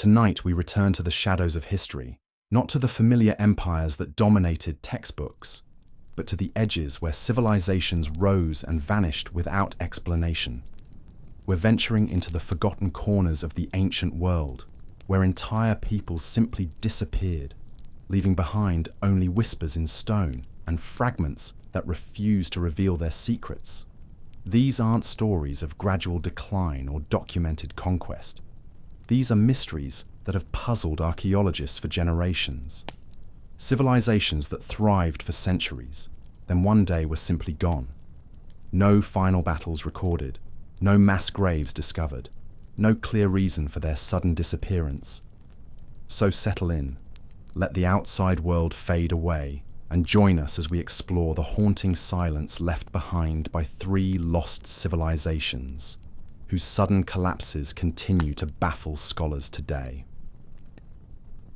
Tonight we return to the shadows of history, not to the familiar empires that dominated textbooks, but to the edges where civilizations rose and vanished without explanation. We're venturing into the forgotten corners of the ancient world, where entire peoples simply disappeared, leaving behind only whispers in stone and fragments that refuse to reveal their secrets. These aren't stories of gradual decline or documented conquest. These are mysteries that have puzzled archaeologists for generations. Civilizations that thrived for centuries, then one day were simply gone. No final battles recorded, no mass graves discovered, no clear reason for their sudden disappearance. So settle in, let the outside world fade away, and join us as we explore the haunting silence left behind by three lost civilizations, whose sudden collapses continue to baffle scholars today.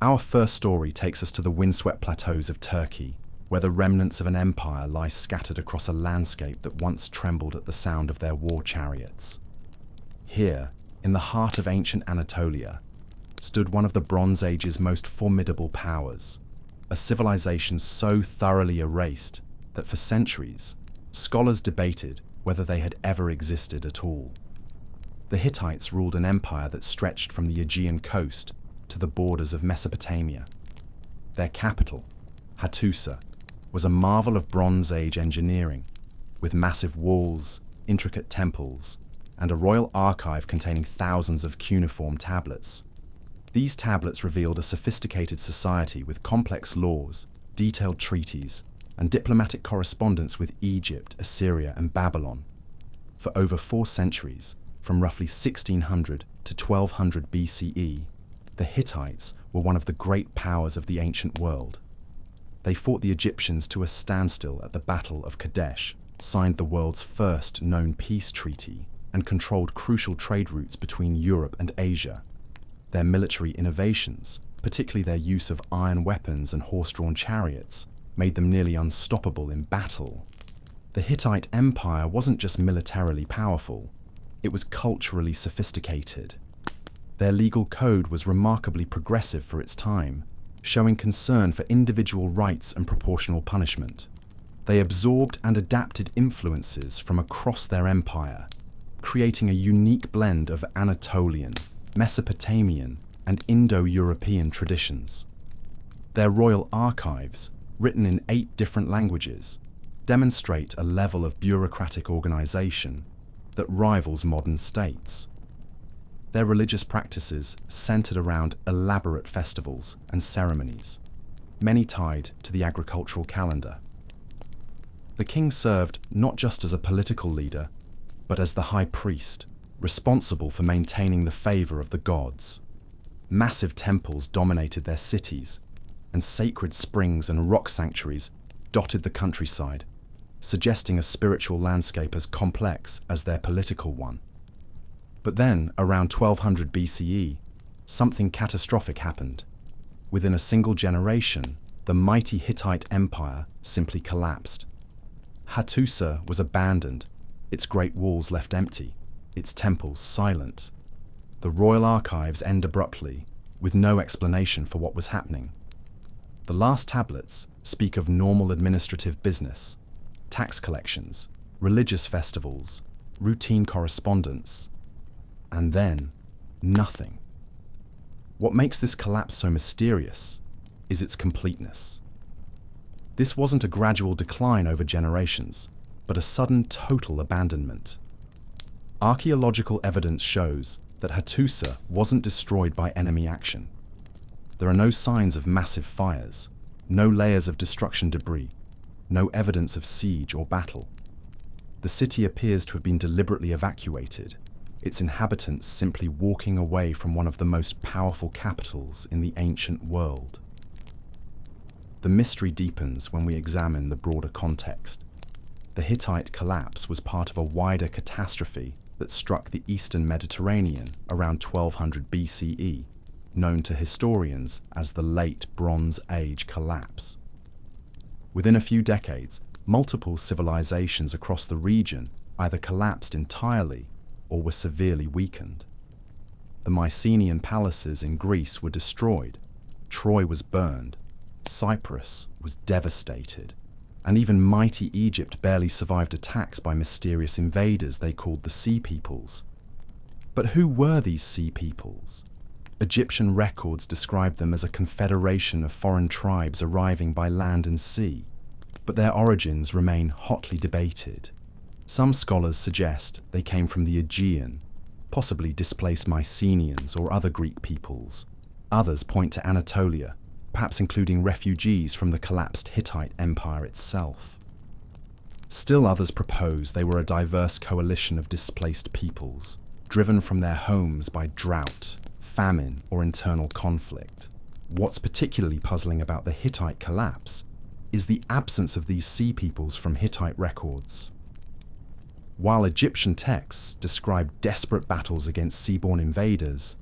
Our first story takes us to the windswept plateaus of Turkey, where the remnants of an empire lie scattered across a landscape that once trembled at the sound of their war chariots. Here, in the heart of ancient Anatolia, stood one of the Bronze Age's most formidable powers, a civilization so thoroughly erased that for centuries, scholars debated whether they had ever existed at all. The Hittites ruled an empire that stretched from the Aegean coast to the borders of Mesopotamia. Their capital, Hattusa, was a marvel of Bronze Age engineering, with massive walls, intricate temples, and a royal archive containing thousands of cuneiform tablets. These tablets revealed a sophisticated society with complex laws, detailed treaties, and diplomatic correspondence with Egypt, Assyria, and Babylon. For over 4 centuries, from roughly 1600 to 1200 BCE, the Hittites were one of the great powers of the ancient world. They fought the Egyptians to a standstill at the Battle of Kadesh, signed the world's first known peace treaty, and controlled crucial trade routes between Europe and Asia. Their military innovations, particularly their use of iron weapons and horse-drawn chariots, made them nearly unstoppable in battle. The Hittite Empire wasn't just militarily powerful, it was culturally sophisticated. Their legal code was remarkably progressive for its time, showing concern for individual rights and proportional punishment. They absorbed and adapted influences from across their empire, creating a unique blend of Anatolian, Mesopotamian, and Indo-European traditions. Their royal archives, written in 8 different languages, demonstrate a level of bureaucratic organization that rivals modern states. Their religious practices centered around elaborate festivals and ceremonies, many tied to the agricultural calendar. The king served not just as a political leader, but as the high priest, responsible for maintaining the favor of the gods. Massive temples dominated their cities, and sacred springs and rock sanctuaries dotted the countryside, suggesting a spiritual landscape as complex as their political one. But then, around 1200 BCE, something catastrophic happened. Within a single generation, the mighty Hittite Empire simply collapsed. Hattusa was abandoned, its great walls left empty, its temples silent. The royal archives end abruptly, with no explanation for what was happening. The last tablets speak of normal administrative business, tax collections, religious festivals, routine correspondence, and then nothing. What makes this collapse so mysterious is its completeness. This wasn't a gradual decline over generations, but a sudden total abandonment. Archaeological evidence shows that Hattusa wasn't destroyed by enemy action. There are no signs of massive fires, no layers of destruction debris, no evidence of siege or battle. The city appears to have been deliberately evacuated, its inhabitants simply walking away from one of the most powerful capitals in the ancient world. The mystery deepens when we examine the broader context. The Hittite collapse was part of a wider catastrophe that struck the eastern Mediterranean around 1200 BCE, known to historians as the Late Bronze Age collapse. Within a few decades, multiple civilizations across the region either collapsed entirely or were severely weakened. The Mycenaean palaces in Greece were destroyed, Troy was burned, Cyprus was devastated, and even mighty Egypt barely survived attacks by mysterious invaders they called the Sea Peoples. But who were these Sea Peoples? Egyptian records describe them as a confederation of foreign tribes arriving by land and sea, but their origins remain hotly debated. Some scholars suggest they came from the Aegean, possibly displaced Mycenaeans or other Greek peoples. Others point to Anatolia, perhaps including refugees from the collapsed Hittite Empire itself. Still others propose they were a diverse coalition of displaced peoples, driven from their homes by drought, famine, or internal conflict. What's particularly puzzling about the Hittite collapse is the absence of these sea peoples from Hittite records. While Egyptian texts describe desperate battles against seaborne invaders,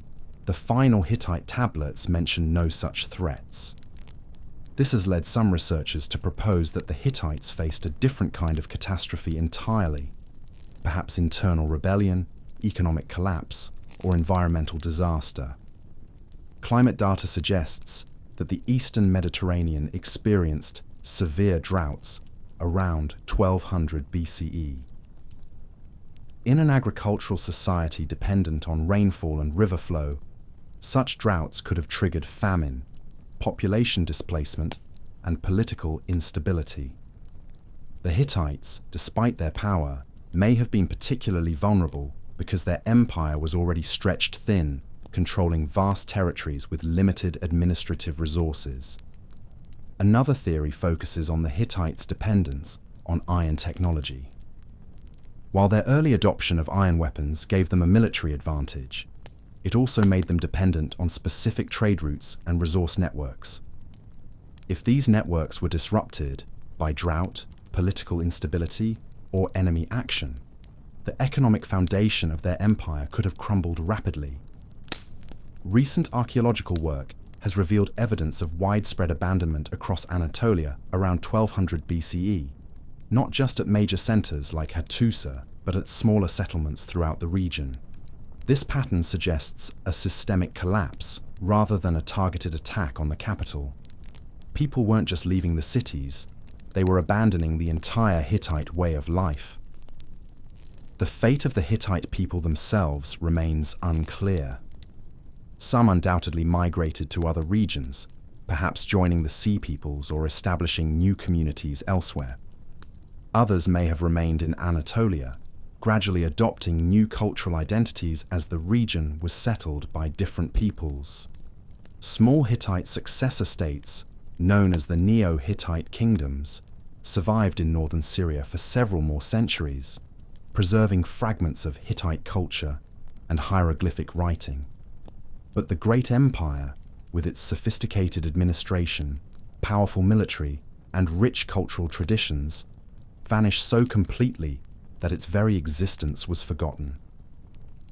the final Hittite tablets mention no such threats. This has led some researchers to propose that the Hittites faced a different kind of catastrophe entirely, perhaps internal rebellion, economic collapse, or environmental disaster. Climate data suggests that the eastern Mediterranean experienced severe droughts around 1200 BCE. In an agricultural society dependent on rainfall and river flow, such droughts could have triggered famine, population displacement, and political instability. The Hittites, despite their power, may have been particularly vulnerable because their empire was already stretched thin, controlling vast territories with limited administrative resources. Another theory focuses on the Hittites' dependence on iron technology. While their early adoption of iron weapons gave them a military advantage, it also made them dependent on specific trade routes and resource networks. If these networks were disrupted by drought, political instability, or enemy action, the economic foundation of their empire could have crumbled rapidly. Recent archaeological work has revealed evidence of widespread abandonment across Anatolia around 1200 BCE, not just at major centers like Hattusa, but at smaller settlements throughout the region. This pattern suggests a systemic collapse rather than a targeted attack on the capital. People weren't just leaving the cities, they were abandoning the entire Hittite way of life. The fate of the Hittite people themselves remains unclear. Some undoubtedly migrated to other regions, perhaps joining the Sea Peoples or establishing new communities elsewhere. Others may have remained in Anatolia, gradually adopting new cultural identities as the region was settled by different peoples. Small Hittite successor states, known as the Neo-Hittite kingdoms, survived in northern Syria for several more centuries, preserving fragments of Hittite culture and hieroglyphic writing. But the great empire, with its sophisticated administration, powerful military, and rich cultural traditions, vanished so completely that its very existence was forgotten.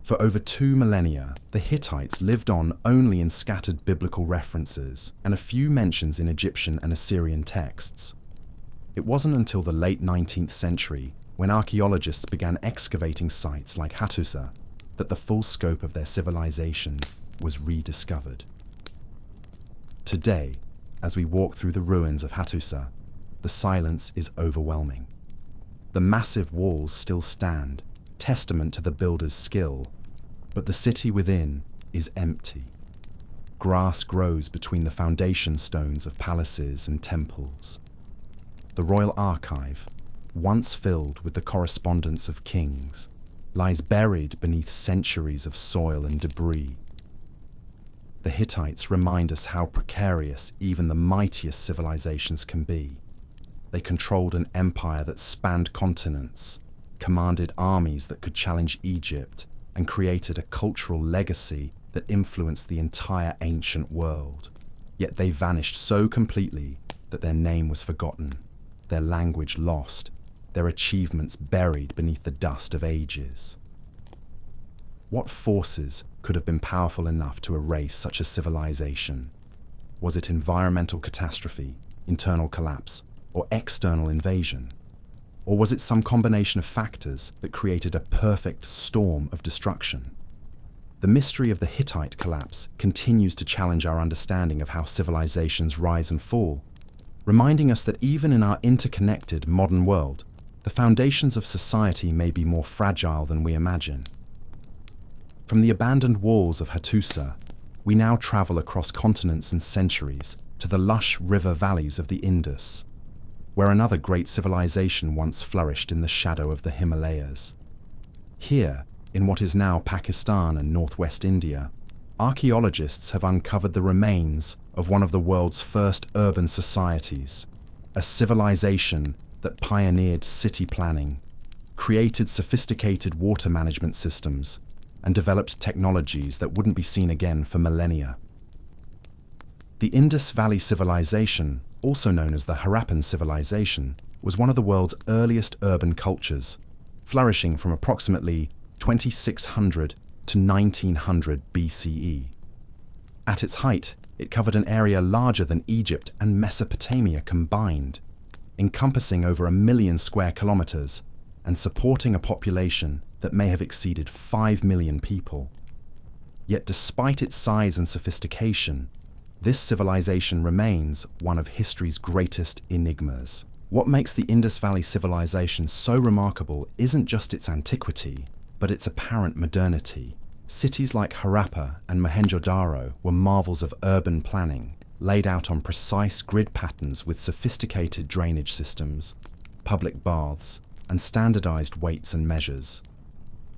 For over 2 millennia, the Hittites lived on only in scattered biblical references and a few mentions in Egyptian and Assyrian texts. It wasn't until the late 19th century, when archaeologists began excavating sites like Hattusa, that the full scope of their civilization was rediscovered. Today, as we walk through the ruins of Hattusa, the silence is overwhelming. The massive walls still stand, testament to the builder's skill, but the city within is empty. Grass grows between the foundation stones of palaces and temples. The royal archive, once filled with the correspondence of kings, lies buried beneath centuries of soil and debris. The Hittites remind us how precarious even the mightiest civilizations can be. They controlled an empire that spanned continents, commanded armies that could challenge Egypt, and created a cultural legacy that influenced the entire ancient world. Yet they vanished so completely that their name was forgotten, their language lost, their achievements buried beneath the dust of ages. What forces could have been powerful enough to erase such a civilization? Was it environmental catastrophe, internal collapse, or external invasion? Or was it some combination of factors that created a perfect storm of destruction? The mystery of the Hittite collapse continues to challenge our understanding of how civilizations rise and fall, reminding us that even in our interconnected modern world, the foundations of society may be more fragile than we imagine. From the abandoned walls of Hattusa, we now travel across continents and centuries to the lush river valleys of the Indus, where another great civilization once flourished in the shadow of the Himalayas. Here, in what is now Pakistan and northwest India, archaeologists have uncovered the remains of one of the world's first urban societies, a civilization that pioneered city planning, created sophisticated water management systems, and developed technologies that wouldn't be seen again for millennia. The Indus Valley civilization, also known as the Harappan civilization, was one of the world's earliest urban cultures, flourishing from approximately 2600 to 1900 BCE. At its height, it covered an area larger than Egypt and Mesopotamia combined, encompassing over 1 million square kilometers and supporting a population that may have exceeded 5 million people. Yet despite its size and sophistication, this civilization remains one of history's greatest enigmas. What makes the Indus Valley civilization so remarkable isn't just its antiquity, but its apparent modernity. Cities like Harappa and Mohenjo-daro were marvels of urban planning, laid out on precise grid patterns with sophisticated drainage systems, public baths, and standardized weights and measures.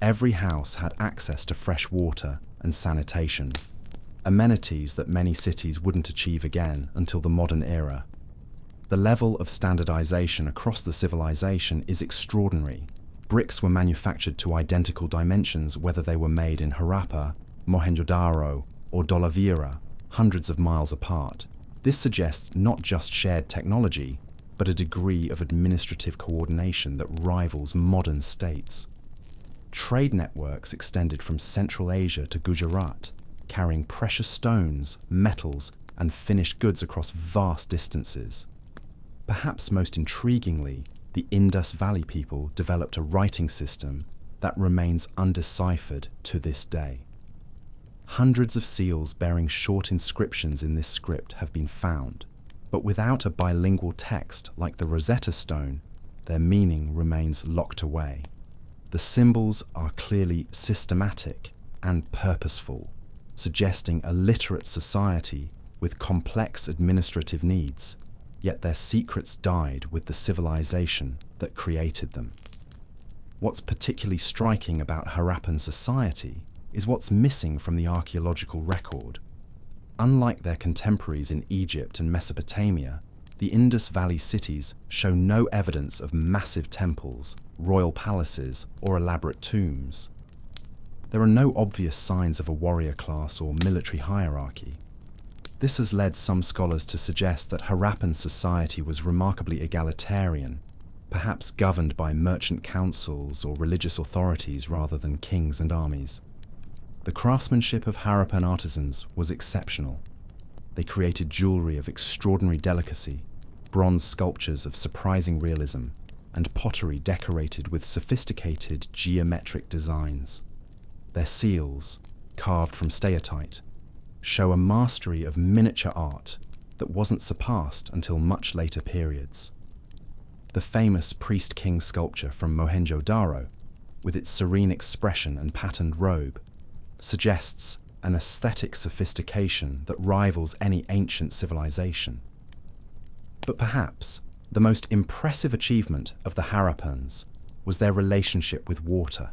Every house had access to fresh water and sanitation, amenities that many cities wouldn't achieve again until the modern era. The level of standardization across the civilization is extraordinary. Bricks were manufactured to identical dimensions whether they were made in Harappa, Mohenjo-daro, or Dholavira, hundreds of miles apart. This suggests not just shared technology, but a degree of administrative coordination that rivals modern states. Trade networks extended from Central Asia to Gujarat, carrying precious stones, metals, and finished goods across vast distances. Perhaps most intriguingly, the Indus Valley people developed a writing system that remains undeciphered to this day. Hundreds of seals bearing short inscriptions in this script have been found, but without a bilingual text like the Rosetta Stone, their meaning remains locked away. The symbols are clearly systematic and purposeful, suggesting a literate society with complex administrative needs, yet their secrets died with the civilization that created them. What's particularly striking about Harappan society is what's missing from the archaeological record. Unlike their contemporaries in Egypt and Mesopotamia, the Indus Valley cities show no evidence of massive temples, royal palaces, or elaborate tombs. There are no obvious signs of a warrior class or military hierarchy. This has led some scholars to suggest that Harappan society was remarkably egalitarian, perhaps governed by merchant councils or religious authorities rather than kings and armies. The craftsmanship of Harappan artisans was exceptional. They created jewelry of extraordinary delicacy, bronze sculptures of surprising realism, and pottery decorated with sophisticated geometric designs. Their seals, carved from steatite, show a mastery of miniature art that wasn't surpassed until much later periods. The famous priest-king sculpture from Mohenjo-daro, with its serene expression and patterned robe, suggests an aesthetic sophistication that rivals any ancient civilization. But perhaps the most impressive achievement of the Harappans was their relationship with water.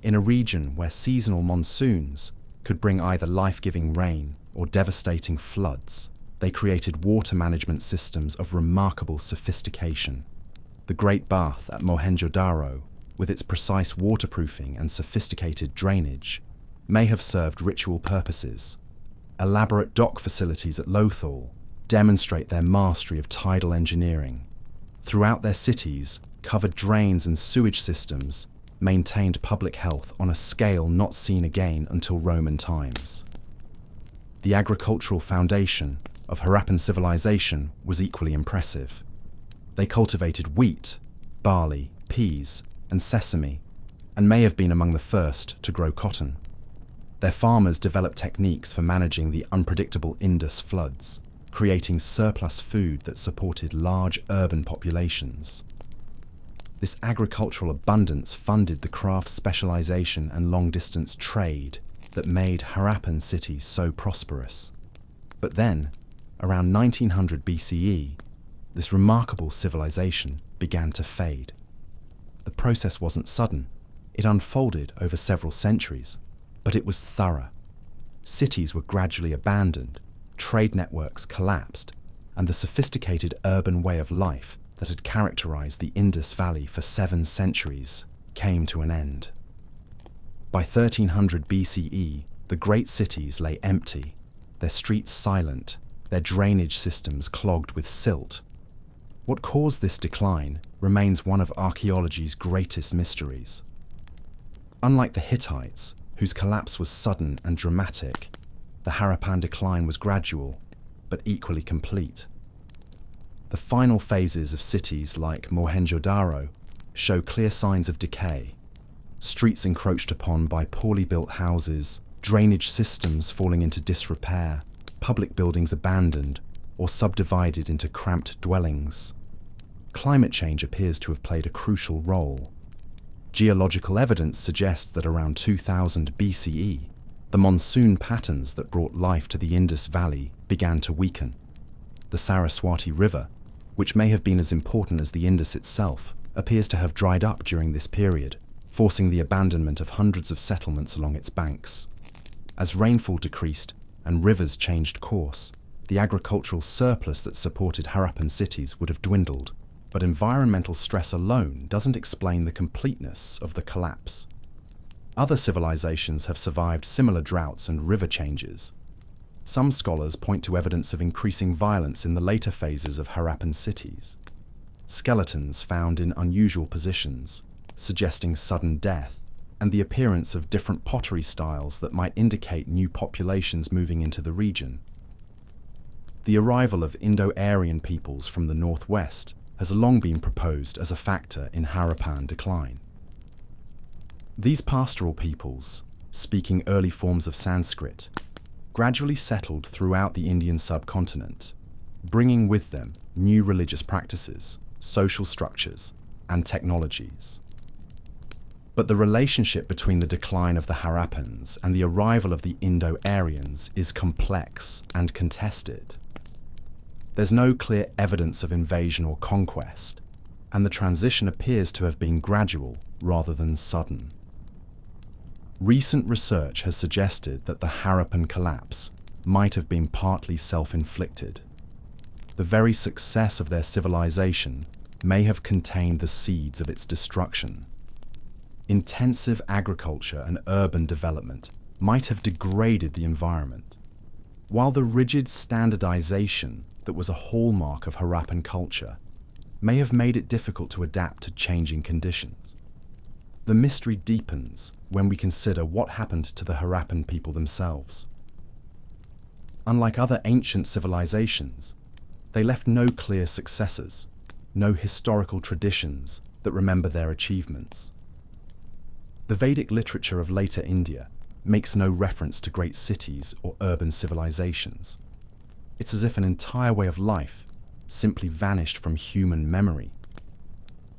In a region where seasonal monsoons could bring either life-giving rain or devastating floods, they created water management systems of remarkable sophistication. The Great Bath at Mohenjo-daro, with its precise waterproofing and sophisticated drainage, may have served ritual purposes. Elaborate dock facilities at Lothal demonstrate their mastery of tidal engineering. Throughout their cities, covered drains and sewage systems maintained public health on a scale not seen again until Roman times. The agricultural foundation of Harappan civilization was equally impressive. They cultivated wheat, barley, peas, and sesame, and may have been among the first to grow cotton. Their farmers developed techniques for managing the unpredictable Indus floods, creating surplus food that supported large urban populations. This agricultural abundance funded the craft specialization and long-distance trade that made Harappan cities so prosperous. But then, around 1900 BCE, this remarkable civilization began to fade. The process wasn't sudden. It unfolded over several centuries, but it was thorough. Cities were gradually abandoned, trade networks collapsed, and the sophisticated urban way of life that had characterized the Indus Valley for 7 centuries came to an end. By 1300 BCE, the great cities lay empty, their streets silent, their drainage systems clogged with silt. What caused this decline remains one of archaeology's greatest mysteries. Unlike the Hittites, whose collapse was sudden and dramatic, the Harappan decline was gradual, but equally complete. The final phases of cities like Mohenjo-daro show clear signs of decay. Streets encroached upon by poorly built houses, drainage systems falling into disrepair, public buildings abandoned or subdivided into cramped dwellings. Climate change appears to have played a crucial role. Geological evidence suggests that around 2000 BCE, the monsoon patterns that brought life to the Indus Valley began to weaken. The Saraswati River, which may have been as important as the Indus itself, appears to have dried up during this period, forcing the abandonment of hundreds of settlements along its banks. As rainfall decreased and rivers changed course, the agricultural surplus that supported Harappan cities would have dwindled. But environmental stress alone doesn't explain the completeness of the collapse. Other civilizations have survived similar droughts and river changes. Some scholars point to evidence of increasing violence in the later phases of Harappan cities. Skeletons found in unusual positions, suggesting sudden death, and the appearance of different pottery styles that might indicate new populations moving into the region. The arrival of Indo-Aryan peoples from the northwest has long been proposed as a factor in Harappan decline. These pastoral peoples, speaking early forms of Sanskrit, gradually settled throughout the Indian subcontinent, bringing with them new religious practices, social structures, and technologies. But the relationship between the decline of the Harappans and the arrival of the Indo-Aryans is complex and contested. There's no clear evidence of invasion or conquest, and the transition appears to have been gradual rather than sudden. Recent research has suggested that the Harappan collapse might have been partly self-inflicted. The very success of their civilization may have contained the seeds of its destruction. Intensive agriculture and urban development might have degraded the environment, while the rigid standardization that was a hallmark of Harappan culture may have made it difficult to adapt to changing conditions. The mystery deepens when we consider what happened to the Harappan people themselves. Unlike other ancient civilizations, they left no clear successors, no historical traditions that remember their achievements. The Vedic literature of later India makes no reference to great cities or urban civilizations. It's as if an entire way of life simply vanished from human memory.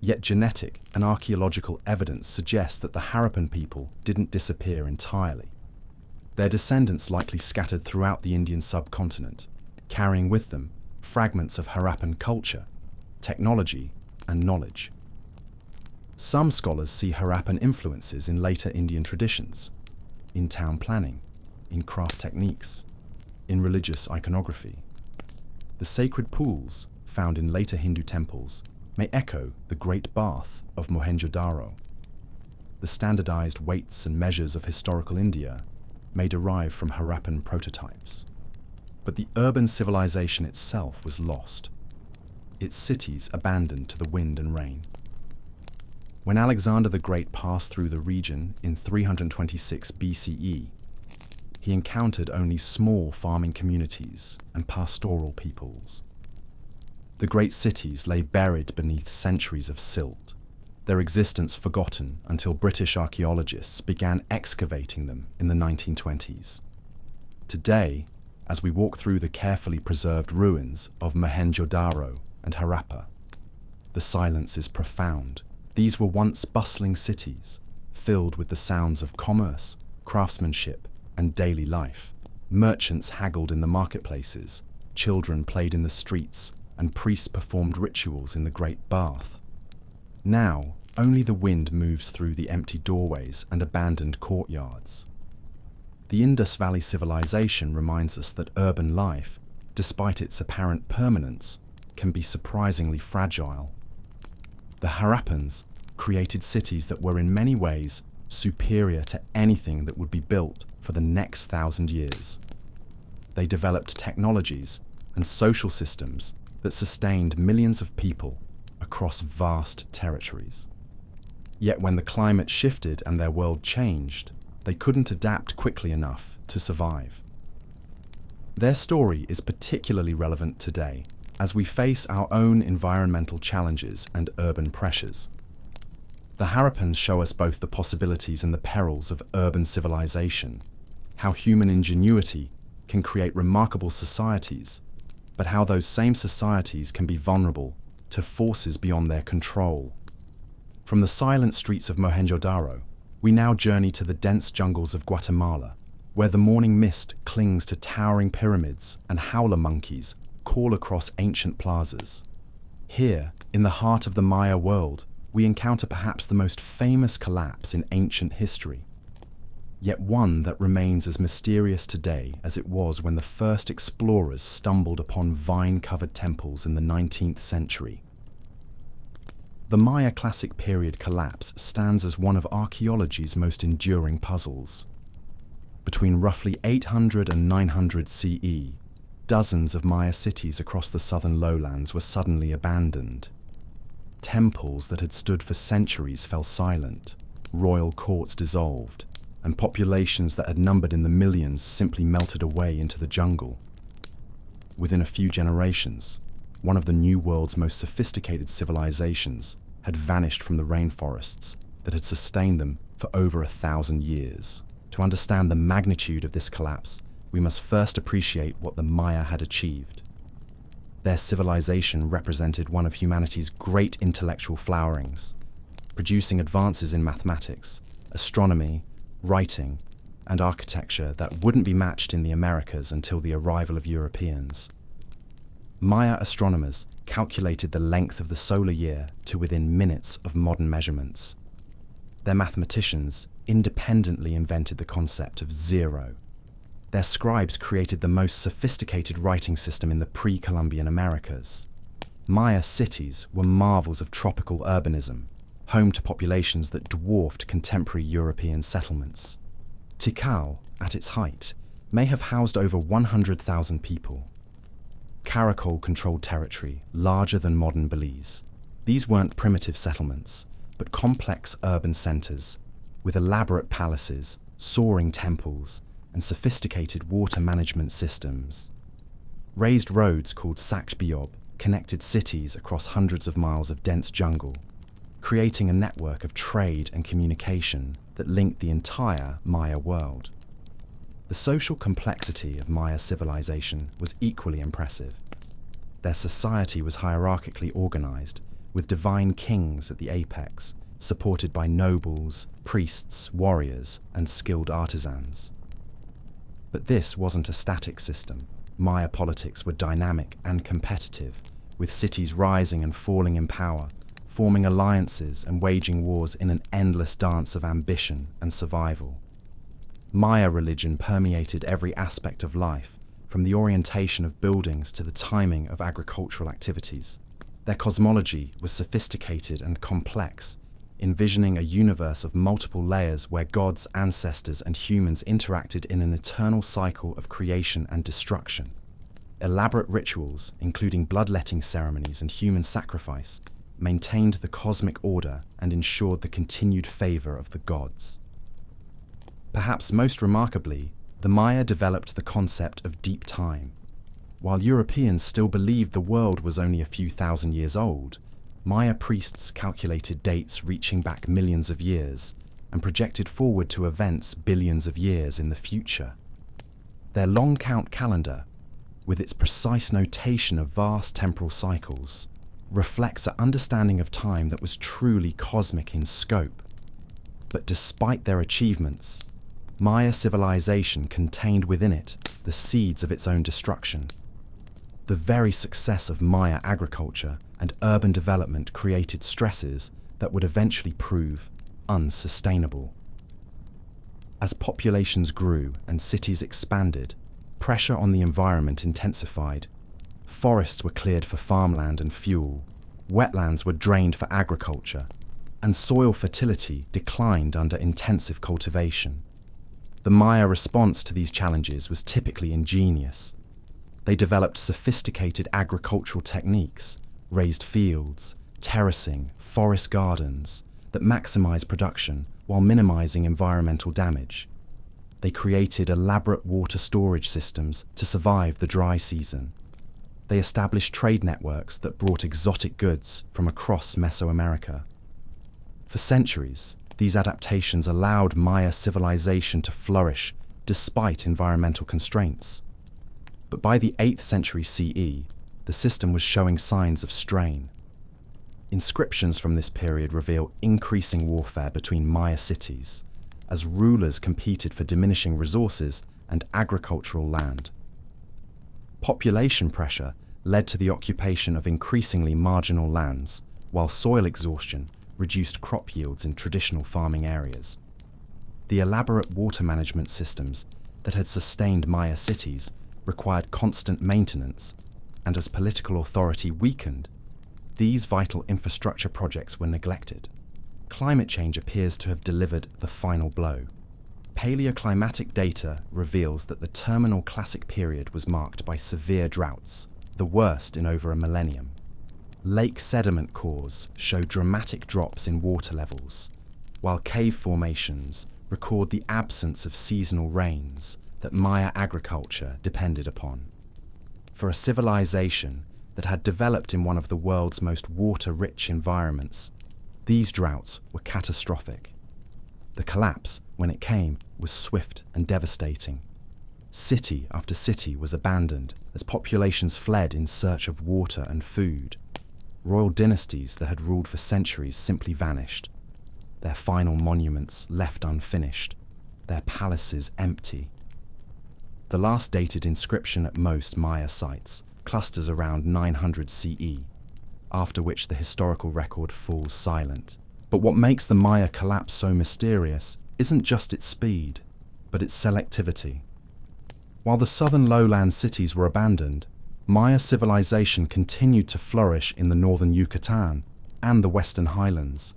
Yet genetic and archaeological evidence suggests that the Harappan people didn't disappear entirely. Their descendants likely scattered throughout the Indian subcontinent, carrying with them fragments of Harappan culture, technology, and knowledge. Some scholars see Harappan influences in later Indian traditions, in town planning, in craft techniques, in religious iconography. The sacred pools found in later Hindu temples may echo the Great Bath of Mohenjo-daro. The standardized weights and measures of historical India may derive from Harappan prototypes. But the urban civilization itself was lost, its cities abandoned to the wind and rain. When Alexander the Great passed through the region in 326 BCE, he encountered only small farming communities and pastoral peoples. The great cities lay buried beneath centuries of silt. their existence forgotten until British archaeologists began excavating them in the 1920s. Today, as we walk through the carefully preserved ruins of Mohenjo-daro and Harappa, the silence is profound. These were once bustling cities, filled with the sounds of commerce, craftsmanship, and daily life. Merchants haggled in the marketplaces, children played in the streets, and priests performed rituals in the Great Bath. Now, only the wind moves through the empty doorways and abandoned courtyards. The Indus Valley civilization reminds us that urban life, despite its apparent permanence, can be surprisingly fragile. The Harappans created cities that were in many ways superior to anything that would be built for the next 1,000 years. They developed technologies and social systems that sustained millions of people across vast territories. Yet when the climate shifted and their world changed, they couldn't adapt quickly enough to survive. Their story is particularly relevant today as we face our own environmental challenges and urban pressures. The Harappans show us both the possibilities and the perils of urban civilization, how human ingenuity can create remarkable societies, but how those same societies can be vulnerable to forces beyond their control. From the silent streets of Mohenjo-daro, we now journey to the dense jungles of Guatemala, where the morning mist clings to towering pyramids and howler monkeys call across ancient plazas. Here, in the heart of the Maya world, we encounter perhaps the most famous collapse in ancient history, yet one that remains as mysterious today as it was when the first explorers stumbled upon vine-covered temples in the 19th century. The Maya Classic Period collapse stands as one of archaeology's most enduring puzzles. Between roughly 800 and 900 CE, dozens of Maya cities across the southern lowlands were suddenly abandoned. Temples that had stood for centuries fell silent, royal courts dissolved, and populations that had numbered in the millions simply melted away into the jungle. Within a few generations, one of the New World's most sophisticated civilizations had vanished from the rainforests that had sustained them for over 1,000 years. To understand the magnitude of this collapse, we must first appreciate what the Maya had achieved. Their civilization represented one of humanity's great intellectual flowerings, producing advances in mathematics, astronomy, writing, and architecture that wouldn't be matched in the Americas until the arrival of Europeans. Maya astronomers calculated the length of the solar year to within minutes of modern measurements. Their mathematicians independently invented the concept of zero. Their scribes created the most sophisticated writing system in the pre-Columbian Americas. Maya cities were marvels of tropical urbanism, home to populations that dwarfed contemporary European settlements. Tikal, at its height, may have housed over 100,000 people. Caracol controlled territory larger than modern Belize. These weren't primitive settlements, but complex urban centers with elaborate palaces, soaring temples, and sophisticated water management systems. Raised roads called Sakbiob connected cities across hundreds of miles of dense jungle, creating a network of trade and communication that linked the entire Maya world. The social complexity of Maya civilization was equally impressive. Their society was hierarchically organized, with divine kings at the apex, supported by nobles, priests, warriors, and skilled artisans. But this wasn't a static system. Maya politics were dynamic and competitive, with cities rising and falling in power, forming alliances and waging wars in an endless dance of ambition and survival. Maya religion permeated every aspect of life, from the orientation of buildings to the timing of agricultural activities. Their cosmology was sophisticated and complex, envisioning a universe of multiple layers where gods, ancestors, and humans interacted in an eternal cycle of creation and destruction. Elaborate rituals, including bloodletting ceremonies and human sacrifice, maintained the cosmic order and ensured the continued favor of the gods. Perhaps most remarkably, the Maya developed the concept of deep time. While Europeans still believed the world was only a few thousand years old, Maya priests calculated dates reaching back millions of years and projected forward to events billions of years in the future. Their long count calendar, with its precise notation of vast temporal cycles, reflects an understanding of time that was truly cosmic in scope. But despite their achievements, Maya civilization contained within it the seeds of its own destruction. The very success of Maya agriculture and urban development created stresses that would eventually prove unsustainable. As populations grew and cities expanded, pressure on the environment intensified. Forests were cleared for farmland and fuel, wetlands were drained for agriculture, and soil fertility declined under intensive cultivation. The Maya response to these challenges was typically ingenious. They developed sophisticated agricultural techniques, raised fields, terracing, forest gardens that maximized production while minimizing environmental damage. They created elaborate water storage systems to survive the dry season. They established trade networks that brought exotic goods from across Mesoamerica. For centuries, these adaptations allowed Maya civilization to flourish despite environmental constraints. But by the 8th century CE, the system was showing signs of strain. Inscriptions from this period reveal increasing warfare between Maya cities, as rulers competed for diminishing resources and agricultural land. Population pressure led to the occupation of increasingly marginal lands, while soil exhaustion reduced crop yields in traditional farming areas. The elaborate water management systems that had sustained Maya cities required constant maintenance, and as political authority weakened, these vital infrastructure projects were neglected. Climate change appears to have delivered the final blow. Paleoclimatic data reveals that the terminal classic period was marked by severe droughts, the worst in over a millennium. Lake sediment cores show dramatic drops in water levels, while cave formations record the absence of seasonal rains that Maya agriculture depended upon. For a civilization that had developed in one of the world's most water-rich environments, these droughts were catastrophic. The collapse, when it came, was swift and devastating. City after city was abandoned as populations fled in search of water and food. Royal dynasties that had ruled for centuries simply vanished, their final monuments left unfinished, their palaces empty. The last dated inscription at most Maya sites clusters around 900 CE, after which the historical record falls silent. But what makes the Maya collapse so mysterious isn't just its speed, but its selectivity. While the southern lowland cities were abandoned, Maya civilization continued to flourish in the northern Yucatan and the western highlands.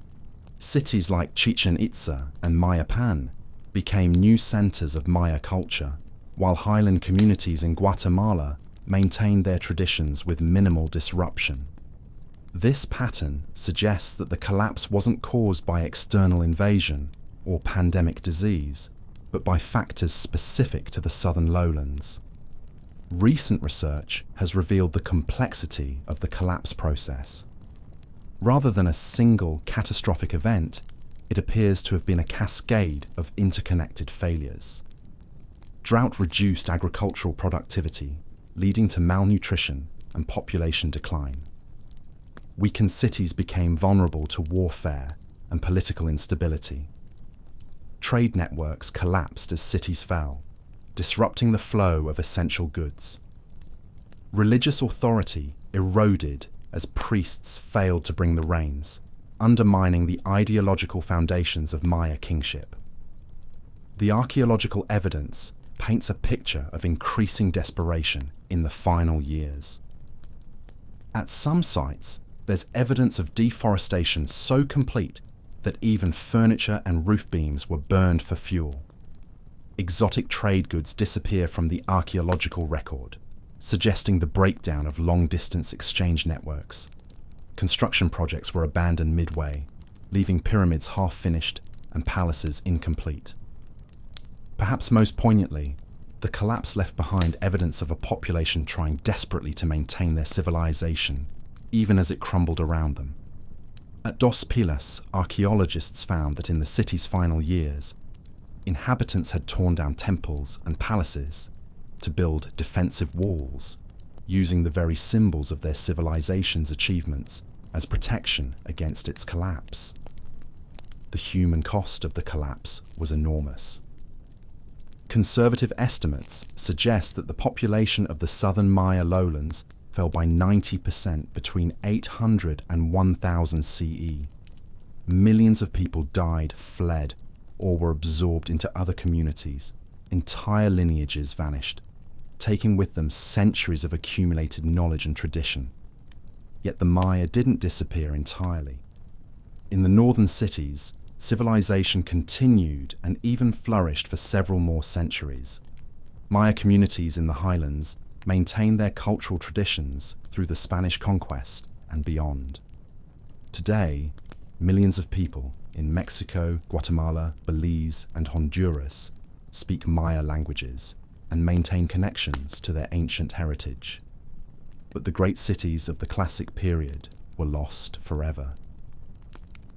Cities like Chichen Itza and Mayapan became new centers of Maya culture, while highland communities in Guatemala maintained their traditions with minimal disruption. This pattern suggests that the collapse wasn't caused by external invasion or pandemic disease, but by factors specific to the southern lowlands. Recent research has revealed the complexity of the collapse process. Rather than a single catastrophic event, it appears to have been a cascade of interconnected failures. Drought reduced agricultural productivity, leading to malnutrition and population decline. Weakened cities became vulnerable to warfare and political instability. Trade networks collapsed as cities fell, disrupting the flow of essential goods. Religious authority eroded as priests failed to bring the rains, undermining the ideological foundations of Maya kingship. The archaeological evidence paints a picture of increasing desperation in the final years. At some sites, there's evidence of deforestation so complete that even furniture and roof beams were burned for fuel. Exotic trade goods disappear from the archaeological record, suggesting the breakdown of long-distance exchange networks. Construction projects were abandoned midway, leaving pyramids half-finished and palaces incomplete. Perhaps most poignantly, the collapse left behind evidence of a population trying desperately to maintain their civilization, even as it crumbled around them. At Dos Pilas, archaeologists found that in the city's final years, inhabitants had torn down temples and palaces to build defensive walls, using the very symbols of their civilization's achievements as protection against its collapse. The human cost of the collapse was enormous. Conservative estimates suggest that the population of the southern Maya lowlands fell by 90% between 800 and 1000 CE. Millions of people died, fled, or were absorbed into other communities. Entire lineages vanished, taking with them centuries of accumulated knowledge and tradition. Yet the Maya didn't disappear entirely. In the northern cities, civilization continued and even flourished for several more centuries. Maya communities in the highlands maintained their cultural traditions through the Spanish conquest and beyond. Today, millions of people in Mexico, Guatemala, Belize, and Honduras speak Maya languages and maintain connections to their ancient heritage. But the great cities of the classic period were lost forever.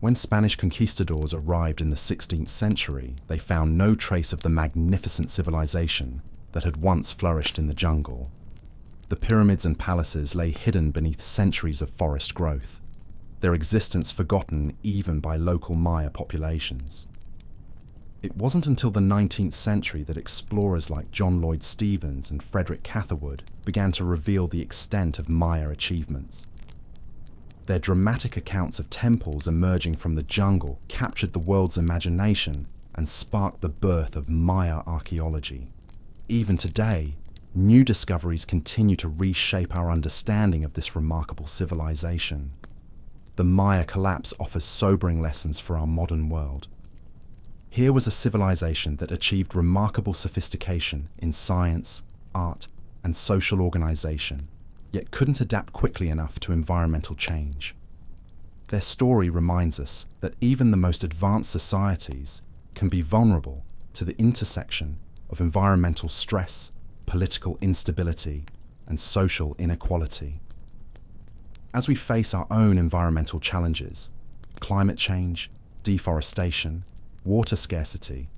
When Spanish conquistadors arrived in the 16th century, they found no trace of the magnificent civilization that had once flourished in the jungle. The pyramids and palaces lay hidden beneath centuries of forest growth, their existence forgotten even by local Maya populations. It wasn't until the 19th century that explorers like John Lloyd Stephens and Frederick Catherwood began to reveal the extent of Maya achievements. Their dramatic accounts of temples emerging from the jungle captured the world's imagination and sparked the birth of Maya archaeology. Even today, new discoveries continue to reshape our understanding of this remarkable civilization. The Maya collapse offers sobering lessons for our modern world. Here was a civilization that achieved remarkable sophistication in science, art, and social organization, yet couldn't adapt quickly enough to environmental change. Their story reminds us that even the most advanced societies can be vulnerable to the intersection of environmental stress, political instability, and social inequality. As we face our own environmental challenges, climate change, deforestation, water scarcity,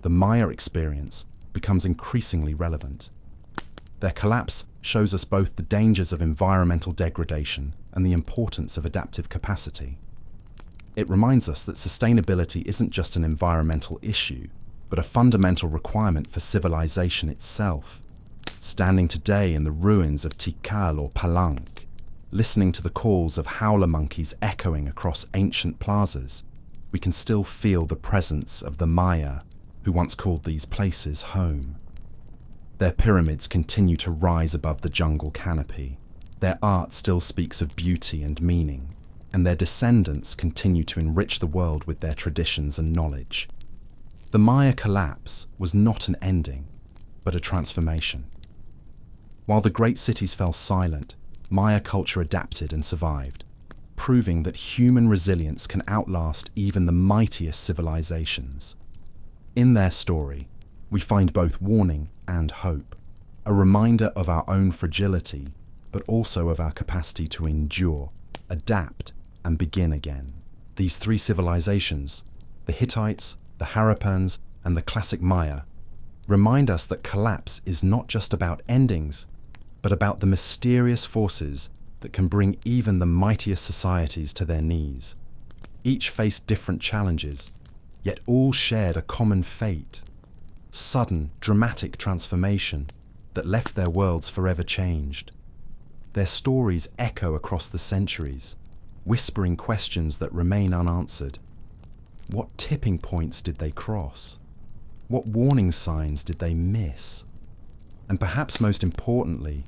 the Maya experience becomes increasingly relevant. Their collapse shows us both the dangers of environmental degradation and the importance of adaptive capacity. It reminds us that sustainability isn't just an environmental issue, but a fundamental requirement for civilization itself. Standing today in the ruins of Tikal or Palenque, listening to the calls of howler monkeys echoing across ancient plazas, we can still feel the presence of the Maya, who once called these places home. Their pyramids continue to rise above the jungle canopy. Their art still speaks of beauty and meaning, and their descendants continue to enrich the world with their traditions and knowledge. The Maya collapse was not an ending, but a transformation. While the great cities fell silent, Maya culture adapted and survived, proving that human resilience can outlast even the mightiest civilizations. In their story, we find both warning and hope, a reminder of our own fragility, but also of our capacity to endure, adapt, and begin again. These three civilizations, the Hittites, the Harappans, and the classic Maya, remind us that collapse is not just about endings, but about the mysterious forces that can bring even the mightiest societies to their knees. Each faced different challenges, yet all shared a common fate: sudden, dramatic transformation that left their worlds forever changed. Their stories echo across the centuries, whispering questions that remain unanswered. What tipping points did they cross? What warning signs did they miss? And perhaps most importantly,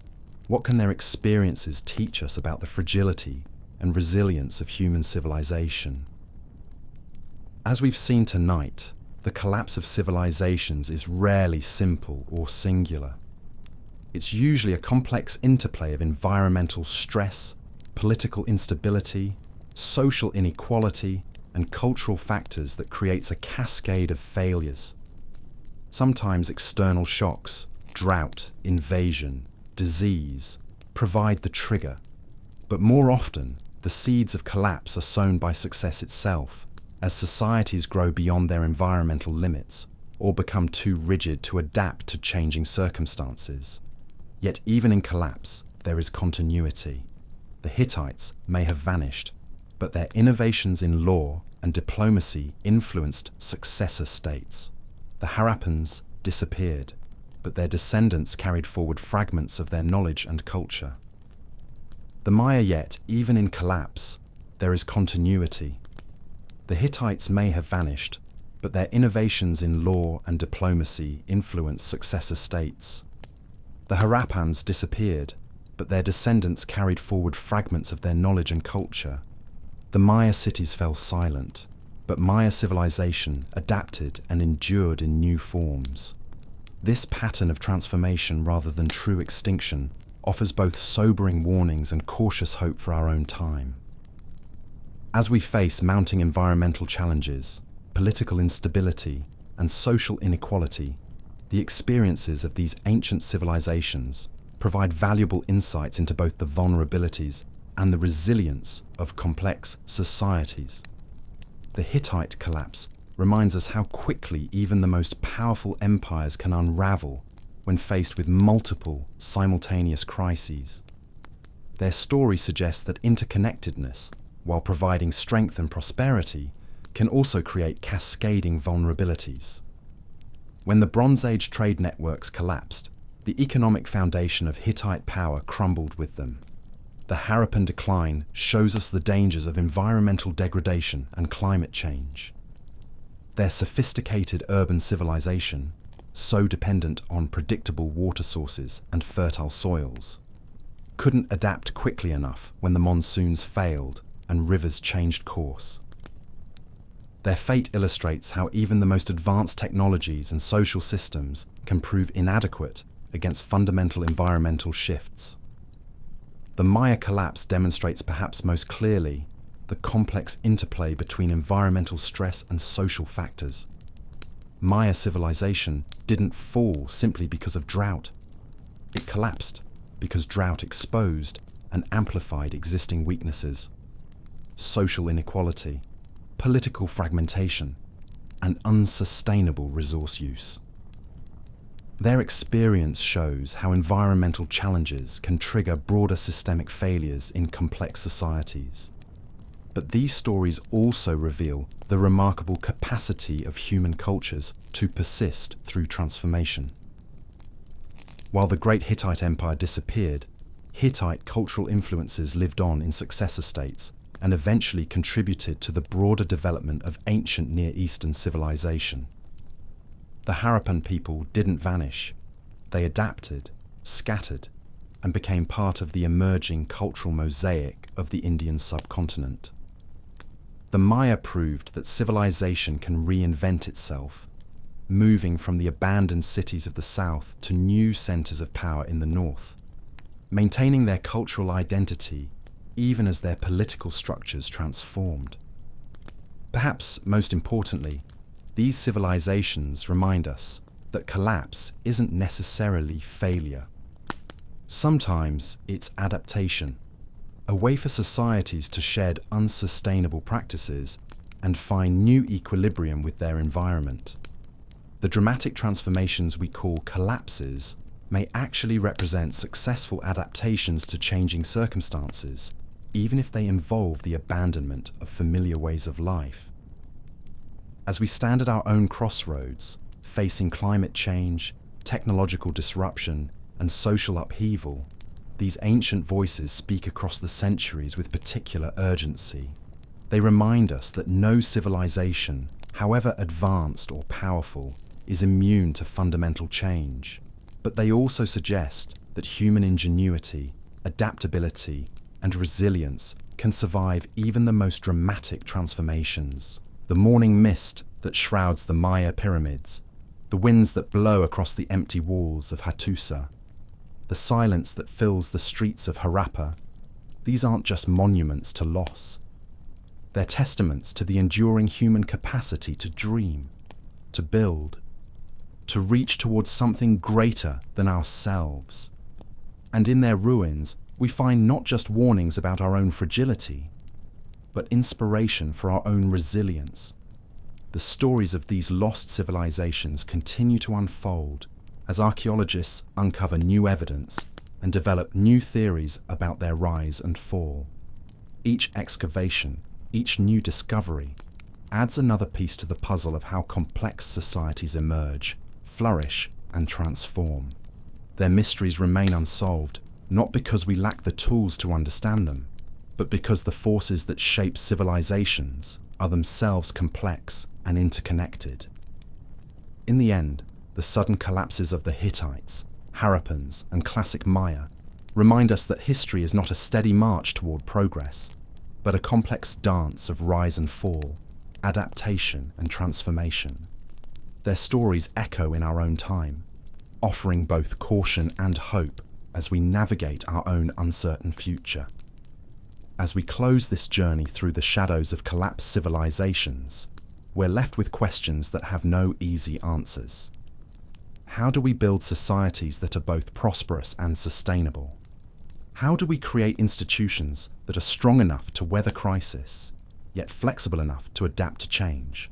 what can their experiences teach us about the fragility and resilience of human civilization? As we've seen tonight, the collapse of civilizations is rarely simple or singular. It's usually a complex interplay of environmental stress, political instability, social inequality, and cultural factors that creates a cascade of failures. Sometimes external shocks, drought, invasion, disease, provide the trigger, but more often, The seeds of collapse are sown by success itself, as societies grow beyond their environmental limits or become too rigid to adapt to changing circumstances. Yet even in collapse, there is continuity. The Hittites may have vanished, but their innovations in law and diplomacy influenced successor states. The Harappans disappeared, but their descendants carried forward fragments of their knowledge and culture. The Maya, yet, even in collapse, there is continuity. The Hittites may have vanished, but their innovations in law and diplomacy influenced successor states. The Harappans disappeared, but their descendants carried forward fragments of their knowledge and culture. The Maya cities fell silent, but Maya civilization adapted and endured in new forms. This pattern of transformation rather than true extinction offers both sobering warnings and cautious hope for our own time. As we face mounting environmental challenges, political instability, and social inequality, the experiences of these ancient civilizations provide valuable insights into both the vulnerabilities and the resilience of complex societies. The Hittite collapse reminds us how quickly even the most powerful empires can unravel when faced with multiple simultaneous crises. Their story suggests that interconnectedness, while providing strength and prosperity, can also create cascading vulnerabilities. When the Bronze Age trade networks collapsed, the economic foundation of Hittite power crumbled with them. The Harappan decline shows us the dangers of environmental degradation and climate change. Their sophisticated urban civilization, so dependent on predictable water sources and fertile soils, couldn't adapt quickly enough when the monsoons failed and rivers changed course. Their fate illustrates how even the most advanced technologies and social systems can prove inadequate against fundamental environmental shifts. The Maya collapse demonstrates perhaps most clearly the complex interplay between environmental stress and social factors. Maya civilization didn't fall simply because of drought. It collapsed because drought exposed and amplified existing weaknesses: social inequality, political fragmentation, and unsustainable resource use. Their experience shows how environmental challenges can trigger broader systemic failures in complex societies. But these stories also reveal the remarkable capacity of human cultures to persist through transformation. While the great Hittite Empire disappeared, Hittite cultural influences lived on in successor states and eventually contributed to the broader development of ancient Near Eastern civilization. The Harappan people didn't vanish. They adapted, scattered, and became part of the emerging cultural mosaic of the Indian subcontinent. The Maya proved that civilization can reinvent itself, moving from the abandoned cities of the south to new centers of power in the north, maintaining their cultural identity even as their political structures transformed. Perhaps most importantly, these civilizations remind us that collapse isn't necessarily failure. Sometimes it's adaptation, a way for societies to shed unsustainable practices and find new equilibrium with their environment. The dramatic transformations we call collapses may actually represent successful adaptations to changing circumstances, even if they involve the abandonment of familiar ways of life. As we stand at our own crossroads, facing climate change, technological disruption, and social upheaval, these ancient voices speak across the centuries with particular urgency. They remind us that no civilization, however advanced or powerful, is immune to fundamental change. But they also suggest that human ingenuity, adaptability, and resilience can survive even the most dramatic transformations. The morning mist that shrouds the Maya pyramids, the winds that blow across the empty walls of Hattusa, the silence that fills the streets of Harappa, these aren't just monuments to loss. They're testaments to the enduring human capacity to dream, to build, to reach towards something greater than ourselves. And in their ruins, we find not just warnings about our own fragility, but inspiration for our own resilience. The stories of these lost civilizations continue to unfold as archaeologists uncover new evidence and develop new theories about their rise and fall. Each excavation, each new discovery, adds another piece to the puzzle of how complex societies emerge, flourish, and transform. Their mysteries remain unsolved, not because we lack the tools to understand them, but because the forces that shape civilizations are themselves complex and interconnected. In the end, the sudden collapses of the Hittites, Harappans, and classic Maya remind us that history is not a steady march toward progress, but a complex dance of rise and fall, adaptation and transformation. Their stories echo in our own time, offering both caution and hope as we navigate our own uncertain future. As we close this journey through the shadows of collapsed civilizations, we're left with questions that have no easy answers. How do we build societies that are both prosperous and sustainable? How do we create institutions that are strong enough to weather crisis, yet flexible enough to adapt to change?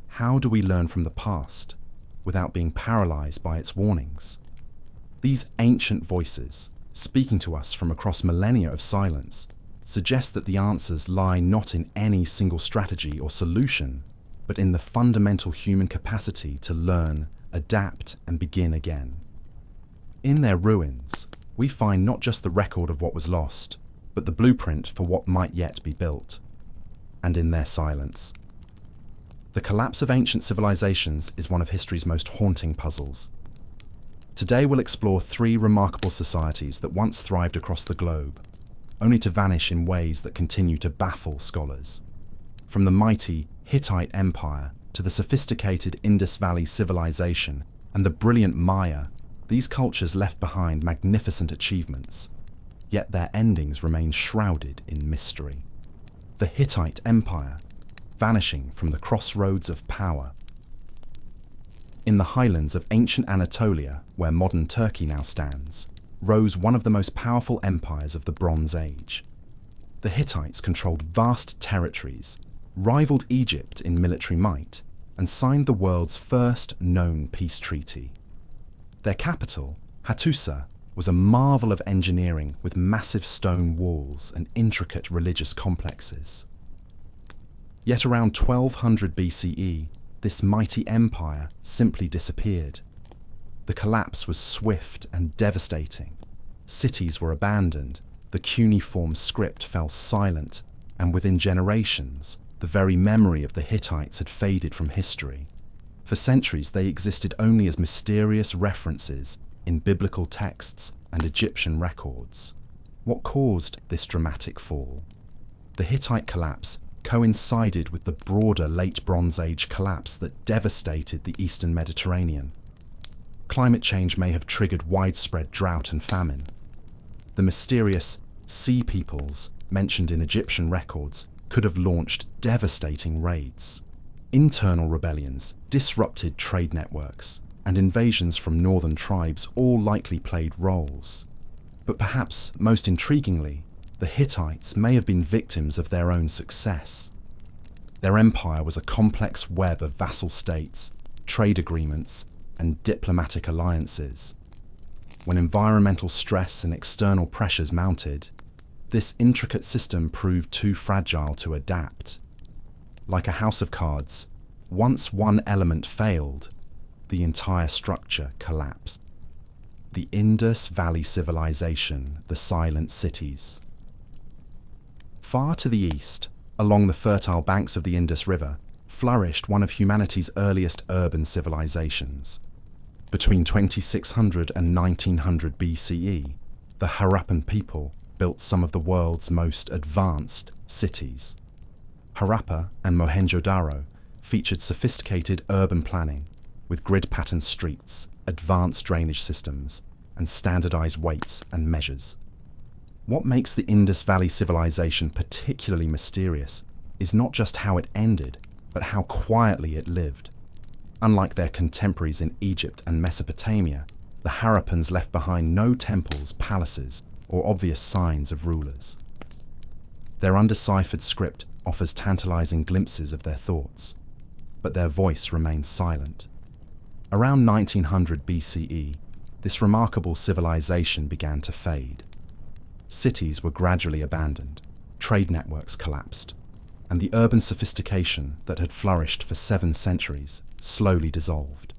How do we learn from the past without being paralyzed by its warnings? These ancient voices, speaking to us from across millennia of silence, suggest that the answers lie not in any single strategy or solution, but in the fundamental human capacity to learn, adapt, and begin again. In their ruins, we find not just the record of what was lost, but the blueprint for what might yet be built. And in their silence, the collapse of ancient civilizations is one of history's most haunting puzzles. Today we'll explore three remarkable societies that once thrived across the globe, only to vanish in ways that continue to baffle scholars. From the mighty Hittite Empire to the sophisticated Indus Valley civilization and the brilliant Maya, these cultures left behind magnificent achievements, yet their endings remain shrouded in mystery. The Hittite Empire, vanishing from the crossroads of power. In the highlands of ancient Anatolia, where modern Turkey now stands, rose one of the most powerful empires of the Bronze Age. The Hittites controlled vast territories, rivaled Egypt in military might, and signed the world's first known peace treaty. Their capital, Hattusa, was a marvel of engineering with massive stone walls and intricate religious complexes. Yet around 1200 BCE, this mighty empire simply disappeared. The collapse was swift and devastating. Cities were abandoned, the cuneiform script fell silent, and within generations, the very memory of the Hittites had faded from history. For centuries, they existed only as mysterious references in biblical texts and Egyptian records. What caused this dramatic fall? The Hittite collapse coincided with the broader Late Bronze Age collapse that devastated the Eastern Mediterranean. Climate change may have triggered widespread drought and famine. The mysterious sea peoples mentioned in Egyptian records could have launched devastating raids. Internal rebellions, disrupted trade networks, and invasions from northern tribes all likely played roles. But perhaps most intriguingly, the Hittites may have been victims of their own success. Their empire was a complex web of vassal states, trade agreements, and diplomatic alliances. When environmental stress and external pressures mounted, this intricate system proved too fragile to adapt. Like a house of cards, once one element failed, the entire structure collapsed. The Indus Valley civilization, the Silent Cities. Far to the east, along the fertile banks of the Indus River, flourished one of humanity's earliest urban civilizations. Between 2600 and 1900 BCE, the Harappan people built some of the world's most advanced cities. Harappa and Mohenjo-daro featured sophisticated urban planning with grid-patterned streets, advanced drainage systems, and standardized weights and measures. What makes the Indus Valley civilization particularly mysterious is not just how it ended, but how quietly it lived. Unlike their contemporaries in Egypt and Mesopotamia, the Harappans left behind no temples, palaces, or obvious signs of rulers. Their undeciphered script offers tantalizing glimpses of their thoughts, but their voice remains silent. Around 1900 BCE, this remarkable civilization began to fade. Cities were gradually abandoned, trade networks collapsed, and the urban sophistication that had flourished for 7 centuries slowly dissolved.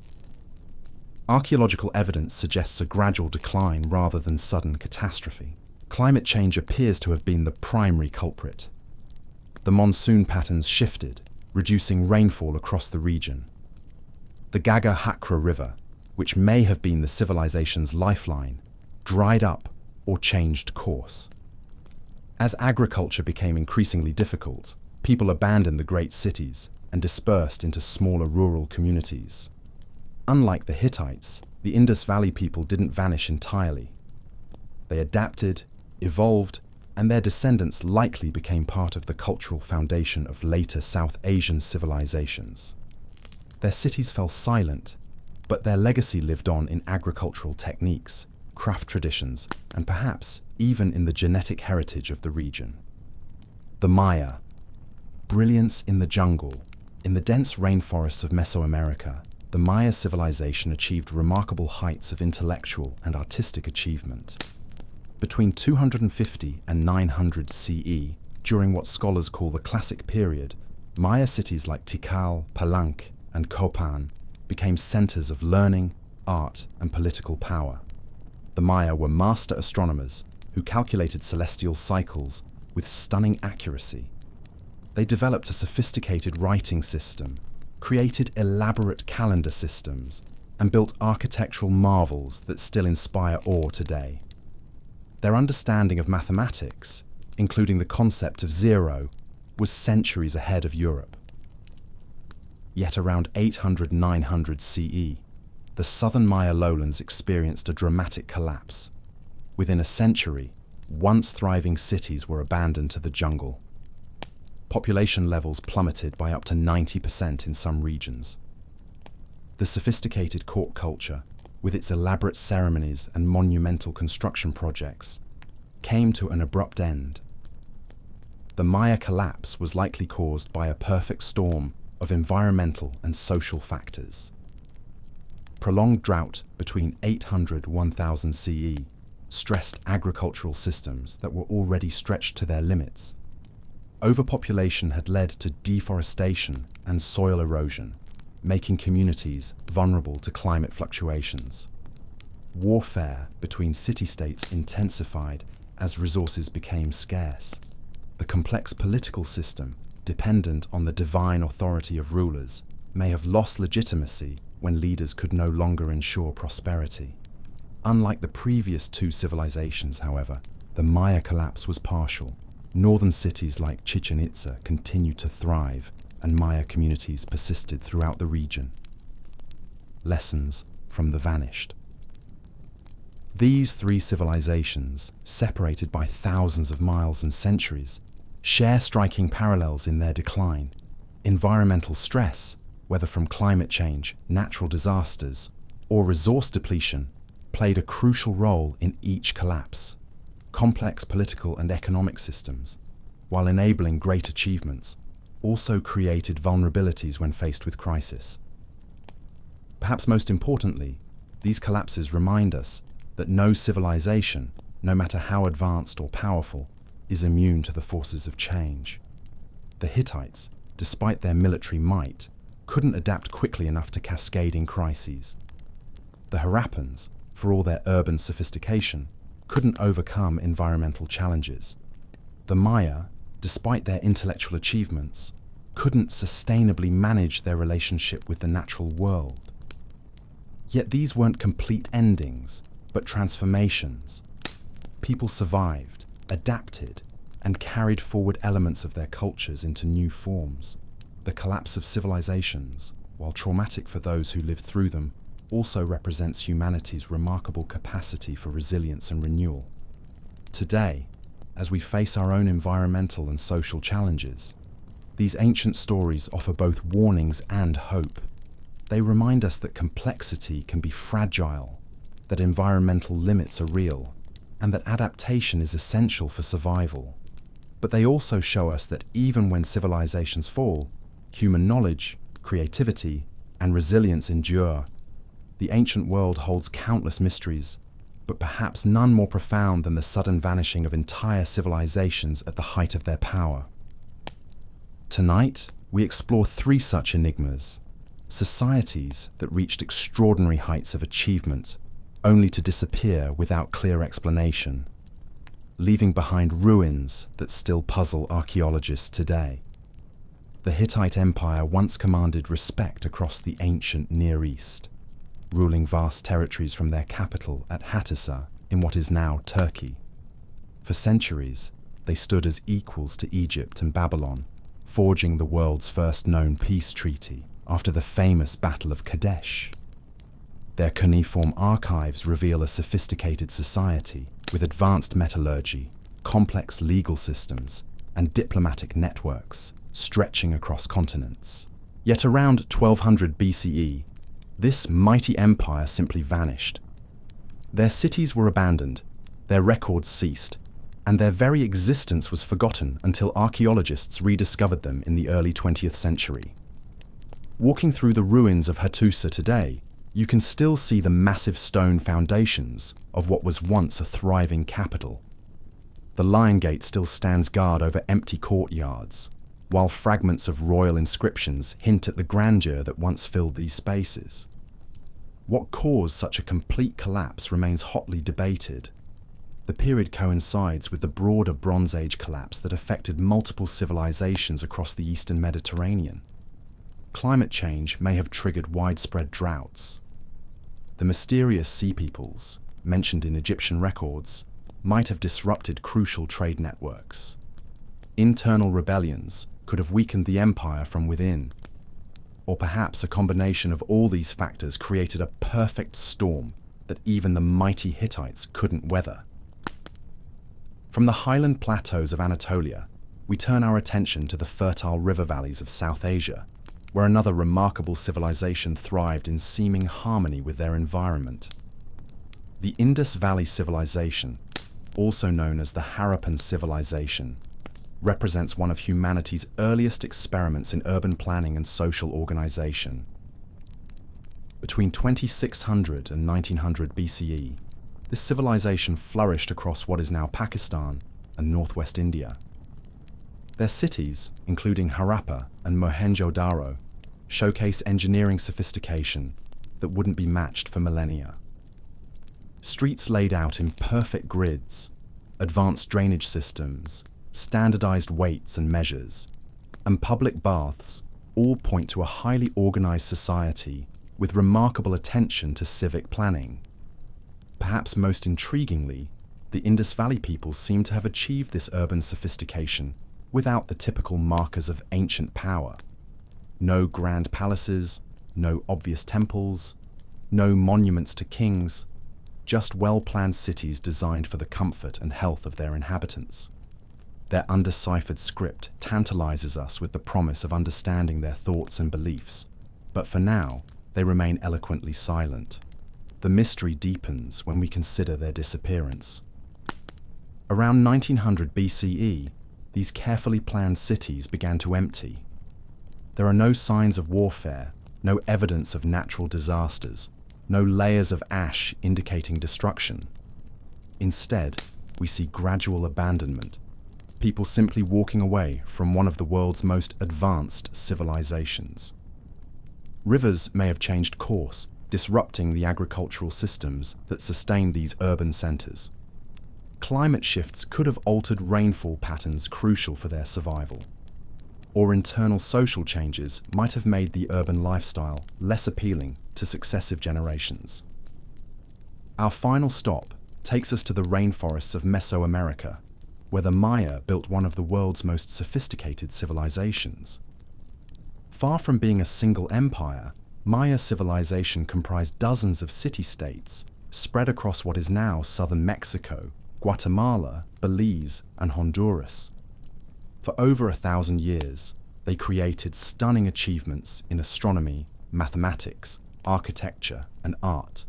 Archaeological evidence suggests a gradual decline rather than sudden catastrophe. Climate change appears to have been the primary culprit. The monsoon patterns shifted, reducing rainfall across the region. The Gaga-Hakra River, which may have been the civilization's lifeline, dried up or changed course. As agriculture became increasingly difficult, people abandoned the great cities and dispersed into smaller rural communities. Unlike the Hittites, the Indus Valley people didn't vanish entirely. They adapted, evolved, and their descendants likely became part of the cultural foundation of later South Asian civilizations. Their cities fell silent, but their legacy lived on in agricultural techniques, craft traditions, and perhaps even in the genetic heritage of the region. The Maya. Brilliance in the jungle. In the dense rainforests of Mesoamerica, the Maya civilization achieved remarkable heights of intellectual and artistic achievement. Between 250 and 900 CE, during what scholars call the Classic Period, Maya cities like Tikal, Palenque, and Copan became centers of learning, art, and political power. The Maya were master astronomers who calculated celestial cycles with stunning accuracy. They developed a sophisticated writing system, created elaborate calendar systems, and built architectural marvels that still inspire awe today. Their understanding of mathematics, including the concept of zero, was centuries ahead of Europe. Yet around 800–900 CE, the southern Maya lowlands experienced a dramatic collapse. Within a century, once thriving cities were abandoned to the jungle. Population levels plummeted by up to 90% in some regions. The sophisticated court culture, with its elaborate ceremonies and monumental construction projects, came to an abrupt end. The Maya collapse was likely caused by a perfect storm of environmental and social factors. Prolonged drought between 800–1000 CE stressed agricultural systems that were already stretched to their limits. Overpopulation had led to deforestation and soil erosion, making communities vulnerable to climate fluctuations. Warfare between city-states intensified as resources became scarce. The complex political system, dependent on the divine authority of rulers, may have lost legitimacy when leaders could no longer ensure prosperity. Unlike the previous 2 civilizations, however, the Maya collapse was partial. Northern cities like Chichen Itza continued to thrive, and Maya communities persisted throughout the region. Lessons from the vanished. These 3 civilizations, separated by thousands of miles and centuries, share striking parallels in their decline. Environmental stress, whether from climate change, natural disasters, or resource depletion, played a crucial role in each collapse. Complex political and economic systems, while enabling great achievements, also created vulnerabilities when faced with crisis. Perhaps most importantly, these collapses remind us that no civilization, no matter how advanced or powerful, is immune to the forces of change. The Hittites, despite their military might, couldn't adapt quickly enough to cascading crises. The Harappans, for all their urban sophistication, couldn't overcome environmental challenges. The Maya, despite their intellectual achievements, couldn't sustainably manage their relationship with the natural world. Yet these weren't complete endings, but transformations. People survived, adapted, and carried forward elements of their cultures into new forms. The collapse of civilizations, while traumatic for those who lived through them, also represents humanity's remarkable capacity for resilience and renewal. Today, as we face our own environmental and social challenges, these ancient stories offer both warnings and hope. They remind us that complexity can be fragile, that environmental limits are real, and that adaptation is essential for survival. But they also show us that even when civilizations fall, human knowledge, creativity, and resilience endure. The ancient world holds countless mysteries, but perhaps none more profound than the sudden vanishing of entire civilizations at the height of their power. Tonight, we explore three such enigmas: societies that reached extraordinary heights of achievement, only to disappear without clear explanation, leaving behind ruins that still puzzle archaeologists today. The Hittite Empire once commanded respect across the ancient Near East, ruling vast territories from their capital at Hattusa in what is now Turkey. For centuries, they stood as equals to Egypt and Babylon, forging the world's first known peace treaty after the famous Battle of Kadesh. Their cuneiform archives reveal a sophisticated society with advanced metallurgy, complex legal systems, and diplomatic networks stretching across continents. Yet around 1200 BCE, this mighty empire simply vanished. Their cities were abandoned, their records ceased, and their very existence was forgotten until archaeologists rediscovered them in the early 20th century. Walking through the ruins of Hattusa today, you can still see the massive stone foundations of what was once a thriving capital. The Lion Gate still stands guard over empty courtyards, while fragments of royal inscriptions hint at the grandeur that once filled these spaces. What caused such a complete collapse remains hotly debated. The period coincides with the broader Bronze Age collapse that affected multiple civilizations across the Eastern Mediterranean. Climate change may have triggered widespread droughts. The mysterious sea peoples, mentioned in Egyptian records, might have disrupted crucial trade networks. Internal rebellions could have weakened the empire from within. Or perhaps a combination of all these factors created a perfect storm that even the mighty Hittites couldn't weather. From the highland plateaus of Anatolia, we turn our attention to the fertile river valleys of South Asia, where another remarkable civilization thrived in seeming harmony with their environment. The Indus Valley civilization, also known as the Harappan civilization, represents one of humanity's earliest experiments in urban planning and social organization. Between 2600 and 1900 BCE, this civilization flourished across what is now Pakistan and northwest India. Their cities, including Harappa and Mohenjo-daro, showcase engineering sophistication that wouldn't be matched for millennia. Streets laid out in perfect grids, advanced drainage systems, standardized weights and measures, and public baths all point to a highly organized society with remarkable attention to civic planning. Perhaps most intriguingly, the Indus Valley people seem to have achieved this urban sophistication without the typical markers of ancient power. No grand palaces, no obvious temples, no monuments to kings, just well-planned cities designed for the comfort and health of their inhabitants. Their undeciphered script tantalizes us with the promise of understanding their thoughts and beliefs, but for now, they remain eloquently silent. The mystery deepens when we consider their disappearance. Around 1900 BCE, these carefully planned cities began to empty. There are no signs of warfare, no evidence of natural disasters, no layers of ash indicating destruction. Instead, we see gradual abandonment, people simply walking away from one of the world's most advanced civilizations. Rivers may have changed course, disrupting the agricultural systems that sustain these urban centers. Climate shifts could have altered rainfall patterns crucial for their survival. Or internal social changes might have made the urban lifestyle less appealing to successive generations. Our final stop takes us to the rainforests of Mesoamerica, where the Maya built one of the world's most sophisticated civilizations. Far from being a single empire, Maya civilization comprised dozens of city-states spread across what is now southern Mexico, Guatemala, Belize, and Honduras. For over 1,000 years, they created stunning achievements in astronomy, mathematics, architecture, and art.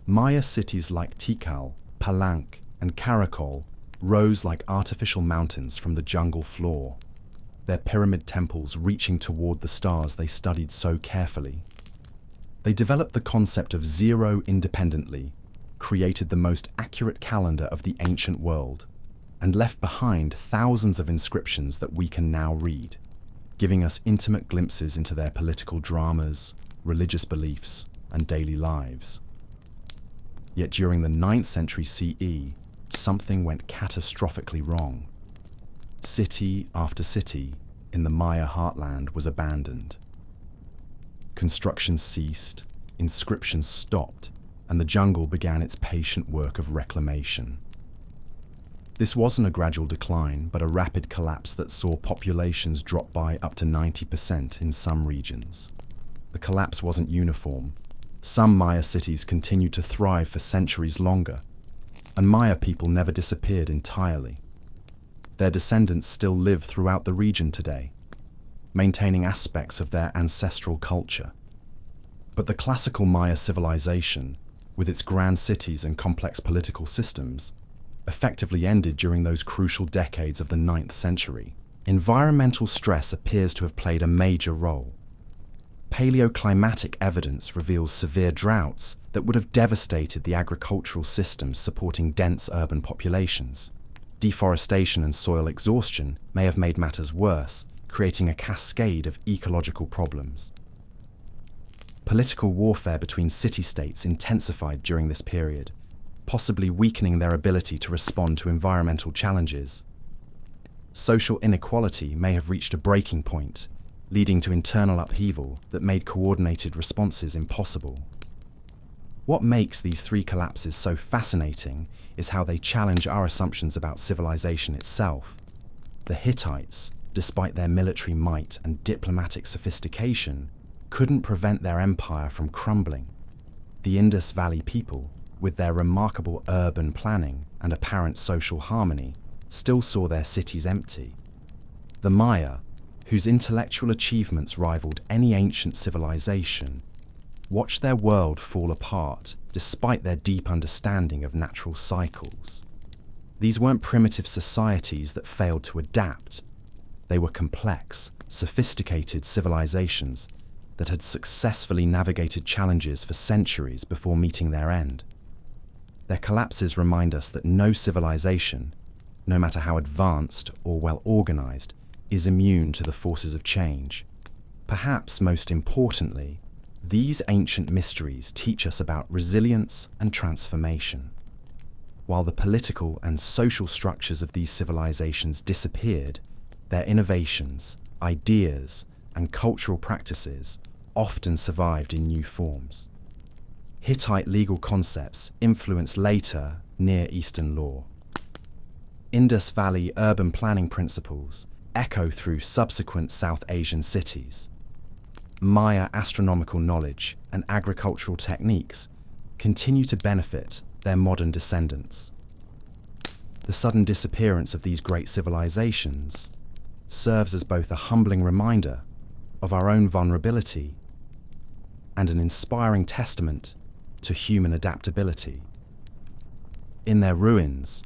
Maya cities like Tikal, Palenque, and Caracol rose like artificial mountains from the jungle floor, their pyramid temples reaching toward the stars they studied so carefully. They developed the concept of zero independently, created the most accurate calendar of the ancient world, and left behind thousands of inscriptions that we can now read, giving us intimate glimpses into their political dramas, religious beliefs, and daily lives. Yet during the 9th century CE, something went catastrophically wrong. City after city in the Maya heartland was abandoned. Construction ceased, inscriptions stopped, and the jungle began its patient work of reclamation. This wasn't a gradual decline, but a rapid collapse that saw populations drop by up to 90% in some regions. The collapse wasn't uniform. Some Maya cities continued to thrive for centuries longer, and Maya people never disappeared entirely. Their descendants still live throughout the region today, maintaining aspects of their ancestral culture. But the classical Maya civilization, with its grand cities and complex political systems, effectively ended during those crucial decades of the 9th century. Environmental stress appears to have played a major role. Paleoclimatic evidence reveals severe droughts that would have devastated the agricultural systems supporting dense urban populations. Deforestation and soil exhaustion may have made matters worse, creating a cascade of ecological problems. Political warfare between city-states intensified during this period, possibly weakening their ability to respond to environmental challenges. Social inequality may have reached a breaking point, leading to internal upheaval that made coordinated responses impossible. What makes these three collapses so fascinating is how they challenge our assumptions about civilization itself. The Hittites, despite their military might and diplomatic sophistication, couldn't prevent their empire from crumbling. The Indus Valley people, with their remarkable urban planning and apparent social harmony, still saw their cities empty. The Maya, whose intellectual achievements rivaled any ancient civilization, watched their world fall apart despite their deep understanding of natural cycles. These weren't primitive societies that failed to adapt. They were complex, sophisticated civilizations that had successfully navigated challenges for centuries before meeting their end. Their collapses remind us that no civilization, no matter how advanced or well organized, is immune to the forces of change. Perhaps most importantly, these ancient mysteries teach us about resilience and transformation. While the political and social structures of these civilizations disappeared, their innovations, ideas, and cultural practices often survived in new forms. Hittite legal concepts influenced later Near Eastern law. Indus Valley urban planning principles echo through subsequent South Asian cities. Maya astronomical knowledge and agricultural techniques continue to benefit their modern descendants. The sudden disappearance of these great civilizations serves as both a humbling reminder of our own vulnerability and an inspiring testament to human adaptability. In their ruins,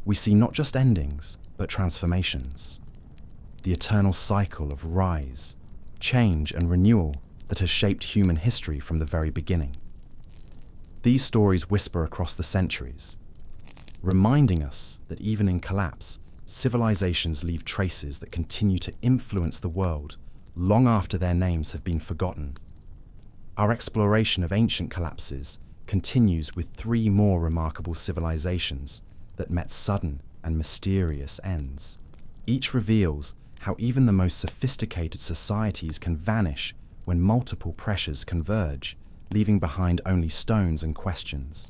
we see not just endings, but transformations. The eternal cycle of rise, change, and renewal that has shaped human history from the very beginning. These stories whisper across the centuries, reminding us that even in collapse, civilizations leave traces that continue to influence the world long after their names have been forgotten. Our exploration of ancient collapses continues with three more remarkable civilizations that met sudden and mysterious ends. Each reveals how even the most sophisticated societies can vanish when multiple pressures converge, leaving behind only stones and questions.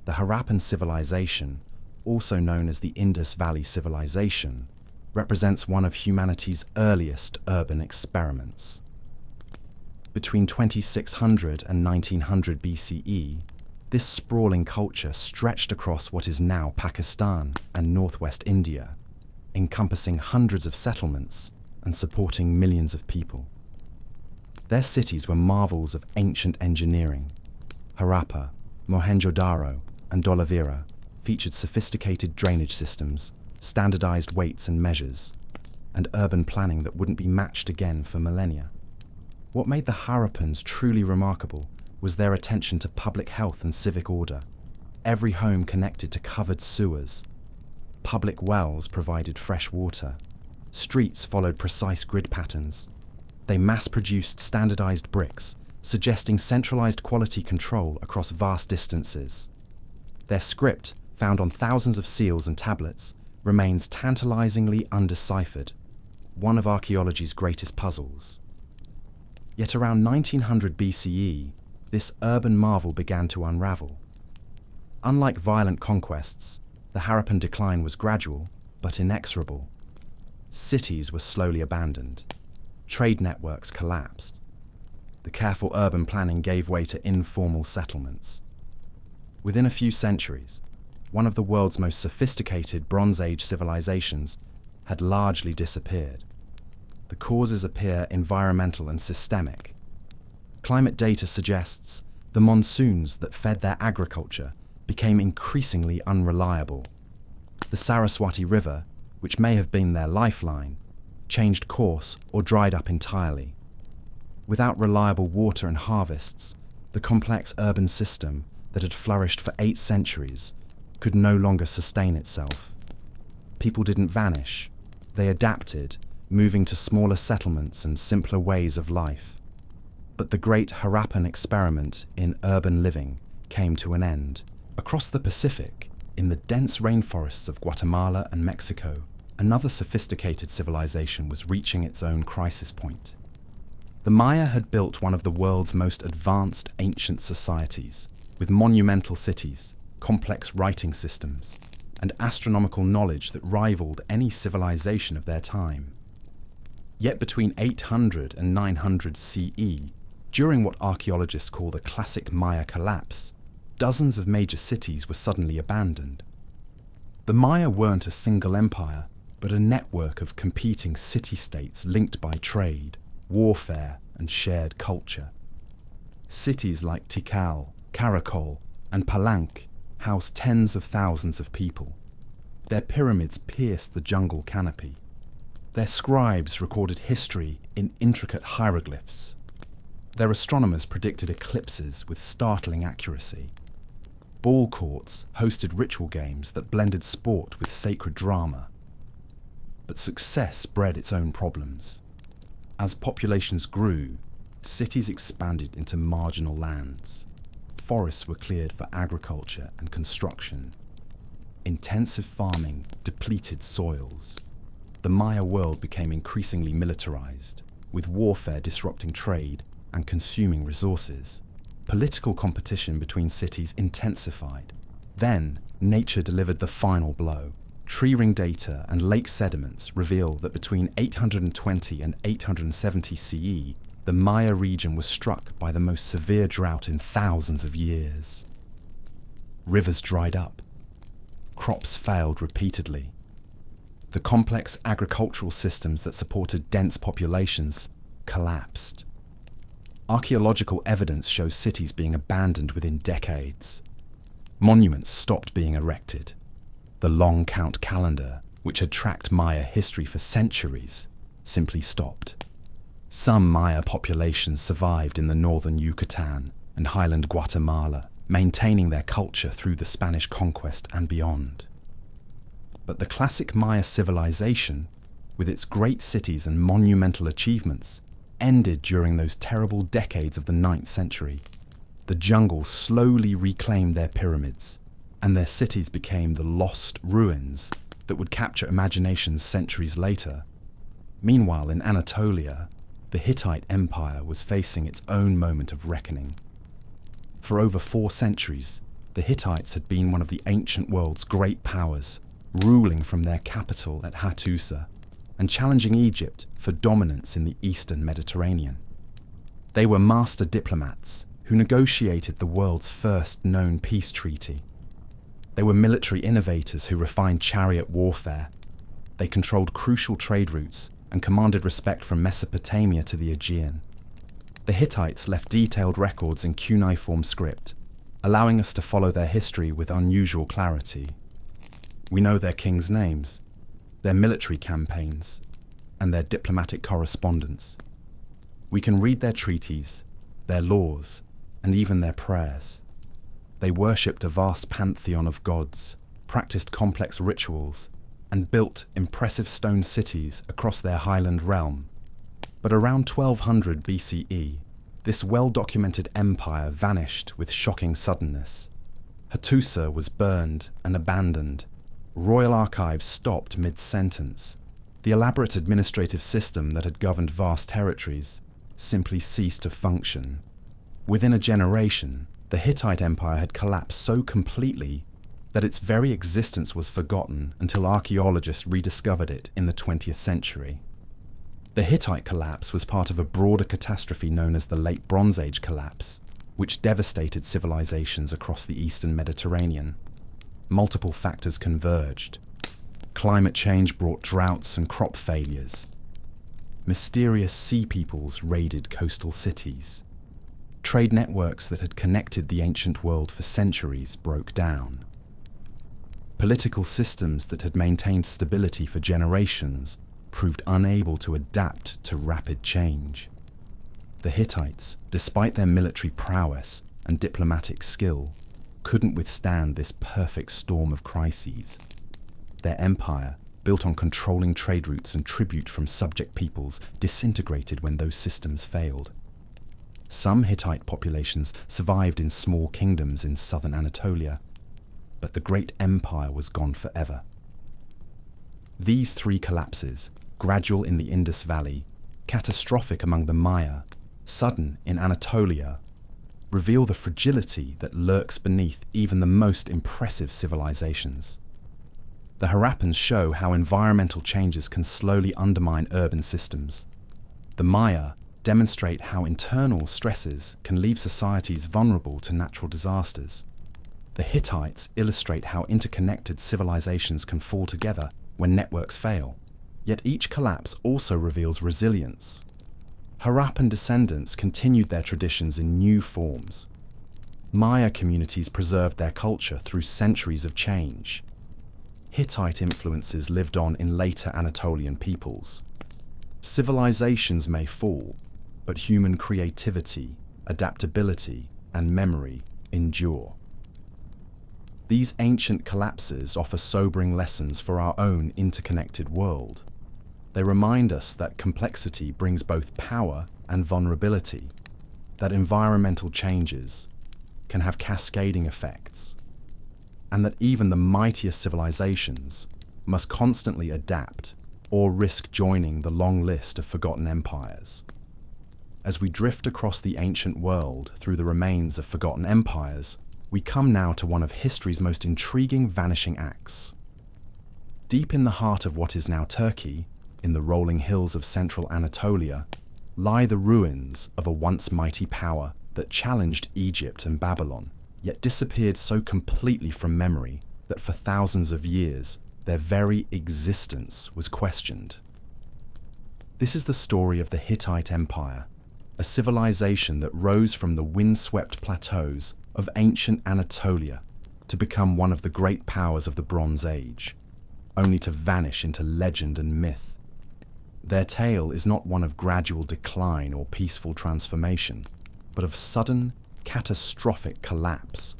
The Harappan civilization, also known as the Indus Valley civilization, represents one of humanity's earliest urban experiments. Between 2600 and 1900 BCE, this sprawling culture stretched across what is now Pakistan and northwest India, encompassing hundreds of settlements and supporting millions of people. Their cities were marvels of ancient engineering. Harappa, Mohenjo-Daro, and Dholavira featured sophisticated drainage systems, standardized weights and measures, and urban planning that wouldn't be matched again for millennia. What made the Harappans truly remarkable was their attention to public health and civic order. Every home connected to covered sewers. Public wells provided fresh water. Streets followed precise grid patterns. They mass-produced standardized bricks, suggesting centralized quality control across vast distances. Their script, found on thousands of seals and tablets, remains tantalizingly undeciphered, one of archaeology's greatest puzzles. Yet around 1900 BCE, this urban marvel began to unravel. Unlike violent conquests, the Harappan decline was gradual but inexorable. Cities were slowly abandoned. Trade networks collapsed. The careful urban planning gave way to informal settlements. Within a few centuries, one of the world's most sophisticated Bronze Age civilizations had largely disappeared. The causes appear environmental and systemic. Climate data suggests the monsoons that fed their agriculture became increasingly unreliable. The Saraswati River, which may have been their lifeline, changed course or dried up entirely. Without reliable water and harvests, the complex urban system that had flourished for 8 centuries could no longer sustain itself. People didn't vanish. They adapted, moving to smaller settlements and simpler ways of life. But the great Harappan experiment in urban living came to an end. Across the Pacific, in the dense rainforests of Guatemala and Mexico, another sophisticated civilization was reaching its own crisis point. The Maya had built one of the world's most advanced ancient societies, with monumental cities, complex writing systems, and astronomical knowledge that rivaled any civilization of their time. Yet between 800 and 900 CE, during what archaeologists call the classic Maya collapse, dozens of major cities were suddenly abandoned. The Maya weren't a single empire, but a network of competing city-states linked by trade, warfare, and shared culture. Cities like Tikal, Karakol, and Palenque housed tens of thousands of people. Their pyramids pierced the jungle canopy. Their scribes recorded history in intricate hieroglyphs. Their astronomers predicted eclipses with startling accuracy. Ball courts hosted ritual games that blended sport with sacred drama. But success bred its own problems. As populations grew, cities expanded into marginal lands. Forests were cleared for agriculture and construction. Intensive farming depleted soils. The Maya world became increasingly militarized, with warfare disrupting trade and consuming resources. Political competition between cities intensified. Then, nature delivered the final blow. Tree ring data and lake sediments reveal that between 820 and 870 CE, the Maya region was struck by the most severe drought in thousands of years. Rivers dried up. Crops failed repeatedly. The complex agricultural systems that supported dense populations collapsed. Archaeological evidence shows cities being abandoned within decades. Monuments stopped being erected. The long count calendar, which had tracked Maya history for centuries, simply stopped. Some Maya populations survived in the northern Yucatan and highland Guatemala, maintaining their culture through the Spanish conquest and beyond. But the classic Maya civilization, with its great cities and monumental achievements, ended during those terrible decades of the 9th century. The jungle slowly reclaimed their pyramids, and their cities became the lost ruins that would capture imaginations centuries later. Meanwhile, in Anatolia, the Hittite Empire was facing its own moment of reckoning. For over 4 centuries, the Hittites had been one of the ancient world's great powers, ruling from their capital at Hattusa and challenging Egypt for dominance in the eastern Mediterranean. They were master diplomats who negotiated the world's first known peace treaty. They were military innovators who refined chariot warfare. They controlled crucial trade routes and commanded respect from Mesopotamia to the Aegean. The Hittites left detailed records in cuneiform script, allowing us to follow their history with unusual clarity. We know their kings' names, their military campaigns, and their diplomatic correspondence. We can read their treaties, their laws, and even their prayers. They worshipped a vast pantheon of gods, practiced complex rituals, and built impressive stone cities across their highland realm. But around 1200 BCE, this well-documented empire vanished with shocking suddenness. Hattusa was burned and abandoned. Royal archives stopped mid-sentence. The elaborate administrative system that had governed vast territories simply ceased to function. Within a generation, the Hittite Empire had collapsed so completely that its very existence was forgotten until archaeologists rediscovered it in the 20th century. The Hittite collapse was part of a broader catastrophe known as the Late Bronze Age collapse, which devastated civilizations across the eastern Mediterranean. Multiple factors converged. Climate change brought droughts and crop failures. Mysterious sea peoples raided coastal cities. Trade networks that had connected the ancient world for centuries broke down. Political systems that had maintained stability for generations proved unable to adapt to rapid change. The Hittites, despite their military prowess and diplomatic skill, couldn't withstand this perfect storm of crises. Their empire, built on controlling trade routes and tribute from subject peoples, disintegrated when those systems failed. Some Hittite populations survived in small kingdoms in southern Anatolia, but the great empire was gone forever. These three collapses, gradual in the Indus Valley, catastrophic among the Maya, sudden in Anatolia, reveal the fragility that lurks beneath even the most impressive civilizations. The Harappans show how environmental changes can slowly undermine urban systems. The Maya demonstrate how internal stresses can leave societies vulnerable to natural disasters. The Hittites illustrate how interconnected civilizations can fall together when networks fail. Yet each collapse also reveals resilience. Harappan descendants continued their traditions in new forms. Maya communities preserved their culture through centuries of change. Hittite influences lived on in later Anatolian peoples. Civilizations may fall, but human creativity, adaptability, and memory endure. These ancient collapses offer sobering lessons for our own interconnected world. They remind us that complexity brings both power and vulnerability, that environmental changes can have cascading effects, and that even the mightiest civilizations must constantly adapt or risk joining the long list of forgotten empires. As we drift across the ancient world through the remains of forgotten empires, we come now to one of history's most intriguing vanishing acts. Deep in the heart of what is now Turkey, in the rolling hills of central Anatolia, lie the ruins of a once mighty power that challenged Egypt and Babylon, yet disappeared so completely from memory that for thousands of years their very existence was questioned. This is the story of the Hittite Empire, a civilization that rose from the windswept plateaus of ancient Anatolia to become one of the great powers of the Bronze Age, only to vanish into legend and myth. Their tale is not one of gradual decline or peaceful transformation, but of sudden, catastrophic collapse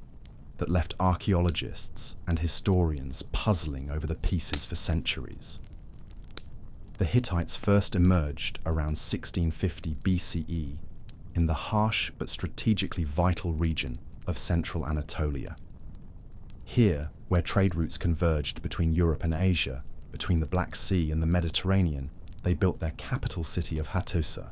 that left archaeologists and historians puzzling over the pieces for centuries. The Hittites first emerged around 1650 BCE in the harsh but strategically vital region of central Anatolia. Here, where trade routes converged between Europe and Asia, between the Black Sea and the Mediterranean, they built their capital city of Hattusa.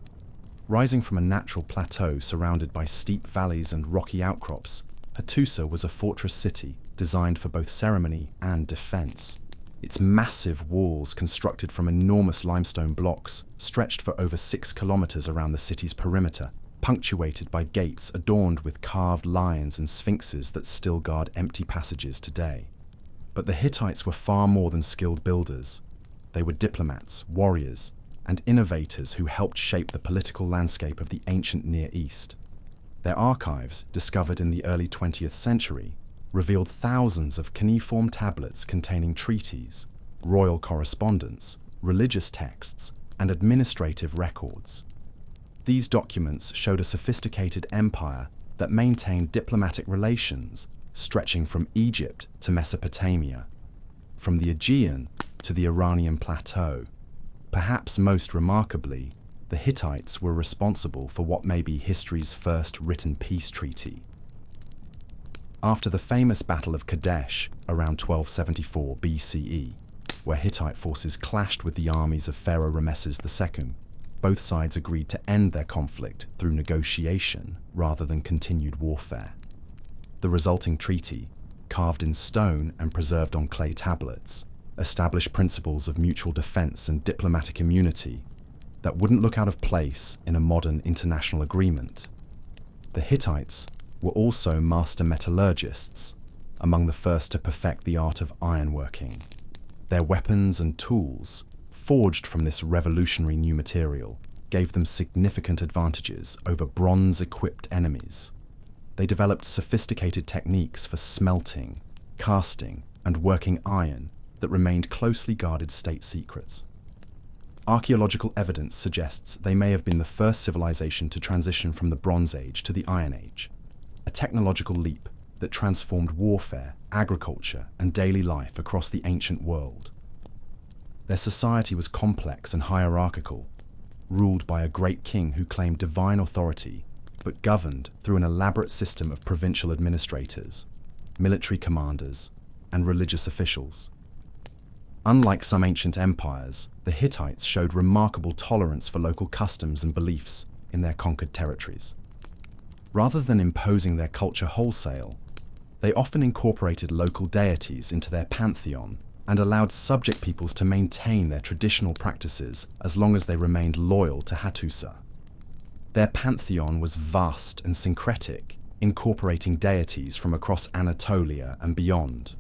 Rising from a natural plateau surrounded by steep valleys and rocky outcrops, Hattusa was a fortress city designed for both ceremony and defense. Its massive walls, constructed from enormous limestone blocks, stretched for over 6 kilometers around the city's perimeter, punctuated by gates adorned with carved lions and sphinxes that still guard empty passages today. But the Hittites were far more than skilled builders. They were diplomats, warriors, and innovators who helped shape the political landscape of the ancient Near East. Their archives, discovered in the early 20th century, revealed thousands of cuneiform tablets containing treaties, royal correspondence, religious texts, and administrative records. These documents showed a sophisticated empire that maintained diplomatic relations stretching from Egypt to Mesopotamia, from the Aegean to the Iranian plateau. Perhaps most remarkably, the Hittites were responsible for what may be history's first written peace treaty. After the famous Battle of Kadesh around 1274 BCE, where Hittite forces clashed with the armies of Pharaoh Rameses II, both sides agreed to end their conflict through negotiation rather than continued warfare. The resulting treaty, carved in stone and preserved on clay tablets, established principles of mutual defense and diplomatic immunity that wouldn't look out of place in a modern international agreement. The Hittites were also master metallurgists, among the first to perfect the art of ironworking. Their weapons and tools, forged from this revolutionary new material, gave them significant advantages over bronze-equipped enemies. They developed sophisticated techniques for smelting, casting, and working iron that remained closely guarded state secrets. Archaeological evidence suggests they may have been the first civilization to transition from the Bronze Age to the Iron Age, a technological leap that transformed warfare, agriculture, and daily life across the ancient world. Their society was complex and hierarchical, ruled by a great king who claimed divine authority, but governed through an elaborate system of provincial administrators, military commanders, and religious officials. Unlike some ancient empires, the Hittites showed remarkable tolerance for local customs and beliefs in their conquered territories. Rather than imposing their culture wholesale, they often incorporated local deities into their pantheon and allowed subject peoples to maintain their traditional practices as long as they remained loyal to Hattusa. Their pantheon was vast and syncretic, incorporating deities from across Anatolia and beyond.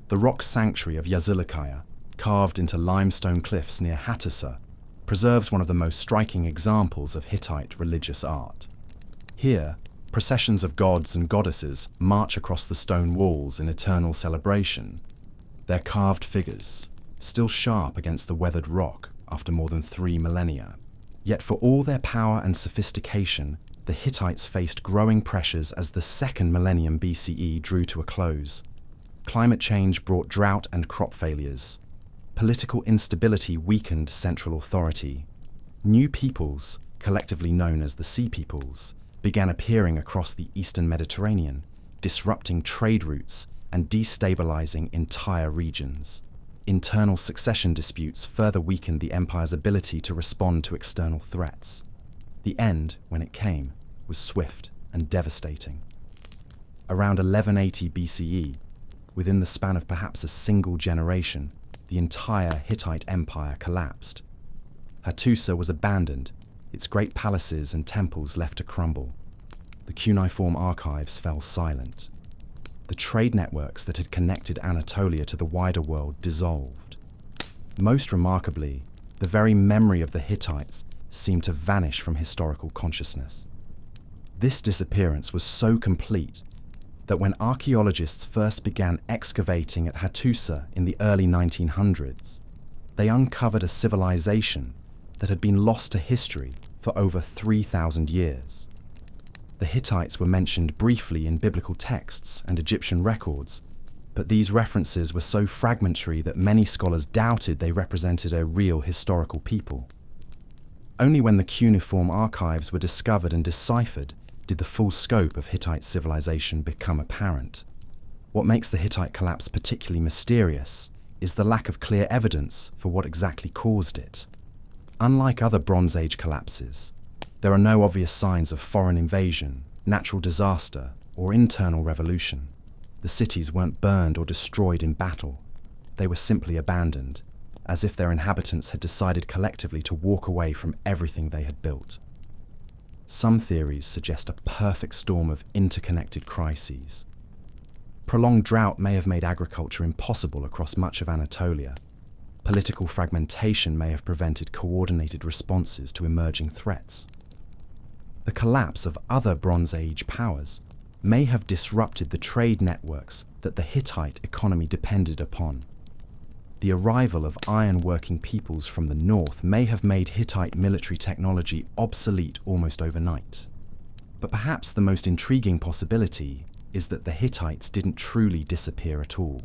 The rock sanctuary of Yazilikaya, carved into limestone cliffs near Hattusa, preserves one of the most striking examples of Hittite religious art. Here, processions of gods and goddesses march across the stone walls in eternal celebration, their carved figures still sharp against the weathered rock after more than 3 millennia. Yet for all their power and sophistication, the Hittites faced growing pressures as the 2nd millennium BCE drew to a close. Climate change brought drought and crop failures. Political instability weakened central authority. New peoples, collectively known as the Sea Peoples, began appearing across the eastern Mediterranean, disrupting trade routes and destabilizing entire regions. Internal succession disputes further weakened the empire's ability to respond to external threats. The end, when it came, was swift and devastating. Around 1180 BCE, within the span of perhaps a single generation, the entire Hittite empire collapsed. Hattusa was abandoned, its great palaces and temples left to crumble. The cuneiform archives fell silent. The trade networks that had connected Anatolia to the wider world dissolved. Most remarkably, the very memory of the Hittites seemed to vanish from historical consciousness. This disappearance was so complete that when archaeologists first began excavating at Hattusa in the early 1900s, they uncovered a civilization that had been lost to history for over 3,000 years. The Hittites were mentioned briefly in biblical texts and Egyptian records, but these references were so fragmentary that many scholars doubted they represented a real historical people. Only when the cuneiform archives were discovered and deciphered did the full scope of Hittite civilization become apparent. What makes the Hittite collapse particularly mysterious is the lack of clear evidence for what exactly caused it. Unlike other Bronze Age collapses, there are no obvious signs of foreign invasion, natural disaster, or internal revolution. The cities weren't burned or destroyed in battle. They were simply abandoned, as if their inhabitants had decided collectively to walk away from everything they had built. Some theories suggest a perfect storm of interconnected crises. Prolonged drought may have made agriculture impossible across much of Anatolia. Political fragmentation may have prevented coordinated responses to emerging threats. The collapse of other Bronze Age powers may have disrupted the trade networks that the Hittite economy depended upon. The arrival of iron-working peoples from the north may have made Hittite military technology obsolete almost overnight. But perhaps the most intriguing possibility is that the Hittites didn't truly disappear at all.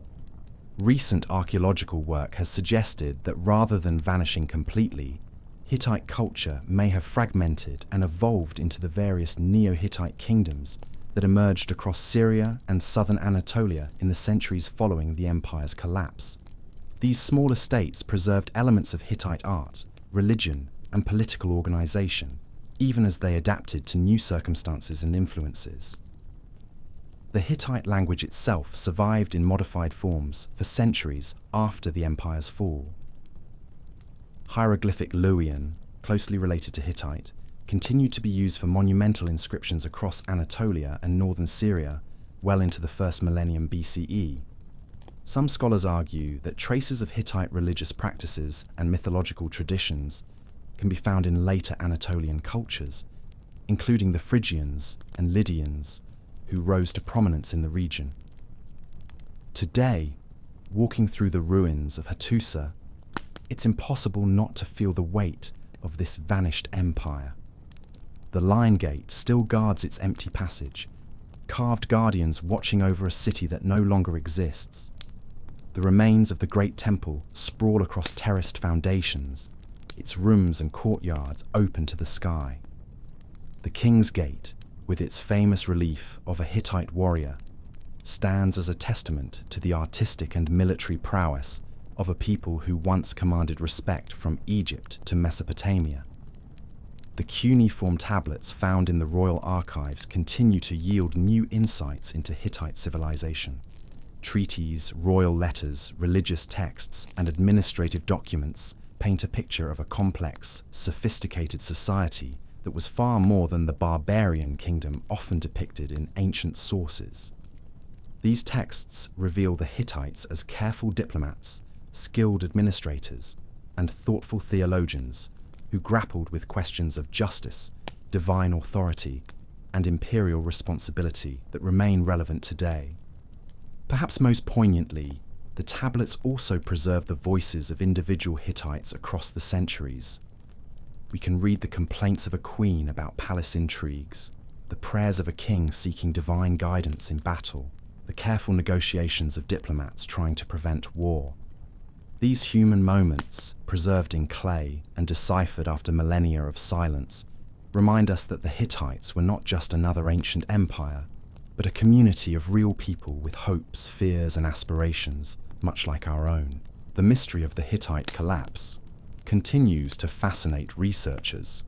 Recent archaeological work has suggested that rather than vanishing completely, Hittite culture may have fragmented and evolved into the various Neo-Hittite kingdoms that emerged across Syria and southern Anatolia in the centuries following the empire's collapse. These smaller states preserved elements of Hittite art, religion, and political organization, even as they adapted to new circumstances and influences. The Hittite language itself survived in modified forms for centuries after the empire's fall. Hieroglyphic Luwian, closely related to Hittite, continued to be used for monumental inscriptions across Anatolia and northern Syria well into the first millennium BCE. Some scholars argue that traces of Hittite religious practices and mythological traditions can be found in later Anatolian cultures, including the Phrygians and Lydians, who rose to prominence in the region. Today, walking through the ruins of Hattusa, it's impossible not to feel the weight of this vanished empire. The Lion Gate still guards its empty passage, carved guardians watching over a city that no longer exists. The remains of the Great Temple sprawl across terraced foundations, its rooms and courtyards open to the sky. The King's Gate, with its famous relief of a Hittite warrior, stands as a testament to the artistic and military prowess of a people who once commanded respect from Egypt to Mesopotamia. The cuneiform tablets found in the royal archives continue to yield new insights into Hittite civilization. Treaties, royal letters, religious texts, and administrative documents paint a picture of a complex, sophisticated society that was far more than the barbarian kingdom often depicted in ancient sources. These texts reveal the Hittites as careful diplomats, skilled administrators, and thoughtful theologians who grappled with questions of justice, divine authority, and imperial responsibility that remain relevant today. Perhaps most poignantly, the tablets also preserve the voices of individual Hittites across the centuries. We can read the complaints of a queen about palace intrigues, the prayers of a king seeking divine guidance in battle, the careful negotiations of diplomats trying to prevent war. These human moments, preserved in clay and deciphered after millennia of silence, remind us that the Hittites were not just another ancient empire, but a community of real people with hopes, fears, and aspirations, much like our own. The mystery of the Hittite collapse continues to fascinate researchers,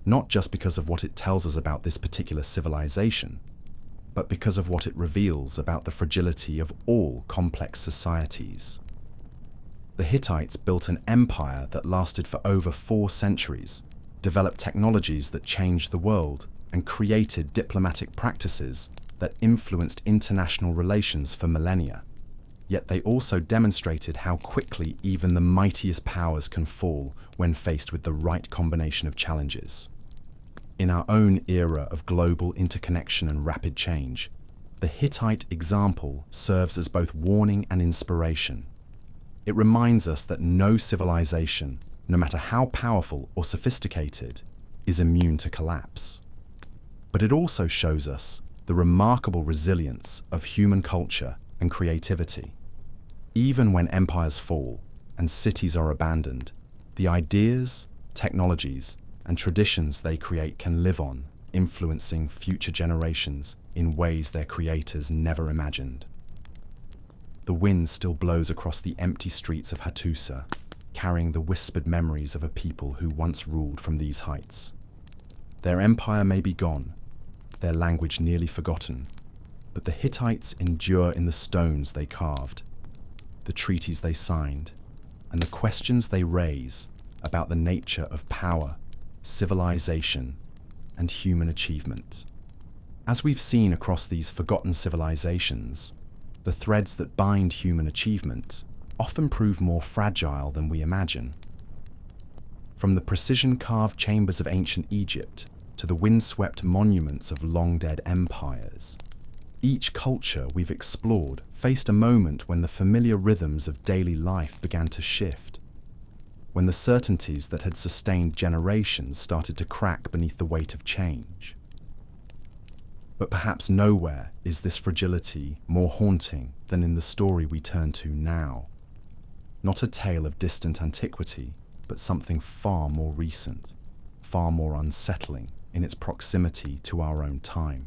not just because of what it tells us about this particular civilization, but because of what it reveals about the fragility of all complex societies. The Hittites built an empire that lasted for over 4 centuries, developed technologies that changed the world, and created diplomatic practices that influenced international relations for millennia. Yet they also demonstrated how quickly even the mightiest powers can fall when faced with the right combination of challenges. In our own era of global interconnection and rapid change, the Hittite example serves as both warning and inspiration. It reminds us that no civilization, no matter how powerful or sophisticated, is immune to collapse. But it also shows us the remarkable resilience of human culture and creativity. Even when empires fall and cities are abandoned, the ideas, technologies, and traditions they create can live on, influencing future generations in ways their creators never imagined. The wind still blows across the empty streets of Hattusa, carrying the whispered memories of a people who once ruled from these heights. Their empire may be gone, their language nearly forgotten, but the Hittites endure in the stones they carved, the treaties they signed, and the questions they raise about the nature of power, civilization, and human achievement. As we've seen across these forgotten civilizations, the threads that bind human achievement often prove more fragile than we imagine. From the precision-carved chambers of ancient Egypt to the windswept monuments of long-dead empires. Each culture we've explored faced a moment when the familiar rhythms of daily life began to shift, when the certainties that had sustained generations started to crack beneath the weight of change. But perhaps nowhere is this fragility more haunting than in the story we turn to now. Not a tale of distant antiquity, but something far more recent, far more unsettling in its proximity to our own time.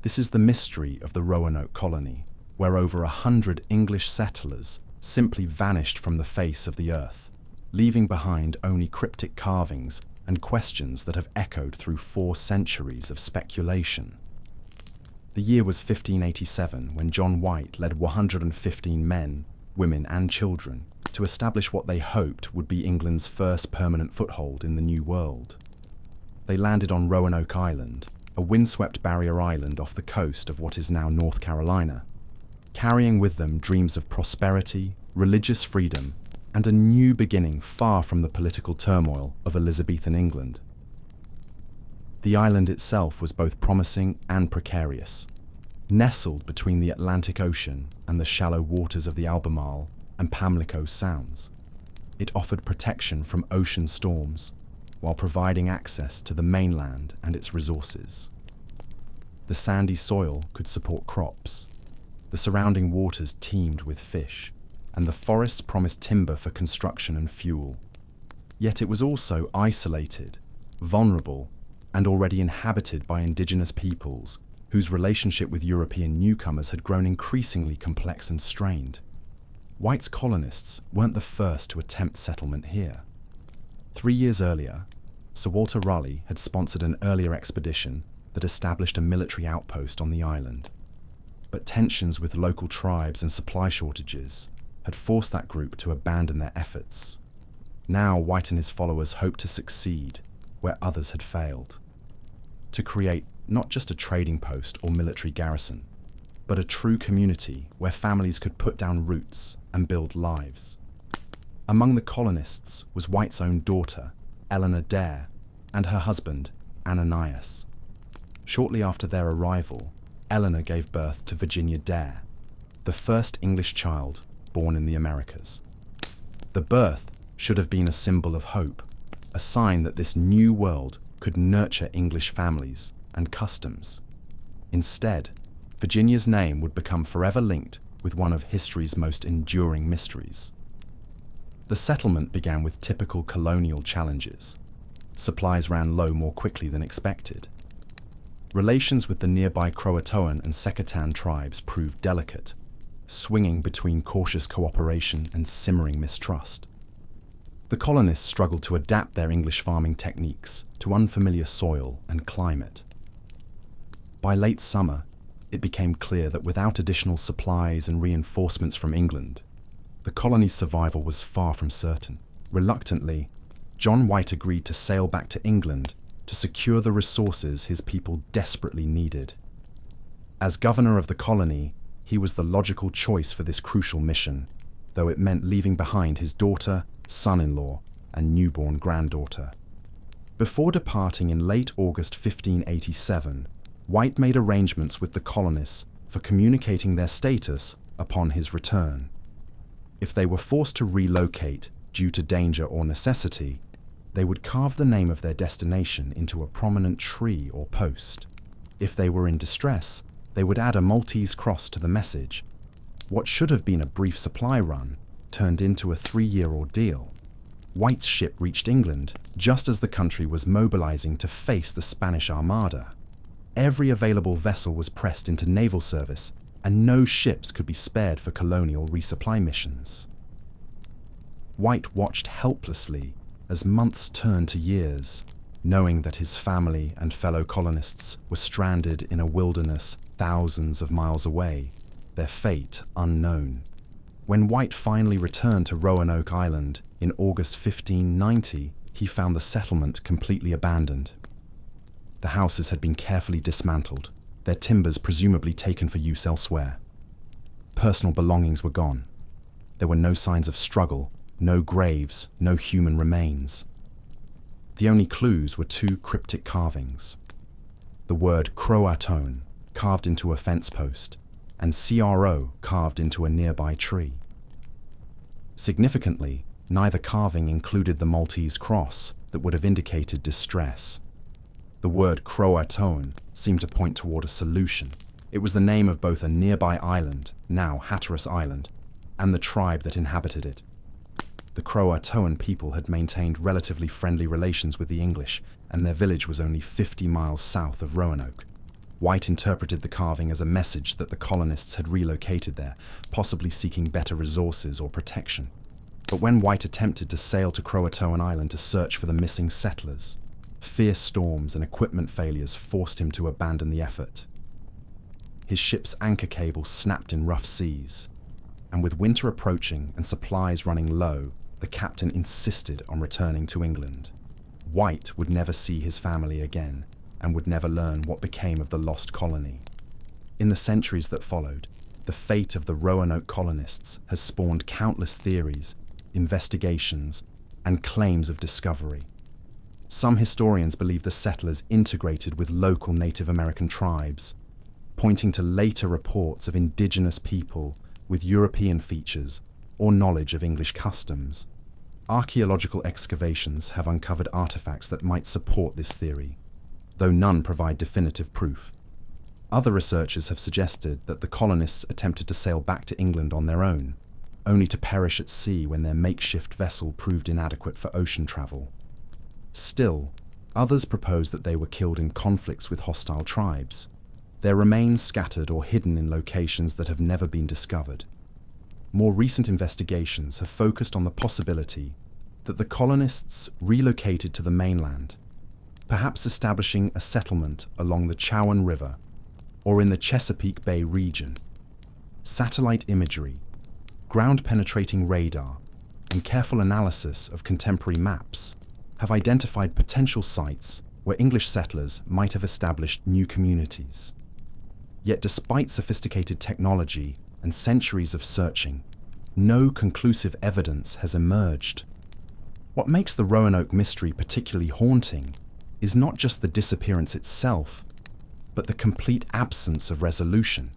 This is the mystery of the Roanoke colony, where over 100 English settlers simply vanished from the face of the earth, leaving behind only cryptic carvings and questions that have echoed through 4 centuries of speculation. The year was 1587 when John White led 115 men, women and children to establish what they hoped would be England's first permanent foothold in the New World. They landed on Roanoke Island, a windswept barrier island off the coast of what is now North Carolina, carrying with them dreams of prosperity, religious freedom, and a new beginning far from the political turmoil of Elizabethan England. The island itself was both promising and precarious. Nestled between the Atlantic Ocean and the shallow waters of the Albemarle and Pamlico Sounds, it offered protection from ocean storms while providing access to the mainland and its resources. The sandy soil could support crops, the surrounding waters teemed with fish, and the forests promised timber for construction and fuel. Yet it was also isolated, vulnerable, and already inhabited by indigenous peoples whose relationship with European newcomers had grown increasingly complex and strained. White's colonists weren't the first to attempt settlement here. 3 years earlier, Sir Walter Raleigh had sponsored an earlier expedition that established a military outpost on the island. But tensions with local tribes and supply shortages had forced that group to abandon their efforts. Now White and his followers hoped to succeed where others had failed, to create not just a trading post or military garrison, but a true community where families could put down roots and build lives. Among the colonists was White's own daughter, Eleanor Dare, and her husband, Ananias. Shortly after their arrival, Eleanor gave birth to Virginia Dare, the first English child born in the Americas. The birth should have been a symbol of hope, a sign that this new world could nurture English families and customs. Instead, Virginia's name would become forever linked with one of history's most enduring mysteries. The settlement began with typical colonial challenges. Supplies ran low more quickly than expected. Relations with the nearby Croatoan and Secatan tribes proved delicate, swinging between cautious cooperation and simmering mistrust. The colonists struggled to adapt their English farming techniques to unfamiliar soil and climate. By late summer, it became clear that without additional supplies and reinforcements from England, the colony's survival was far from certain. Reluctantly, John White agreed to sail back to England to secure the resources his people desperately needed. As governor of the colony, he was the logical choice for this crucial mission, though it meant leaving behind his daughter, son-in-law, and newborn granddaughter. Before departing in late August 1587, White made arrangements with the colonists for communicating their status upon his return. If they were forced to relocate due to danger or necessity, they would carve the name of their destination into a prominent tree or post. If they were in distress, they would add a Maltese cross to the message. What should have been a brief supply run turned into a 3-year ordeal. White's ship reached England just as the country was mobilizing to face the Spanish Armada. Every available vessel was pressed into naval service, and no ships could be spared for colonial resupply missions. White watched helplessly as months turned to years, knowing that his family and fellow colonists were stranded in a wilderness thousands of miles away, their fate unknown. When White finally returned to Roanoke Island in August 1590, he found the settlement completely abandoned. The houses had been carefully dismantled, their timbers presumably taken for use elsewhere. Personal belongings were gone. There were no signs of struggle, no graves, no human remains. The only clues were two cryptic carvings. The word Croatoan carved into a fence post and CRO carved into a nearby tree. Significantly, neither carving included the Maltese cross that would have indicated distress. The word Croatoan seemed to point toward a solution. It was the name of both a nearby island, now Hatteras Island, and the tribe that inhabited it. The Croatoan people had maintained relatively friendly relations with the English, and their village was only 50 miles south of Roanoke. White interpreted the carving as a message that the colonists had relocated there, possibly seeking better resources or protection. But when White attempted to sail to Croatoan Island to search for the missing settlers, fierce storms and equipment failures forced him to abandon the effort. His ship's anchor cable snapped in rough seas, and with winter approaching and supplies running low, the captain insisted on returning to England. White would never see his family again, and would never learn what became of the lost colony. In the centuries that followed, the fate of the Roanoke colonists has spawned countless theories, investigations, and claims of discovery. Some historians believe the settlers integrated with local Native American tribes, pointing to later reports of indigenous people with European features or knowledge of English customs. Archaeological excavations have uncovered artifacts that might support this theory, though none provide definitive proof. Other researchers have suggested that the colonists attempted to sail back to England on their own, only to perish at sea when their makeshift vessel proved inadequate for ocean travel. Still, others propose that they were killed in conflicts with hostile tribes, their remains scattered or hidden in locations that have never been discovered. More recent investigations have focused on the possibility that the colonists relocated to the mainland, perhaps establishing a settlement along the Chowan River or in the Chesapeake Bay region. Satellite imagery, ground-penetrating radar, and careful analysis of contemporary maps have identified potential sites where English settlers might have established new communities. Yet despite sophisticated technology and centuries of searching, no conclusive evidence has emerged. What makes the Roanoke mystery particularly haunting is not just the disappearance itself, but the complete absence of resolution.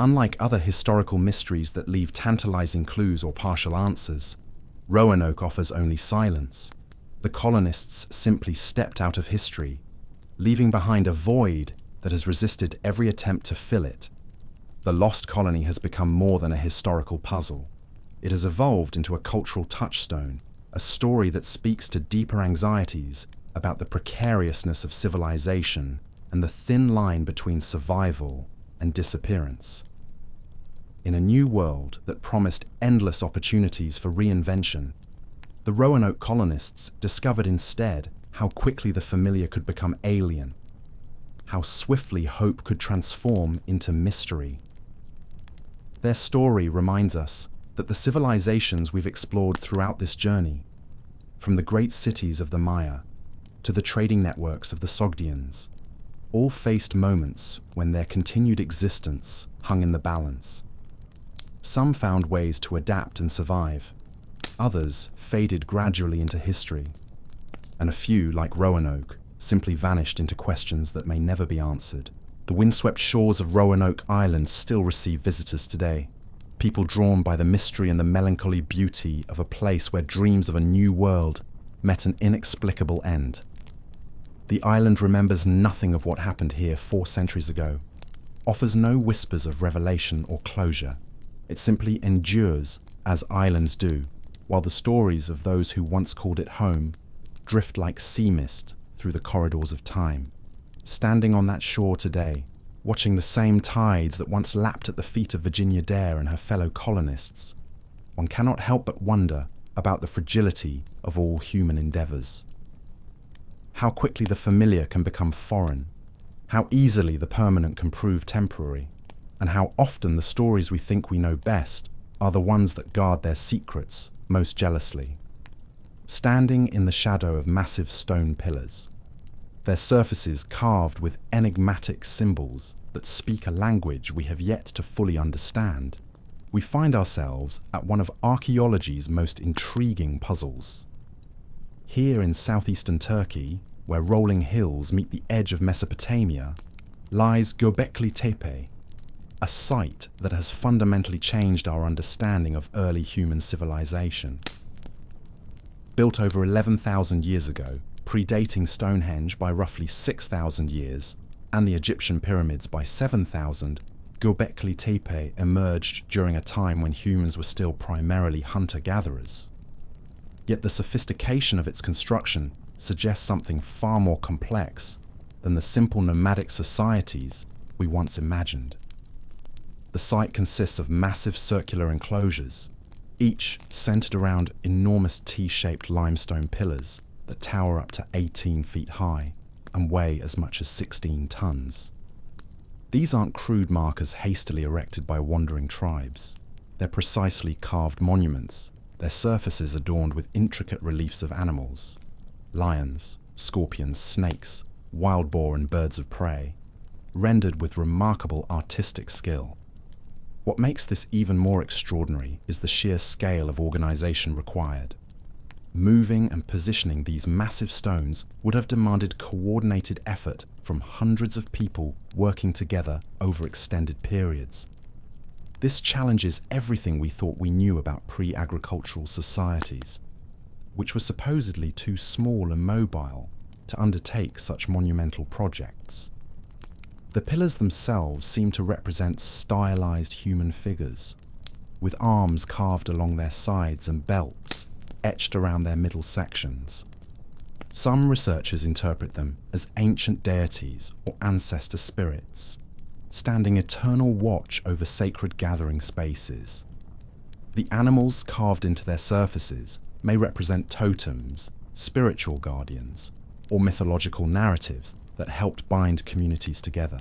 Unlike other historical mysteries that leave tantalizing clues or partial answers, Roanoke offers only silence. The colonists simply stepped out of history, leaving behind a void that has resisted every attempt to fill it. The lost colony has become more than a historical puzzle. It has evolved into a cultural touchstone, a story that speaks to deeper anxieties about the precariousness of civilization and the thin line between survival and disappearance. In a new world that promised endless opportunities for reinvention, the Roanoke colonists discovered instead how quickly the familiar could become alien, how swiftly hope could transform into mystery. Their story reminds us that the civilizations we've explored throughout this journey, from the great cities of the Maya to the trading networks of the Sogdians, all faced moments when their continued existence hung in the balance. Some found ways to adapt and survive. Others faded gradually into history. And a few, like Roanoke, simply vanished into questions that may never be answered. The windswept shores of Roanoke Island still receive visitors today, people drawn by the mystery and the melancholy beauty of a place where dreams of a new world met an inexplicable end. The island remembers nothing of what happened here 4 centuries ago, offers no whispers of revelation or closure. It simply endures, as islands do, while the stories of those who once called it home drift like sea mist through the corridors of time. Standing on that shore today, watching the same tides that once lapped at the feet of Virginia Dare and her fellow colonists, one cannot help but wonder about the fragility of all human endeavors. How quickly the familiar can become foreign, how easily the permanent can prove temporary, and how often the stories we think we know best are the ones that guard their secrets most jealously. Standing in the shadow of massive stone pillars, their surfaces carved with enigmatic symbols that speak a language we have yet to fully understand, we find ourselves at one of archaeology's most intriguing puzzles. Here in southeastern Turkey, where rolling hills meet the edge of Mesopotamia, lies Göbekli Tepe, a site that has fundamentally changed our understanding of early human civilization. Built over 11,000 years ago, predating Stonehenge by roughly 6,000 years, and the Egyptian pyramids by 7,000, Göbekli Tepe emerged during a time when humans were still primarily hunter-gatherers. Yet the sophistication of its construction suggests something far more complex than the simple nomadic societies we once imagined. The site consists of massive circular enclosures, each centered around enormous T-shaped limestone pillars that tower up to 18 feet high and weigh as much as 16 tons. These aren't crude markers hastily erected by wandering tribes. They're precisely carved monuments, their surfaces adorned with intricate reliefs of animals: lions, scorpions, snakes, wild boar and birds of prey, rendered with remarkable artistic skill. What makes this even more extraordinary is the sheer scale of organization required. Moving and positioning these massive stones would have demanded coordinated effort from hundreds of people working together over extended periods. This challenges everything we thought we knew about pre-agricultural societies, which were supposedly too small and mobile to undertake such monumental projects. The pillars themselves seem to represent stylized human figures, with arms carved along their sides and belts etched around their middle sections. Some researchers interpret them as ancient deities or ancestor spirits, standing eternal watch over sacred gathering spaces. The animals carved into their surfaces may represent totems, spiritual guardians, or mythological narratives that helped bind communities together.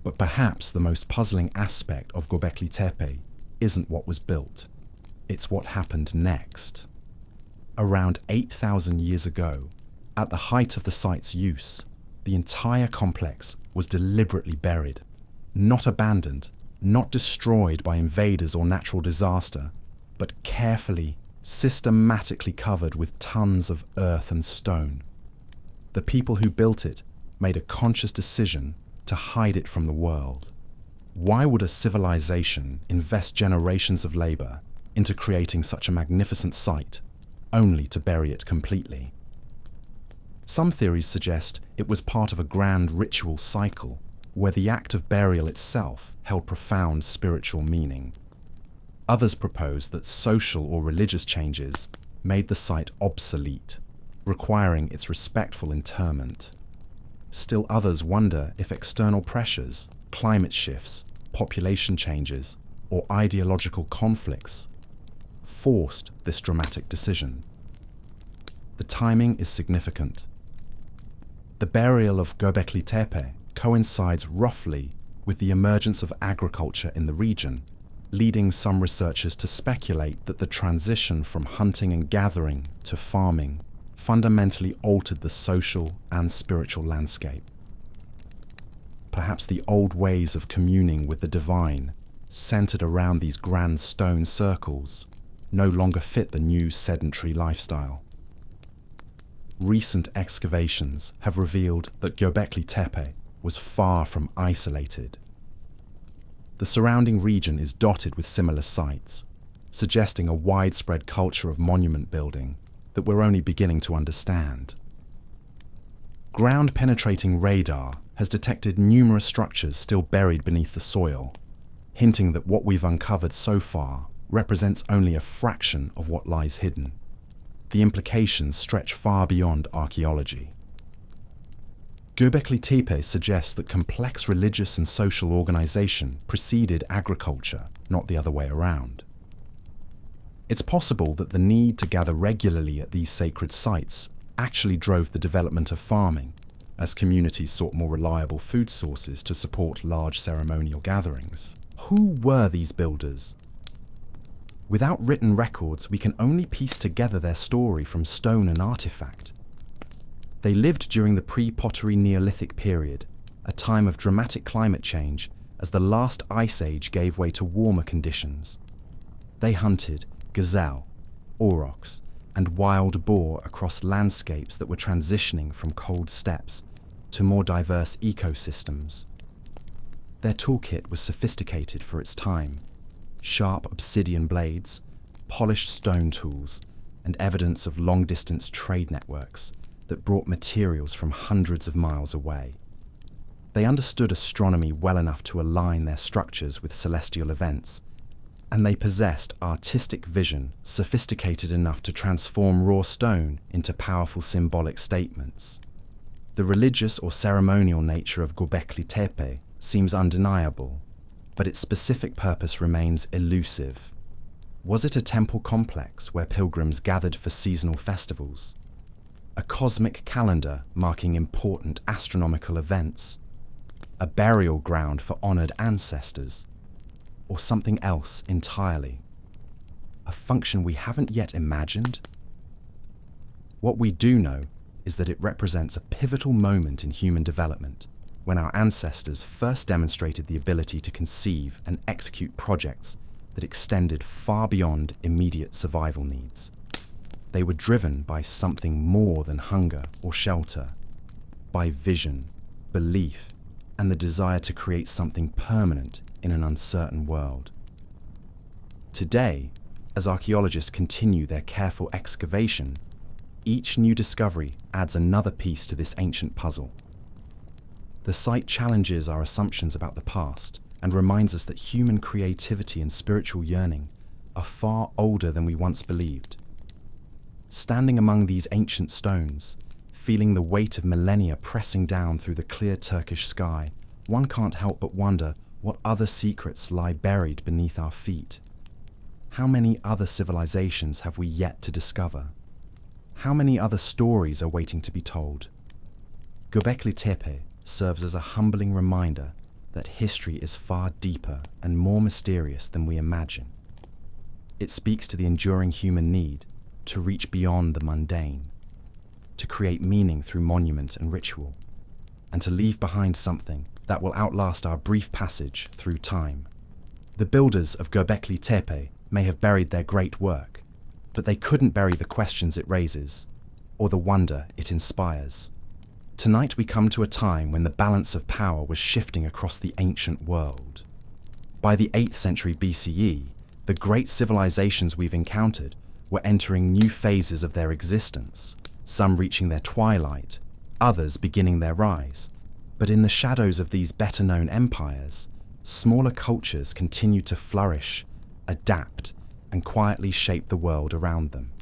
But perhaps the most puzzling aspect of Göbekli Tepe isn't what was built, it's what happened next. Around 8,000 years ago, at the height of the site's use, the entire complex was deliberately buried, not abandoned, not destroyed by invaders or natural disaster, but carefully, systematically covered with tons of earth and stone. The people who built it made a conscious decision to hide it from the world. Why would a civilization invest generations of labor into creating such a magnificent site, only to bury it completely? Some theories suggest it was part of a grand ritual cycle, where the act of burial itself held profound spiritual meaning. Others propose that social or religious changes made the site obsolete, requiring its respectful interment. Still others wonder if external pressures, climate shifts, population changes, or ideological conflicts forced this dramatic decision. The timing is significant. The burial of Göbekli Tepe coincides roughly with the emergence of agriculture in the region, leading some researchers to speculate that the transition from hunting and gathering to farming fundamentally altered the social and spiritual landscape. Perhaps the old ways of communing with the divine, centered around these grand stone circles, no longer fit the new sedentary lifestyle. Recent excavations have revealed that Göbekli Tepe was far from isolated. The surrounding region is dotted with similar sites, suggesting a widespread culture of monument building that we're only beginning to understand. Ground-penetrating radar has detected numerous structures still buried beneath the soil, hinting that what we've uncovered so far represents only a fraction of what lies hidden. The implications stretch far beyond archaeology. Göbekli Tepe suggests that complex religious and social organization preceded agriculture, not the other way around. It's possible that the need to gather regularly at these sacred sites actually drove the development of farming, as communities sought more reliable food sources to support large ceremonial gatherings. Who were these builders? Without written records, we can only piece together their story from stone and artifact. They lived during the pre-pottery Neolithic period, a time of dramatic climate change as the last ice age gave way to warmer conditions. They hunted gazelle, aurochs, and wild boar across landscapes that were transitioning from cold steppes to more diverse ecosystems. Their toolkit was sophisticated for its time: sharp obsidian blades, polished stone tools, and evidence of long-distance trade networks that brought materials from hundreds of miles away. They understood astronomy well enough to align their structures with celestial events, and they possessed artistic vision sophisticated enough to transform raw stone into powerful symbolic statements. The religious or ceremonial nature of Göbekli Tepe seems undeniable, but its specific purpose remains elusive. Was it a temple complex where pilgrims gathered for seasonal festivals? A cosmic calendar marking important astronomical events? A burial ground for honored ancestors? Or something else entirely? A function we haven't yet imagined? What we do know is that it represents a pivotal moment in human development, when our ancestors first demonstrated the ability to conceive and execute projects that extended far beyond immediate survival needs. They were driven by something more than hunger or shelter, by vision, belief, and the desire to create something permanent in an uncertain world. Today, as archaeologists continue their careful excavation, each new discovery adds another piece to this ancient puzzle. The site challenges our assumptions about the past and reminds us that human creativity and spiritual yearning are far older than we once believed. Standing among these ancient stones, feeling the weight of millennia pressing down through the clear Turkish sky, one can't help but wonder what other secrets lie buried beneath our feet. How many other civilizations have we yet to discover? How many other stories are waiting to be told? Göbekli Tepe serves as a humbling reminder that history is far deeper and more mysterious than we imagine. It speaks to the enduring human need to reach beyond the mundane, to create meaning through monument and ritual, and to leave behind something that will outlast our brief passage through time. The builders of Göbekli Tepe may have buried their great work, but they couldn't bury the questions it raises, or the wonder it inspires. Tonight we come to a time when the balance of power was shifting across the ancient world. By the 8th century BCE, the great civilizations we've encountered were entering new phases of their existence, some reaching their twilight, others beginning their rise. But in the shadows of these better-known empires, smaller cultures continued to flourish, adapt, and quietly shape the world around them.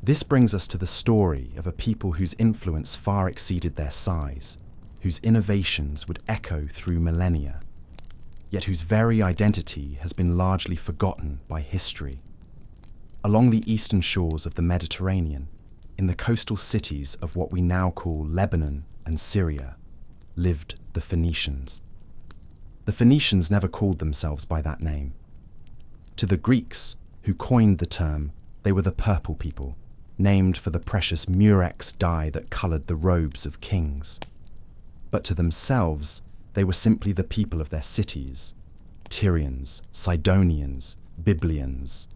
This brings us to the story of a people whose influence far exceeded their size, whose innovations would echo through millennia, yet whose very identity has been largely forgotten by history. Along the eastern shores of the Mediterranean, in the coastal cities of what we now call Lebanon and Syria, lived the Phoenicians. The Phoenicians never called themselves by that name. To the Greeks, who coined the term, they were the Purple People, named for the precious murex dye that coloured the robes of kings. But to themselves, they were simply the people of their cities: Tyrians, Sidonians, Biblians.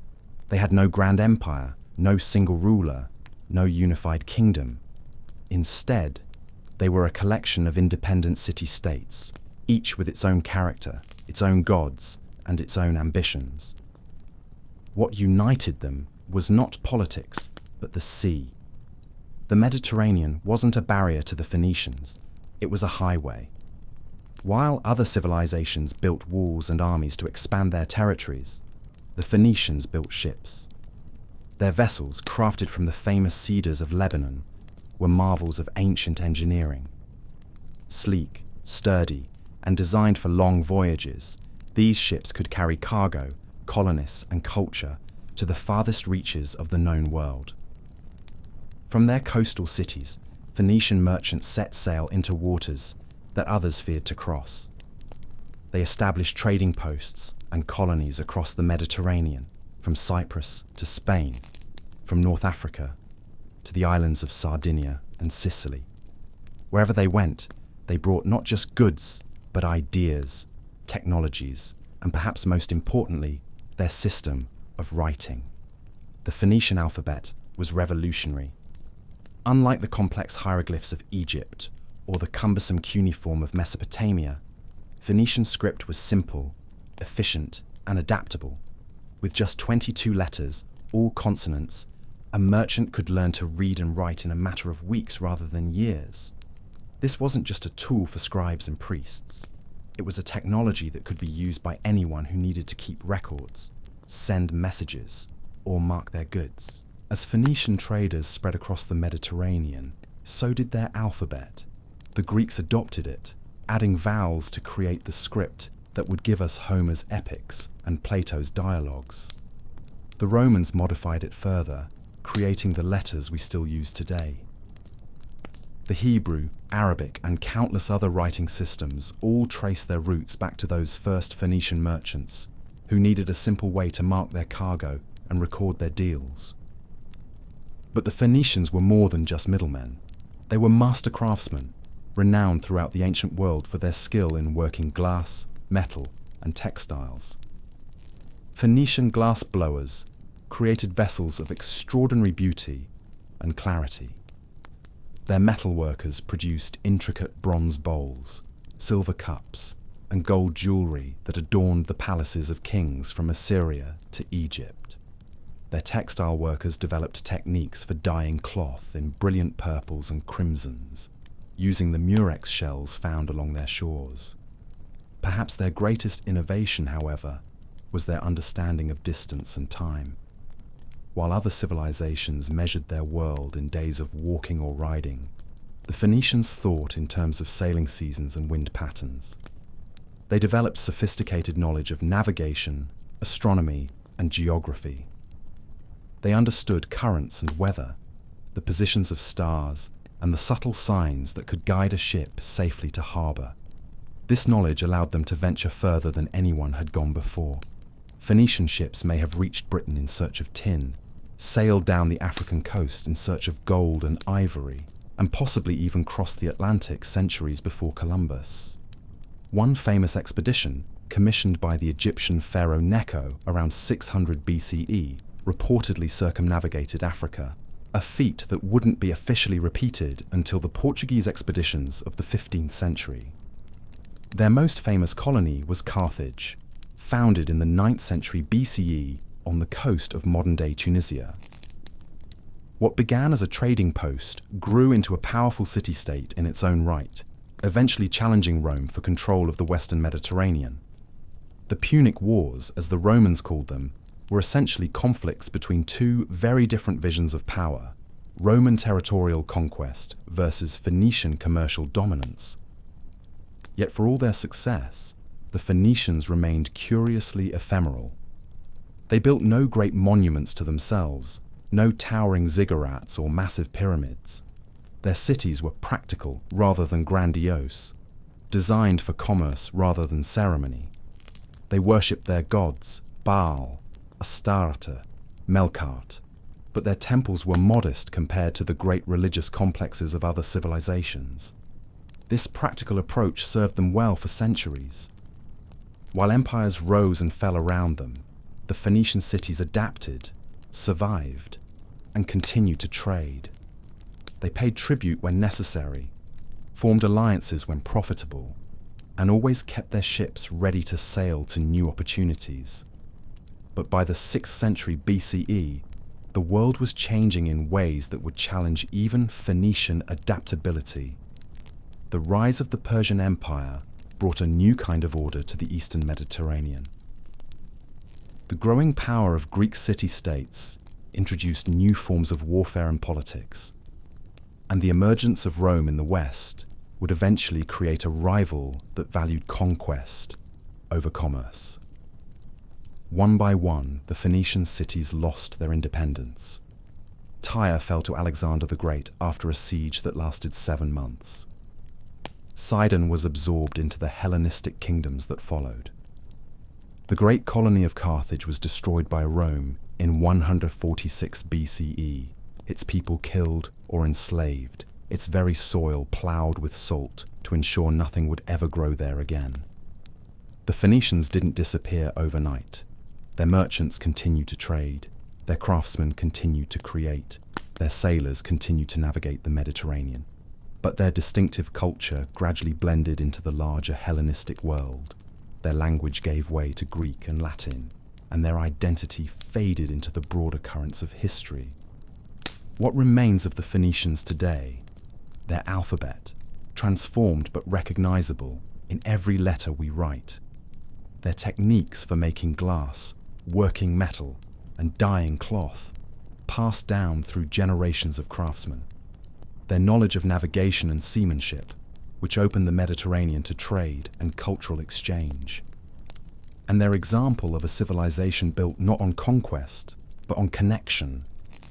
They had no grand empire, no single ruler, no unified kingdom. Instead, they were a collection of independent city-states, each with its own character, its own gods, and its own ambitions. What united them was not politics, but the sea. The Mediterranean wasn't a barrier to the Phoenicians, it was a highway. While other civilizations built walls and armies to expand their territories, the Phoenicians built ships. Their vessels, crafted from the famous cedars of Lebanon, were marvels of ancient engineering. Sleek, sturdy, and designed for long voyages, these ships could carry cargo, colonists, and culture to the farthest reaches of the known world. From their coastal cities, Phoenician merchants set sail into waters that others feared to cross. They established trading posts and colonies across the Mediterranean, from Cyprus to Spain, from North Africa to the islands of Sardinia and Sicily. Wherever they went, they brought not just goods, but ideas, technologies, and perhaps most importantly, their system of writing. The Phoenician alphabet was revolutionary. Unlike the complex hieroglyphs of Egypt or the cumbersome cuneiform of Mesopotamia, Phoenician script was simple, efficient, and adaptable. With just 22 letters, all consonants, a merchant could learn to read and write in a matter of weeks rather than years. This wasn't just a tool for scribes and priests. It was a technology that could be used by anyone who needed to keep records, send messages, or mark their goods. As Phoenician traders spread across the Mediterranean, so did their alphabet. The Greeks adopted it, adding vowels to create the script that would give us Homer's epics and Plato's dialogues. The Romans modified it further, creating the letters we still use today. The Hebrew, Arabic, and countless other writing systems all trace their roots back to those first Phoenician merchants who needed a simple way to mark their cargo and record their deals. But the Phoenicians were more than just middlemen. They were master craftsmen, renowned throughout the ancient world for their skill in working glass, metal, and textiles. Phoenician glass blowers created vessels of extraordinary beauty and clarity. Their metalworkers produced intricate bronze bowls, silver cups, and gold jewelry that adorned the palaces of kings from Assyria to Egypt. Their textile workers developed techniques for dyeing cloth in brilliant purples and crimsons, using the murex shells found along their shores. Perhaps their greatest innovation, however, was their understanding of distance and time. While other civilizations measured their world in days of walking or riding, the Phoenicians thought in terms of sailing seasons and wind patterns. They developed sophisticated knowledge of navigation, astronomy, and geography. They understood currents and weather, the positions of stars, and the subtle signs that could guide a ship safely to harbor. This knowledge allowed them to venture further than anyone had gone before. Phoenician ships may have reached Britain in search of tin, sailed down the African coast in search of gold and ivory, and possibly even crossed the Atlantic centuries before Columbus. One famous expedition, commissioned by the Egyptian pharaoh Necho around 600 BCE, reportedly circumnavigated Africa, a feat that wouldn't be officially repeated until the Portuguese expeditions of the 15th century. Their most famous colony was Carthage, founded in the 9th century BCE on the coast of modern-day Tunisia. What began as a trading post grew into a powerful city-state in its own right, eventually challenging Rome for control of the Western Mediterranean. The Punic Wars, as the Romans called them, were essentially conflicts between two very different visions of power: Roman territorial conquest versus Phoenician commercial dominance. Yet for all their success, the Phoenicians remained curiously ephemeral. They built no great monuments to themselves, no towering ziggurats or massive pyramids. Their cities were practical rather than grandiose, designed for commerce rather than ceremony. They worshipped their gods, Baal, Astarte, Melkart, but their temples were modest compared to the great religious complexes of other civilizations. This practical approach served them well for centuries. While empires rose and fell around them, the Phoenician cities adapted, survived, and continued to trade. They paid tribute when necessary, formed alliances when profitable, and always kept their ships ready to sail to new opportunities. But by the 6th century BCE, the world was changing in ways that would challenge even Phoenician adaptability. The rise of the Persian Empire brought a new kind of order to the Eastern Mediterranean. The growing power of Greek city-states introduced new forms of warfare and politics, and the emergence of Rome in the West would eventually create a rival that valued conquest over commerce. One by one, the Phoenician cities lost their independence. Tyre fell to Alexander the Great after a siege that lasted 7 months. Sidon was absorbed into the Hellenistic kingdoms that followed. The great colony of Carthage was destroyed by Rome in 146 BCE, its people killed or enslaved, its very soil ploughed with salt to ensure nothing would ever grow there again. The Phoenicians didn't disappear overnight. Their merchants continued to trade, Their craftsmen continued to create. Their sailors continued to navigate the Mediterranean. But their distinctive culture gradually blended into the larger Hellenistic world. Their language gave way to Greek and Latin, and their identity faded into the broader currents of history. What remains of the Phoenicians today? Their alphabet, transformed but recognizable in every letter we write. Their techniques for making glass, working metal, and dyeing cloth, passed down through generations of craftsmen. Their knowledge of navigation and seamanship, which opened the Mediterranean to trade and cultural exchange. And their example of a civilization built not on conquest, but on connection,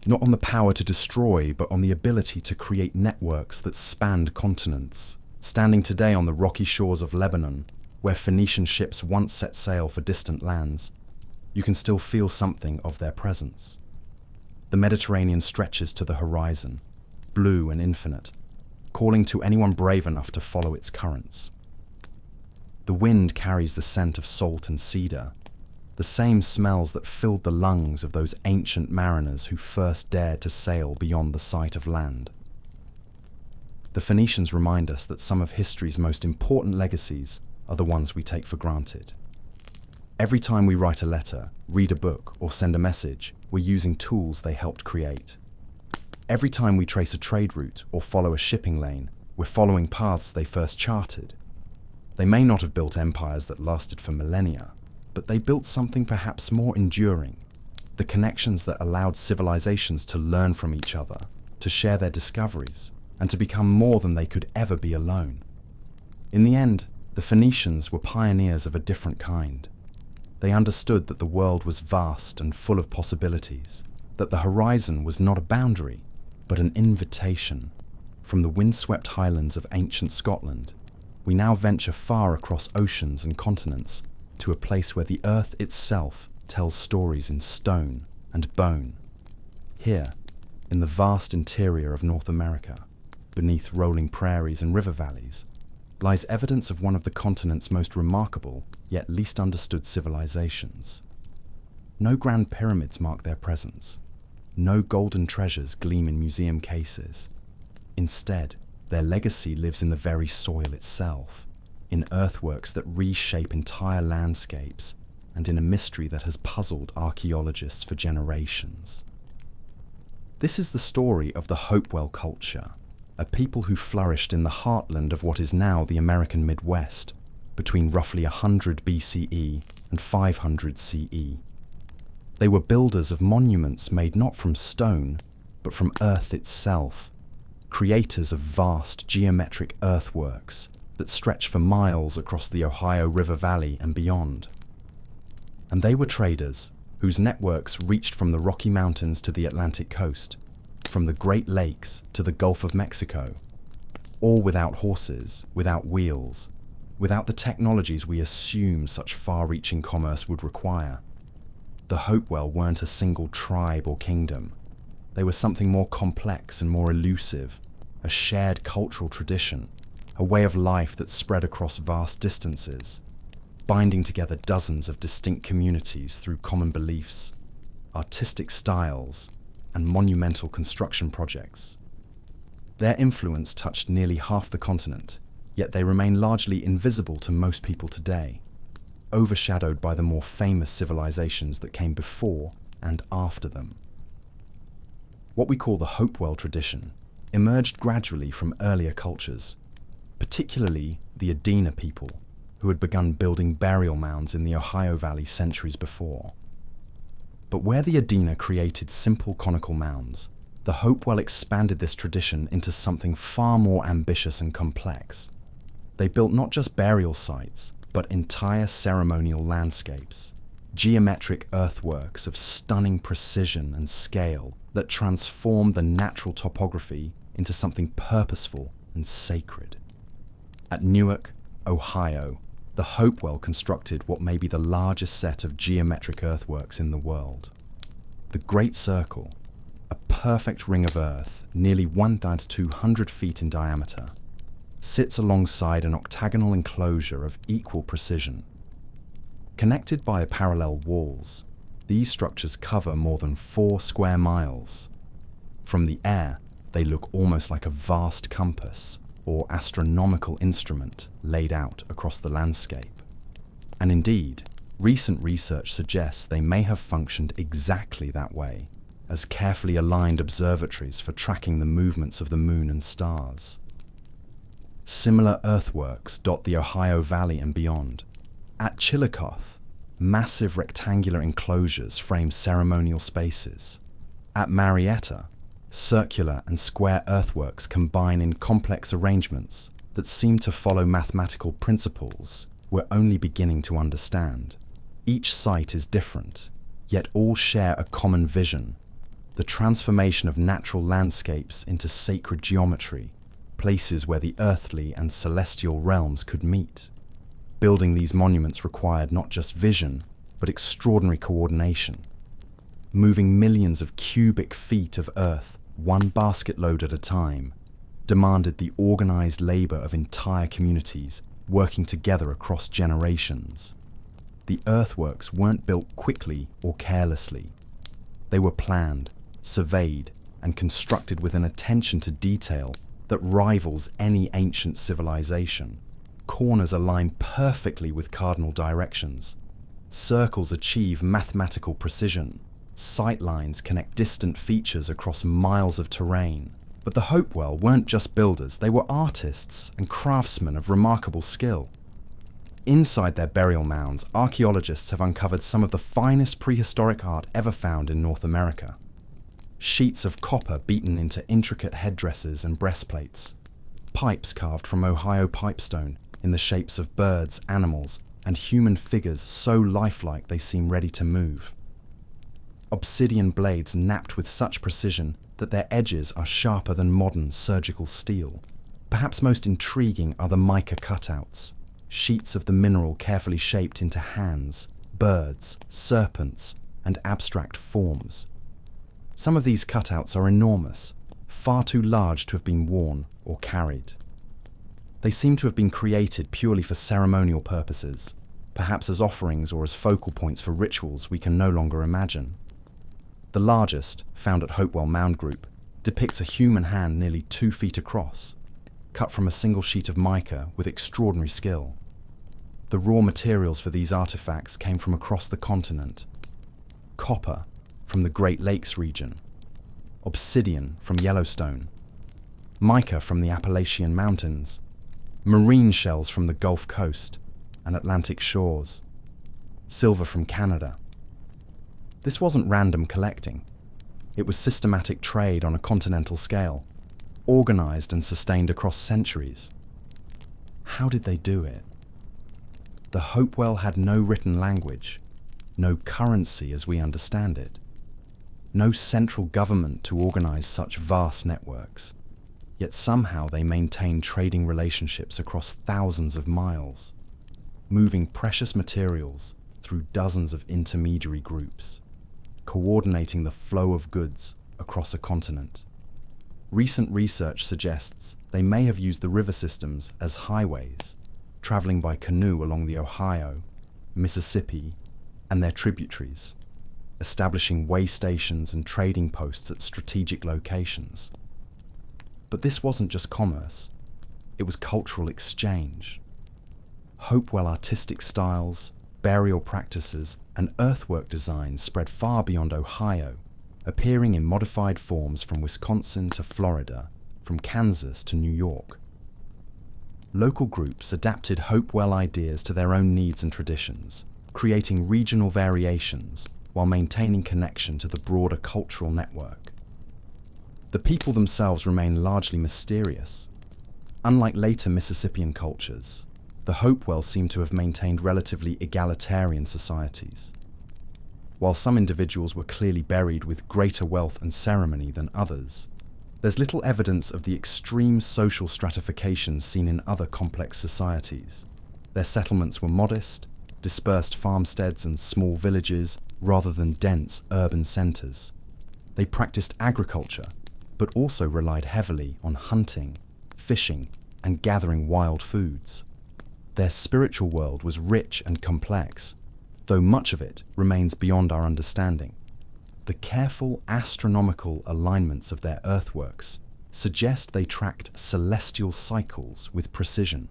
not on the power to destroy, but on the ability to create networks that spanned continents, standing today on the rocky shores of Lebanon, where Phoenician ships once set sail for distant lands. You can still feel something of their presence. The Mediterranean stretches to the horizon, blue and infinite, calling to anyone brave enough to follow its currents. The wind carries the scent of salt and cedar, the same smells that filled the lungs of those ancient mariners who first dared to sail beyond the sight of land. The Phoenicians remind us that some of history's most important legacies are the ones we take for granted. Every time we write a letter, read a book, or send a message, we're using tools they helped create. Every time we trace a trade route or follow a shipping lane, we're following paths they first charted. They may not have built empires that lasted for millennia, but they built something perhaps more enduring, the connections that allowed civilizations to learn from each other, to share their discoveries, and to become more than they could ever be alone. In the end, the Phoenicians were pioneers of a different kind. They understood that the world was vast and full of possibilities, that the horizon was not a boundary, but an invitation. From the windswept highlands of ancient Scotland, we now venture far across oceans and continents to a place where the earth itself tells stories in stone and bone. Here, in the vast interior of North America, beneath rolling prairies and river valleys, lies evidence of one of the continent's most remarkable yet least understood civilizations. No grand pyramids mark their presence. No golden treasures gleam in museum cases. Instead, their legacy lives in the very soil itself, in earthworks that reshape entire landscapes, and in a mystery that has puzzled archaeologists for generations. This is the story of the Hopewell culture, a people who flourished in the heartland of what is now the American Midwest, between roughly 100 BCE and 500 CE. They were builders of monuments made not from stone, but from earth itself, creators of vast geometric earthworks that stretch for miles across the Ohio River Valley and beyond. And they were traders whose networks reached from the Rocky Mountains to the Atlantic coast, from the Great Lakes to the Gulf of Mexico, all without horses, without wheels, without the technologies we assume such far-reaching commerce would require. The Hopewell weren't a single tribe or kingdom. They were something more complex and more elusive, a shared cultural tradition, a way of life that spread across vast distances, binding together dozens of distinct communities through common beliefs, artistic styles, and monumental construction projects. Their influence touched nearly half the continent, yet they remain largely invisible to most people today, overshadowed by the more famous civilizations that came before and after them. What we call the Hopewell tradition emerged gradually from earlier cultures, particularly the Adena people, who had begun building burial mounds in the Ohio Valley centuries before. But where the Adena created simple conical mounds, the Hopewell expanded this tradition into something far more ambitious and complex. They built not just burial sites, but entire ceremonial landscapes, geometric earthworks of stunning precision and scale that transformed the natural topography into something purposeful and sacred. At Newark, Ohio, the Hopewell constructed what may be the largest set of geometric earthworks in the world. The Great Circle, a perfect ring of earth nearly 1,200 feet in diameter, sits alongside an octagonal enclosure of equal precision. Connected by parallel walls, These structures cover more than 4 square miles. From the air, they look almost like a vast compass or astronomical instrument laid out across the landscape. And indeed, recent research suggests they may have functioned exactly that way, as carefully aligned observatories for tracking the movements of the moon and stars. Similar earthworks dot the Ohio Valley and beyond. At Chillicothe, massive rectangular enclosures frame ceremonial spaces. At Marietta, circular and square earthworks combine in complex arrangements that seem to follow mathematical principles we're only beginning to understand. Each site is different, yet all share a common vision: the transformation of natural landscapes into sacred geometry, places where the earthly and celestial realms could meet. Building these monuments required not just vision, but extraordinary coordination. Moving millions of cubic feet of earth, one basket load at a time, demanded the organized labor of entire communities working together across generations. The earthworks weren't built quickly or carelessly. They were planned, surveyed, and constructed with an attention to detail that rivals any ancient civilization. Corners align perfectly with cardinal directions. Circles achieve mathematical precision. Sightlines connect distant features across miles of terrain. But the Hopewell weren't just builders, they were artists and craftsmen of remarkable skill. Inside their burial mounds, archaeologists have uncovered some of the finest prehistoric art ever found in North America. Sheets of copper beaten into intricate headdresses and breastplates. Pipes carved from Ohio pipestone in the shapes of birds, animals, and human figures so lifelike they seem ready to move. Obsidian blades knapped with such precision that their edges are sharper than modern surgical steel. Perhaps most intriguing are the mica cutouts, sheets of the mineral carefully shaped into hands, birds, serpents, and abstract forms. Some of these cutouts are enormous, far too large to have been worn or carried. They seem to have been created purely for ceremonial purposes, perhaps as offerings or as focal points for rituals we can no longer imagine. The largest, found at Hopewell Mound Group, depicts a human hand nearly 2 feet across, cut from a single sheet of mica with extraordinary skill. The raw materials for these artifacts came from across the continent. Copper from the Great Lakes region, obsidian from Yellowstone, mica from the Appalachian Mountains, marine shells from the Gulf Coast and Atlantic shores, silver from Canada. This wasn't random collecting. It was systematic trade on a continental scale, organized and sustained across centuries. How did they do it? The Hopewell had no written language, no currency as we understand it, no central government to organize such vast networks, yet somehow they maintained trading relationships across thousands of miles, moving precious materials through dozens of intermediary groups, coordinating the flow of goods across a continent. Recent research suggests they may have used the river systems as highways, traveling by canoe along the Ohio, Mississippi, and their tributaries, establishing way stations and trading posts at strategic locations. But this wasn't just commerce, it was cultural exchange. Hopewell artistic styles, burial practices, and earthwork designs spread far beyond Ohio, appearing in modified forms from Wisconsin to Florida, from Kansas to New York. Local groups adapted Hopewell ideas to their own needs and traditions, creating regional variations while maintaining connection to the broader cultural network. The people themselves remain largely mysterious. Unlike later Mississippian cultures, the Hopewell seem to have maintained relatively egalitarian societies. While some individuals were clearly buried with greater wealth and ceremony than others, there's little evidence of the extreme social stratification seen in other complex societies. Their settlements were modest, dispersed farmsteads and small villages rather than dense urban centers. They practiced agriculture, but also relied heavily on hunting, fishing, and gathering wild foods. Their spiritual world was rich and complex, though much of it remains beyond our understanding. The careful astronomical alignments of their earthworks suggest they tracked celestial cycles with precision.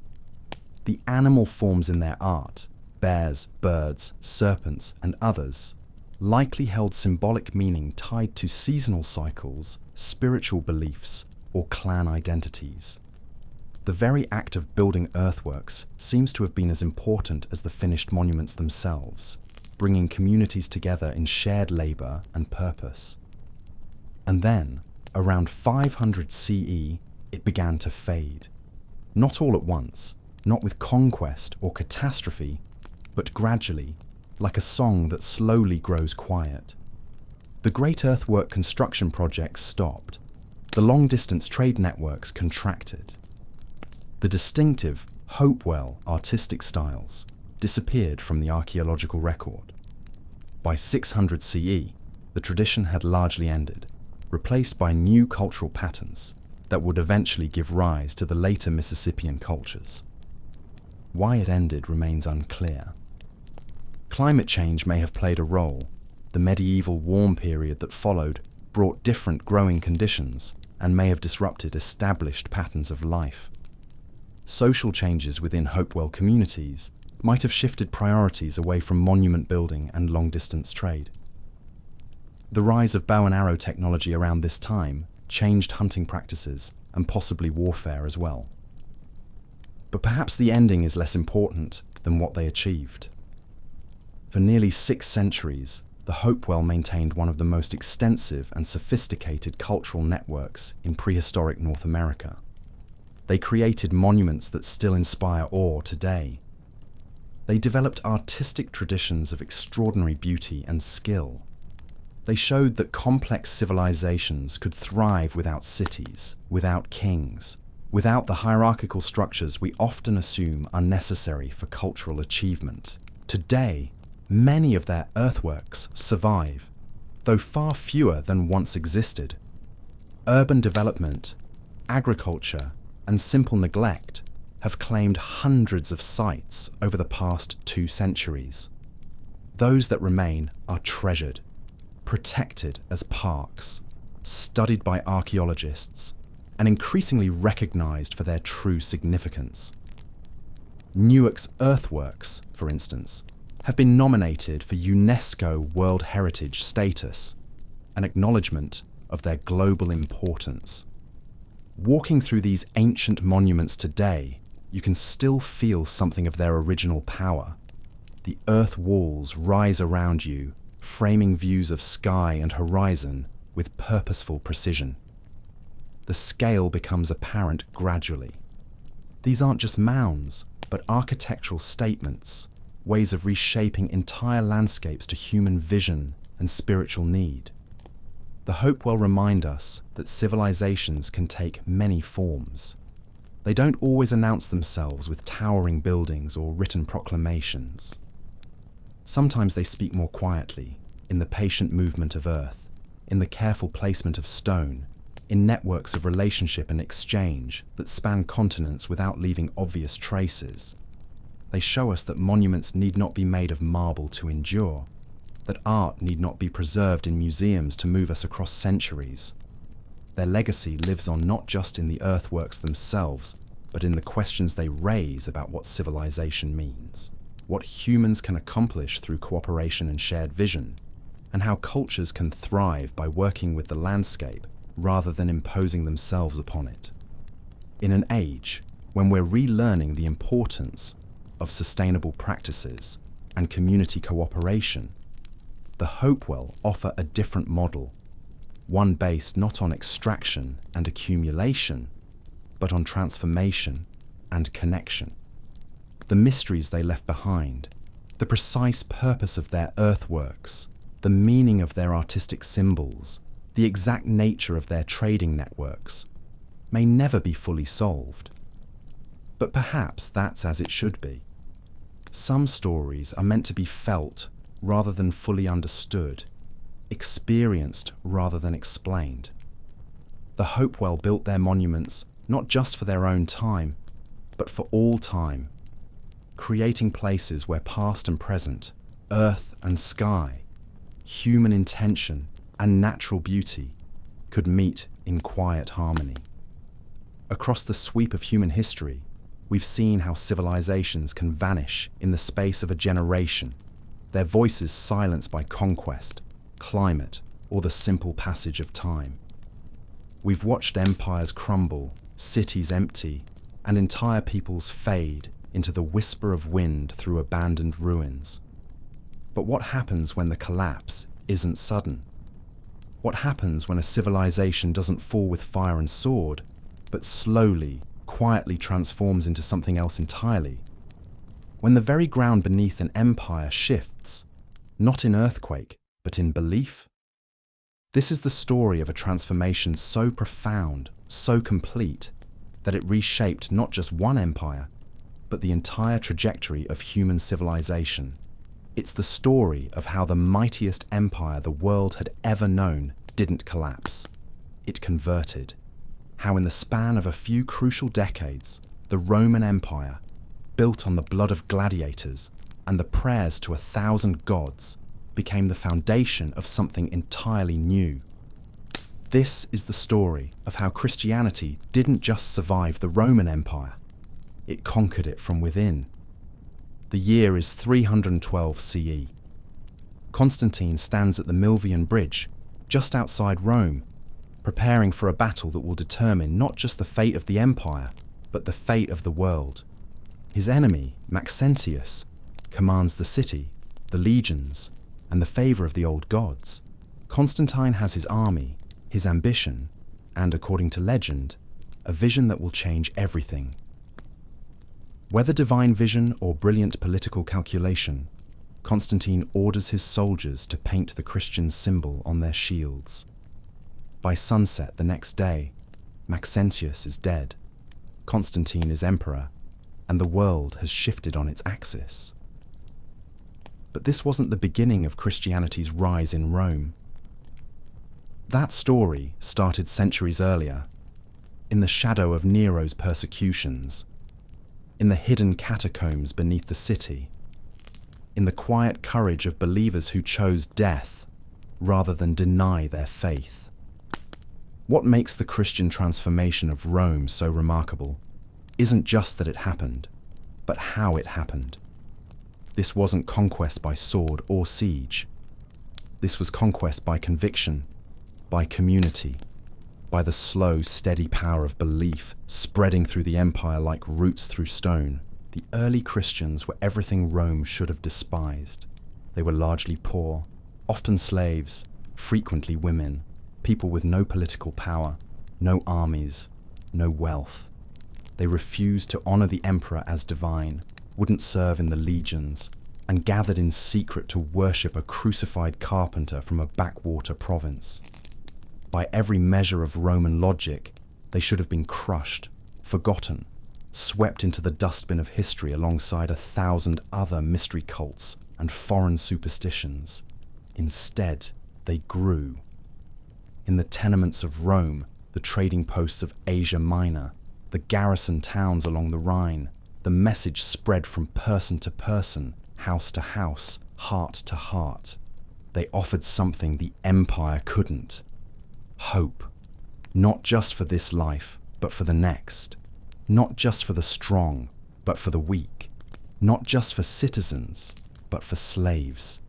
The animal forms in their art, bears, birds, serpents, and others, likely held symbolic meaning tied to seasonal cycles, spiritual beliefs, or clan identities. The very act of building earthworks seems to have been as important as the finished monuments themselves, bringing communities together in shared labor and purpose. And then, around 500 CE, it began to fade. Not all at once, not with conquest or catastrophe, but gradually, like a song that slowly grows quiet. The great earthwork construction projects stopped. The long-distance trade networks contracted. The distinctive Hopewell artistic styles disappeared from the archaeological record. By 600 CE, the tradition had largely ended, replaced by new cultural patterns that would eventually give rise to the later Mississippian cultures. Why it ended remains unclear. Climate change may have played a role. The medieval warm period that followed brought different growing conditions and may have disrupted established patterns of life. Social changes within Hopewell communities might have shifted priorities away from monument building and long-distance trade. The rise of bow and arrow technology around this time changed hunting practices and possibly warfare as well. But perhaps the ending is less important than what they achieved. For nearly 6 centuries, the Hopewell maintained one of the most extensive and sophisticated cultural networks in prehistoric North America. They created monuments that still inspire awe today. They developed artistic traditions of extraordinary beauty and skill. They showed that complex civilizations could thrive without cities, without kings, without the hierarchical structures we often assume are necessary for cultural achievement. Today, many of their earthworks survive, though far fewer than once existed. Urban development, agriculture, and simple neglect have claimed hundreds of sites over the past 2 centuries. Those that remain are treasured, protected as parks, studied by archaeologists, and increasingly recognized for their true significance. Newark's earthworks, for instance, have been nominated for UNESCO World Heritage status, an acknowledgement of their global importance. Walking through these ancient monuments today, you can still feel something of their original power. The earth walls rise around you, framing views of sky and horizon with purposeful precision. The scale becomes apparent gradually. These aren't just mounds, but architectural statements, ways of reshaping entire landscapes to human vision and spiritual need. The Hopewell remind us that civilizations can take many forms. They don't always announce themselves with towering buildings or written proclamations. Sometimes they speak more quietly, in the patient movement of earth, in the careful placement of stone, in networks of relationship and exchange that span continents without leaving obvious traces. They show us that monuments need not be made of marble to endure, that art need not be preserved in museums to move us across centuries. Their legacy lives on not just in the earthworks themselves, but in the questions they raise about what civilization means, what humans can accomplish through cooperation and shared vision, and how cultures can thrive by working with the landscape rather than imposing themselves upon it. In an age when we're relearning the importance of sustainable practices and community cooperation, the Hopewell offer a different model, one based not on extraction and accumulation, but on transformation and connection. The mysteries they left behind, the precise purpose of their earthworks, the meaning of their artistic symbols, the exact nature of their trading networks, may never be fully solved. But perhaps that's as it should be. Some stories are meant to be felt rather than fully understood, experienced rather than explained. The Hopewell built their monuments not just for their own time, but for all time, creating places where past and present earth and sky, human intention and natural beauty could meet in quiet harmony. Across the sweep of human history, we've seen how civilizations can vanish in the space of a generation, their voices silenced by conquest, climate, or the simple passage of time. We've watched empires crumble, cities empty, and entire peoples fade into the whisper of wind through abandoned ruins. But what happens when the collapse isn't sudden? What happens when a civilization doesn't fall with fire and sword, but slowly, quietly transforms into something else entirely? When the very ground beneath an empire shifts, not in earthquake, but in belief? This is the story of a transformation so profound, so complete, that it reshaped not just one empire, but the entire trajectory of human civilization. It's the story of how the mightiest empire the world had ever known didn't collapse. It converted. How in the span of a few crucial decades, the Roman Empire, built on the blood of gladiators and the prayers to 1,000 gods, became the foundation of something entirely new. This is the story of how Christianity didn't just survive the Roman Empire, it conquered it from within. The year is 312 CE. Constantine stands at the Milvian Bridge, just outside Rome, preparing for a battle that will determine not just the fate of the empire, but the fate of the world. His enemy, Maxentius, commands the city, the legions, and the favor of the old gods. Constantine has his army, his ambition, and, according to legend, a vision that will change everything. Whether divine vision or brilliant political calculation, Constantine orders his soldiers to paint the Christian symbol on their shields. By sunset the next day, Maxentius is dead, Constantine is emperor, and the world has shifted on its axis. But this wasn't the beginning of Christianity's rise in Rome. That story started centuries earlier, in the shadow of Nero's persecutions, in the hidden catacombs beneath the city, in the quiet courage of believers who chose death rather than deny their faith. What makes the Christian transformation of Rome so remarkable isn't just that it happened, but how it happened. This wasn't conquest by sword or siege. This was conquest by conviction, by community, by the slow, steady power of belief spreading through the empire like roots through stone. The early Christians were everything Rome should have despised. They were largely poor, often slaves, frequently women, people with no political power, no armies, no wealth. They refused to honor the emperor as divine, wouldn't serve in the legions, and gathered in secret to worship a crucified carpenter from a backwater province. By every measure of Roman logic, they should have been crushed, forgotten, swept into the dustbin of history alongside 1,000 other mystery cults and foreign superstitions. Instead, they grew. In the tenements of Rome, the trading posts of Asia Minor, the garrison towns along the Rhine, the message spread from person to person, house to house, heart to heart. They offered something the empire couldn't. Hope. Not just for this life, but for the next. Not just for the strong, but for the weak. Not just for citizens, but for slaves.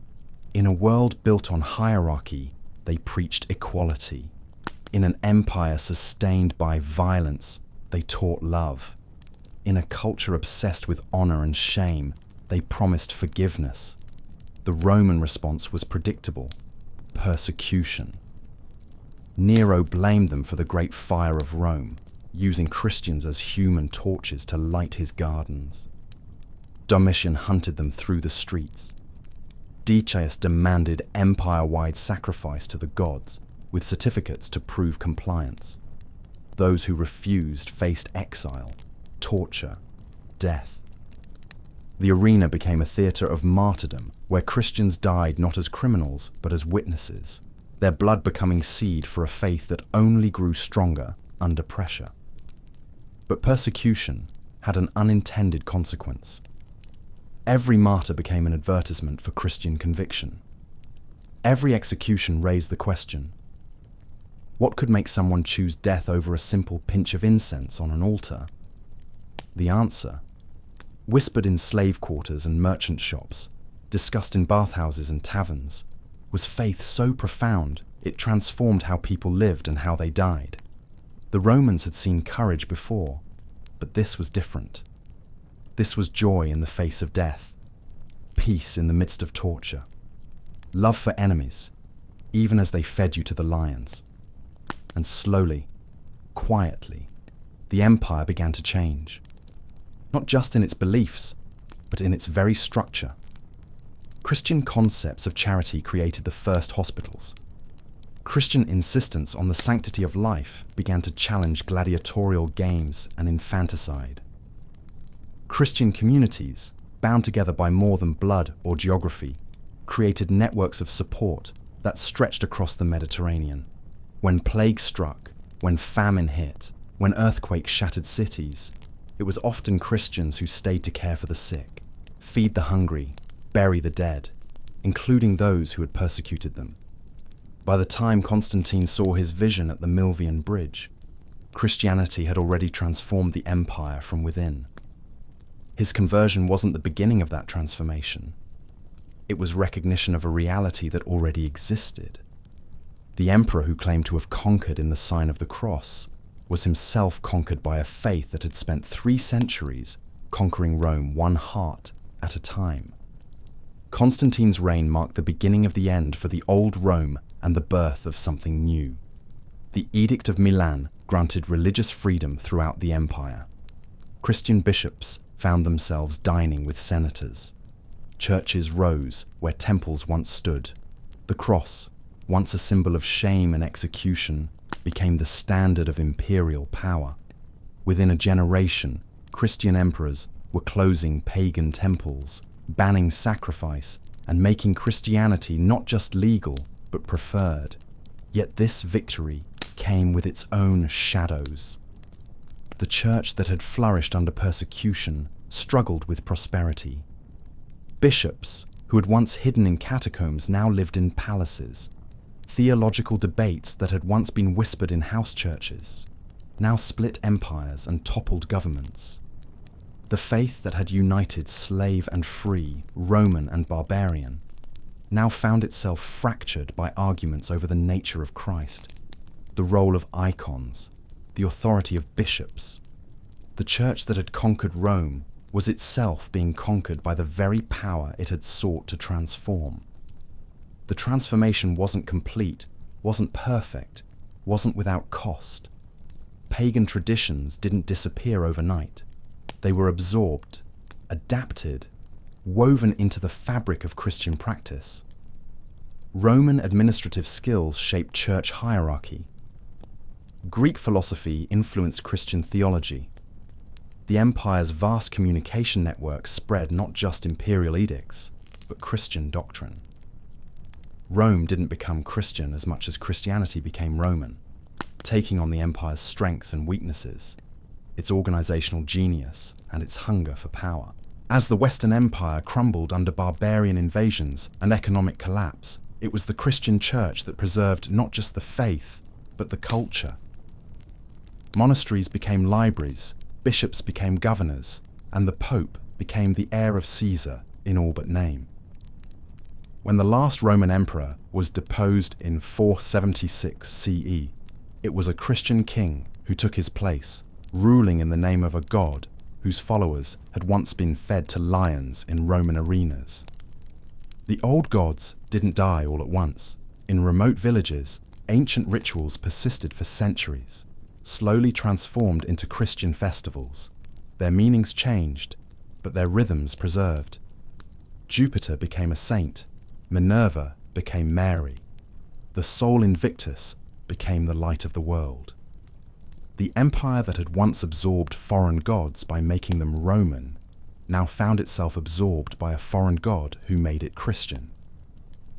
In a world built on hierarchy, they preached equality. In an empire sustained by violence, they taught love. In a culture obsessed with honor and shame, they promised forgiveness. The Roman response was predictable: persecution. Nero blamed them for the Great Fire of Rome, using Christians as human torches to light his gardens. Domitian hunted them through the streets. Decius demanded empire-wide sacrifice to the gods, with certificates to prove compliance. Those who refused faced exile, torture, death. The arena became a theatre of martyrdom, where Christians died not as criminals, but as witnesses, their blood becoming seed for a faith that only grew stronger under pressure. But persecution had an unintended consequence. Every martyr became an advertisement for Christian conviction. Every execution raised the question: what could make someone choose death over a simple pinch of incense on an altar? The answer, whispered in slave quarters and merchant shops, discussed in bathhouses and taverns, was faith so profound it transformed how people lived and how they died. The Romans had seen courage before, but this was different. This was joy in the face of death, peace in the midst of torture, love for enemies, even as they fed you to the lions. And slowly, quietly, the empire began to change. Not just in its beliefs, but in its very structure. Christian concepts of charity created the first hospitals. Christian insistence on the sanctity of life began to challenge gladiatorial games and infanticide. Christian communities, bound together by more than blood or geography, created networks of support that stretched across the Mediterranean. When plague struck, when famine hit, when earthquakes shattered cities, it was often Christians who stayed to care for the sick, feed the hungry, bury the dead, including those who had persecuted them. By the time Constantine saw his vision at the Milvian Bridge, Christianity had already transformed the empire from within. His conversion wasn't the beginning of that transformation. It was recognition of a reality that already existed. The emperor who claimed to have conquered in the sign of the cross was himself conquered by a faith that had spent 3 centuries conquering Rome one heart at a time. Constantine's reign marked the beginning of the end for the old Rome and the birth of something new. The Edict of Milan granted religious freedom throughout the empire. Christian bishops found themselves dining with senators. Churches rose where temples once stood. The cross, once a symbol of shame and execution, became the standard of imperial power. Within a generation, Christian emperors were closing pagan temples, banning sacrifice, and making Christianity not just legal, but preferred. Yet this victory came with its own shadows. The church that had flourished under persecution struggled with prosperity. Bishops, who had once hidden in catacombs, now lived in palaces. Theological debates that had once been whispered in house churches now split empires and toppled governments. The faith that had united slave and free, Roman and barbarian, now found itself fractured by arguments over the nature of Christ, the role of icons, the authority of bishops. The church that had conquered Rome was itself being conquered by the very power it had sought to transform. The transformation wasn't complete, wasn't perfect, wasn't without cost. Pagan traditions didn't disappear overnight. They were absorbed, adapted, woven into the fabric of Christian practice. Roman administrative skills shaped church hierarchy. Greek philosophy influenced Christian theology. The empire's vast communication network spread not just imperial edicts, but Christian doctrine. Rome didn't become Christian as much as Christianity became Roman, taking on the empire's strengths and weaknesses, its organizational genius and its hunger for power. As the Western Empire crumbled under barbarian invasions and economic collapse, it was the Christian church that preserved not just the faith, but the culture. Monasteries became libraries, bishops became governors, and the Pope became the heir of Caesar in all but name. When the last Roman emperor was deposed in 476 CE, it was a Christian king who took his place, ruling in the name of a god whose followers had once been fed to lions in Roman arenas. The old gods didn't die all at once. In remote villages, ancient rituals persisted for centuries, slowly transformed into Christian festivals. Their meanings changed, but their rhythms preserved. Jupiter became a saint, Minerva became Mary. The Sol Invictus became the light of the world. The empire that had once absorbed foreign gods by making them Roman now found itself absorbed by a foreign god who made it Christian.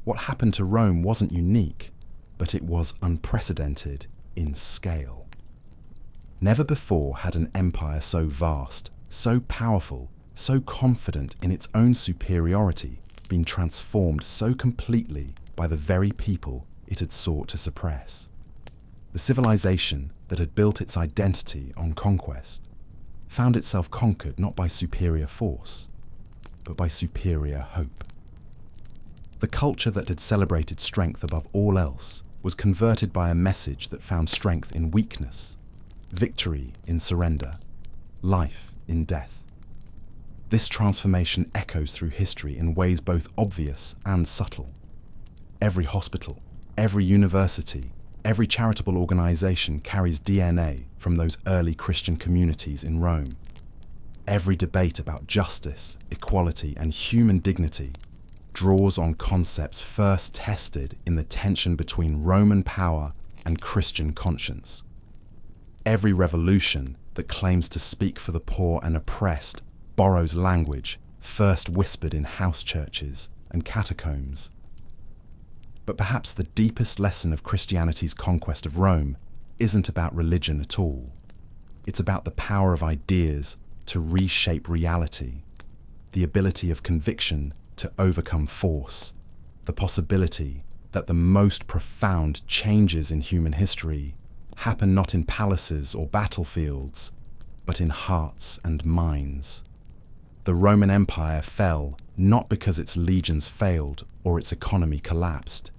What happened to Rome wasn't unique, but it was unprecedented in scale. Never before had an empire so vast, so powerful, so confident in its own superiority, been transformed so completely by the very people it had sought to suppress. The civilization that had built its identity on conquest found itself conquered not by superior force, but by superior hope. The culture that had celebrated strength above all else was converted by a message that found strength in weakness, victory in surrender, life in death. This transformation echoes through history in ways both obvious and subtle. Every hospital, every university, every charitable organization carries DNA from those early Christian communities in Rome. Every debate about justice, equality, and human dignity draws on concepts first tested in the tension between Roman power and Christian conscience. Every revolution that claims to speak for the poor and oppressed borrows language first whispered in house churches and catacombs. But perhaps the deepest lesson of Christianity's conquest of Rome isn't about religion at all. It's about the power of ideas to reshape reality, the ability of conviction to overcome force, the possibility that the most profound changes in human history happen not in palaces or battlefields, but in hearts and minds. The Roman Empire fell not because its legions failed or its economy collapsed,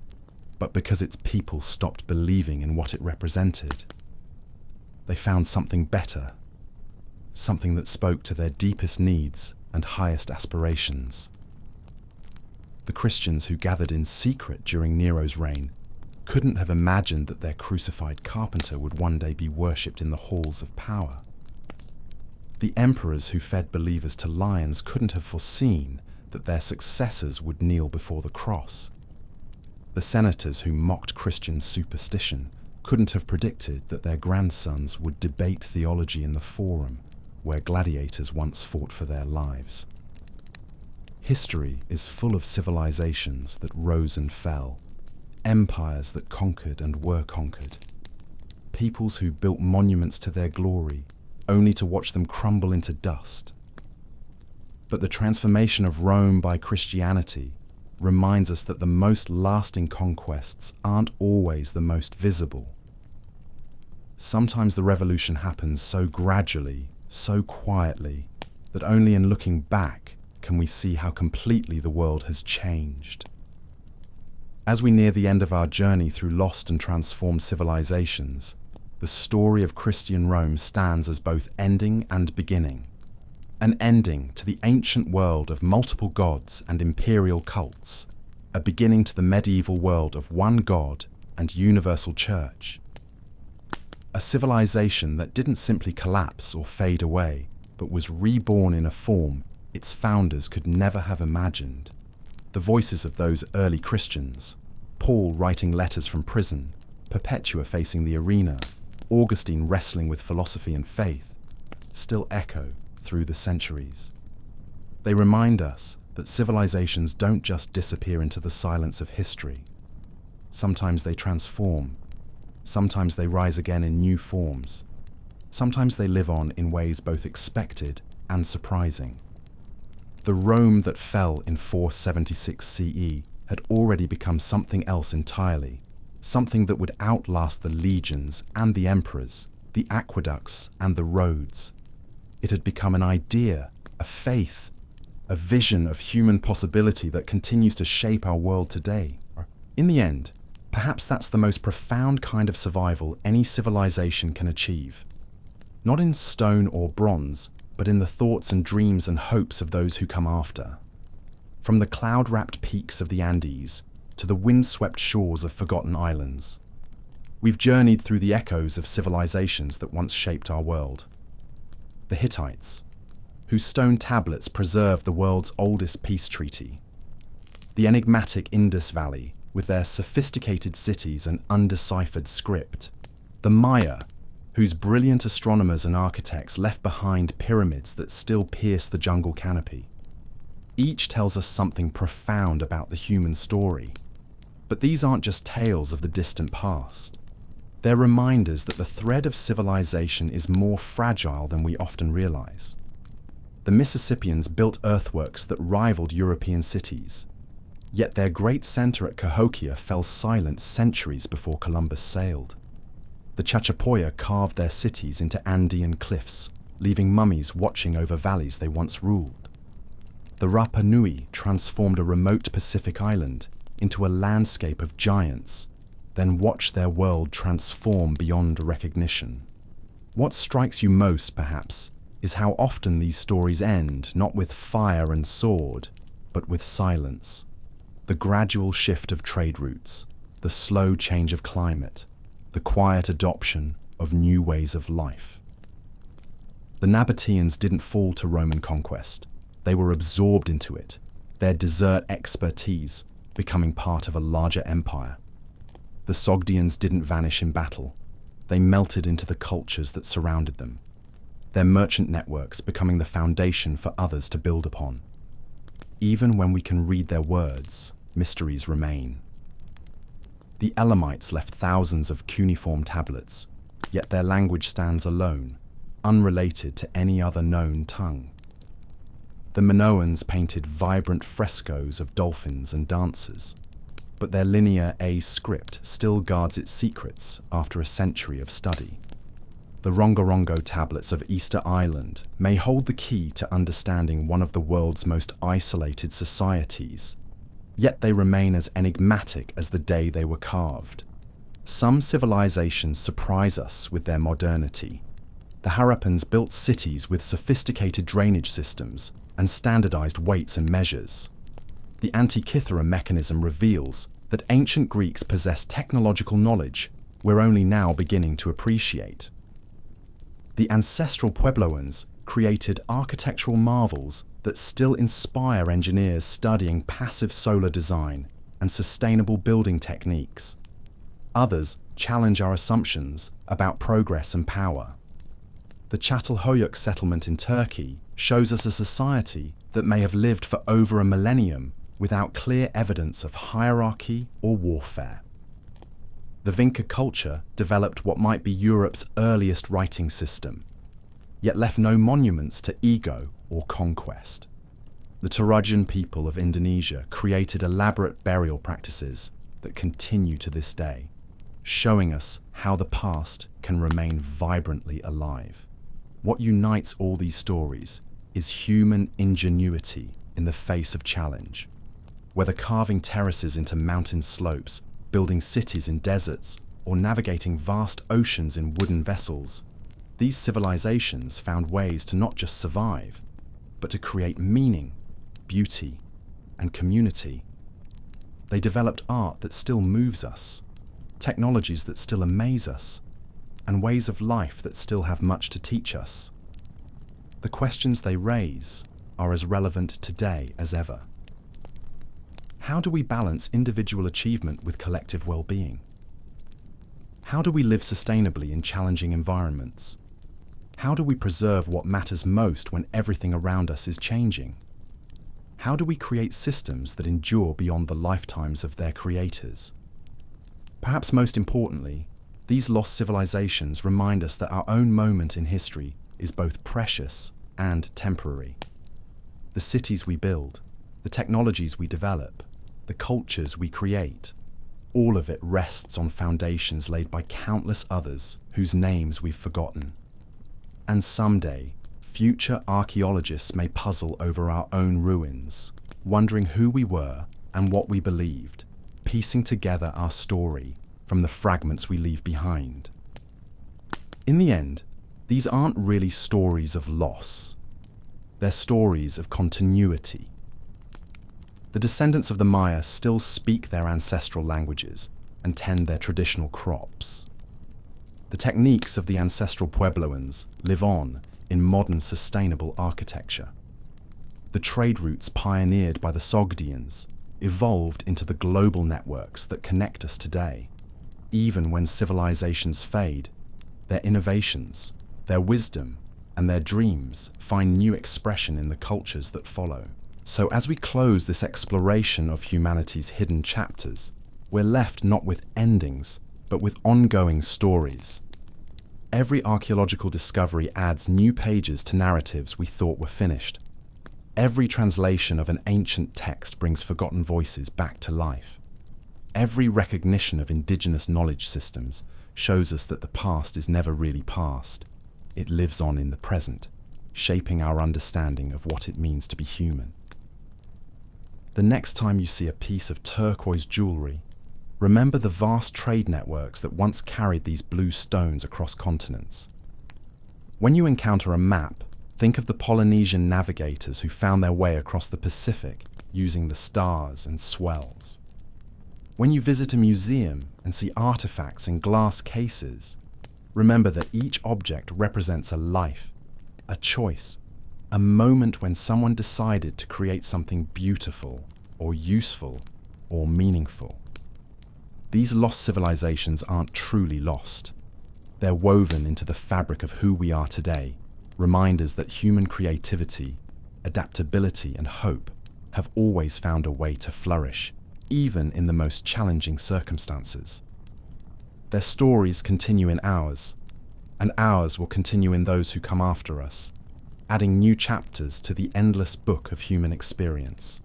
but because its people stopped believing in what it represented. They found something better, something that spoke to their deepest needs and highest aspirations. The Christians who gathered in secret during Nero's reign couldn't have imagined that their crucified carpenter would one day be worshipped in the halls of power. The emperors who fed believers to lions couldn't have foreseen that their successors would kneel before the cross. The senators who mocked Christian superstition couldn't have predicted that their grandsons would debate theology in the forum where gladiators once fought for their lives. History is full of civilizations that rose and fell, empires that conquered and were conquered, peoples who built monuments to their glory only to watch them crumble into dust. But the transformation of Rome by Christianity reminds us that the most lasting conquests aren't always the most visible. Sometimes the revolution happens so gradually, so quietly, that only in looking back can we see how completely the world has changed. As we near the end of our journey through lost and transformed civilizations, the story of Christian Rome stands as both ending and beginning. An ending to the ancient world of multiple gods and imperial cults, a beginning to the medieval world of one God and universal church. A civilization that didn't simply collapse or fade away, but was reborn in a form its founders could never have imagined. The voices of those early Christians, Paul writing letters from prison, Perpetua facing the arena, Augustine wrestling with philosophy and faith, still echo through the centuries. They remind us that civilizations don't just disappear into the silence of history. Sometimes they transform. Sometimes they rise again in new forms. Sometimes they live on in ways both expected and surprising. The Rome that fell in 476 CE had already become something else entirely, something that would outlast the legions and the emperors, the aqueducts and the roads. It had become an idea, a faith, a vision of human possibility that continues to shape our world today. In the end, perhaps that's the most profound kind of survival any civilization can achieve. Not in stone or bronze, but in the thoughts and dreams and hopes of those who come after. From the cloud-wrapped peaks of the Andes to the wind-swept shores of forgotten islands, we've journeyed through the echoes of civilizations that once shaped our world. The Hittites, whose stone tablets preserve the world's oldest peace treaty. The enigmatic Indus Valley, with their sophisticated cities and undeciphered script. The Maya, whose brilliant astronomers and architects left behind pyramids that still pierce the jungle canopy. Each tells us something profound about the human story. But these aren't just tales of the distant past. They're reminders that the thread of civilization is more fragile than we often realize. The Mississippians built earthworks that rivaled European cities. Yet their great center at Cahokia fell silent centuries before Columbus sailed. The Chachapoya carved their cities into Andean cliffs, leaving mummies watching over valleys they once ruled. The Rapa Nui transformed a remote Pacific island into a landscape of giants, then watched their world transform beyond recognition. What strikes you most, perhaps, is how often these stories end not with fire and sword, but with silence. The gradual shift of trade routes, the slow change of climate, the quiet adoption of new ways of life. The Nabateans didn't fall to Roman conquest. They were absorbed into it, their desert expertise becoming part of a larger empire. The Sogdians didn't vanish in battle. They melted into the cultures that surrounded them, their merchant networks becoming the foundation for others to build upon. Even when we can read their words, mysteries remain. The Elamites left thousands of cuneiform tablets, yet their language stands alone, unrelated to any other known tongue. The Minoans painted vibrant frescoes of dolphins and dancers, but their Linear A script still guards its secrets after a century of study. The Rongorongo tablets of Easter Island may hold the key to understanding one of the world's most isolated societies, yet they remain as enigmatic as the day they were carved. Some civilizations surprise us with their modernity. The Harappans built cities with sophisticated drainage systems and standardized weights and measures. The Antikythera mechanism reveals that ancient Greeks possessed technological knowledge we're only now beginning to appreciate. The ancestral Puebloans created architectural marvels that still inspire engineers studying passive solar design and sustainable building techniques. Others challenge our assumptions about progress and power. The Çatalhöyük settlement in Turkey shows us a society that may have lived for over a millennium without clear evidence of hierarchy or warfare. The Vinca culture developed what might be Europe's earliest writing system, yet left no monuments to ego or conquest. The Torajan people of Indonesia created elaborate burial practices that continue to this day, showing us how the past can remain vibrantly alive. What unites all these stories is human ingenuity in the face of challenge. Whether carving terraces into mountain slopes, building cities in deserts, or navigating vast oceans in wooden vessels, these civilizations found ways to not just survive, but to create meaning, beauty, and community. They developed art that still moves us, technologies that still amaze us, and ways of life that still have much to teach us. The questions they raise are as relevant today as ever. How do we balance individual achievement with collective well-being? How do we live sustainably in challenging environments? How do we preserve what matters most when everything around us is changing? How do we create systems that endure beyond the lifetimes of their creators? Perhaps most importantly, these lost civilizations remind us that our own moment in history is both precious and temporary. The cities we build, the technologies we develop, the cultures we create, all of it rests on foundations laid by countless others whose names we've forgotten. And someday, future archaeologists may puzzle over our own ruins, wondering who we were and what we believed, piecing together our story from the fragments we leave behind. In the end, these aren't really stories of loss. They're stories of continuity. The descendants of the Maya still speak their ancestral languages and tend their traditional crops. The techniques of the ancestral Puebloans live on in modern sustainable architecture. The trade routes pioneered by the Sogdians evolved into the global networks that connect us today. Even when civilizations fade, their innovations, their wisdom, and their dreams find new expression in the cultures that follow. So as we close this exploration of humanity's hidden chapters, we're left not with endings, but with ongoing stories. Every archaeological discovery adds new pages to narratives we thought were finished. Every translation of an ancient text brings forgotten voices back to life. Every recognition of indigenous knowledge systems shows us that the past is never really past. It lives on in the present, shaping our understanding of what it means to be human. The next time you see a piece of turquoise jewelry, remember the vast trade networks that once carried these blue stones across continents. When you encounter a map, think of the Polynesian navigators who found their way across the Pacific using the stars and swells. When you visit a museum and see artifacts in glass cases, remember that each object represents a life, a choice, a moment when someone decided to create something beautiful or useful or meaningful. These lost civilizations aren't truly lost. They're woven into the fabric of who we are today, reminders that human creativity, adaptability, and hope have always found a way to flourish, even in the most challenging circumstances. Their stories continue in ours, and ours will continue in those who come after us, adding new chapters to the endless book of human experience.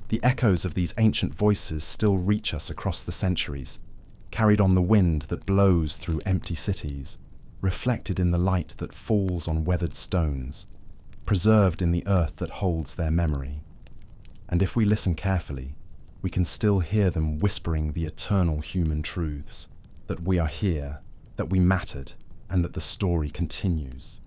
The echoes of these ancient voices still reach us across the centuries, carried on the wind that blows through empty cities, reflected in the light that falls on weathered stones, preserved in the earth that holds their memory. And if we listen carefully, we can still hear them whispering the eternal human truths, that we are here, that we mattered, and that the story continues.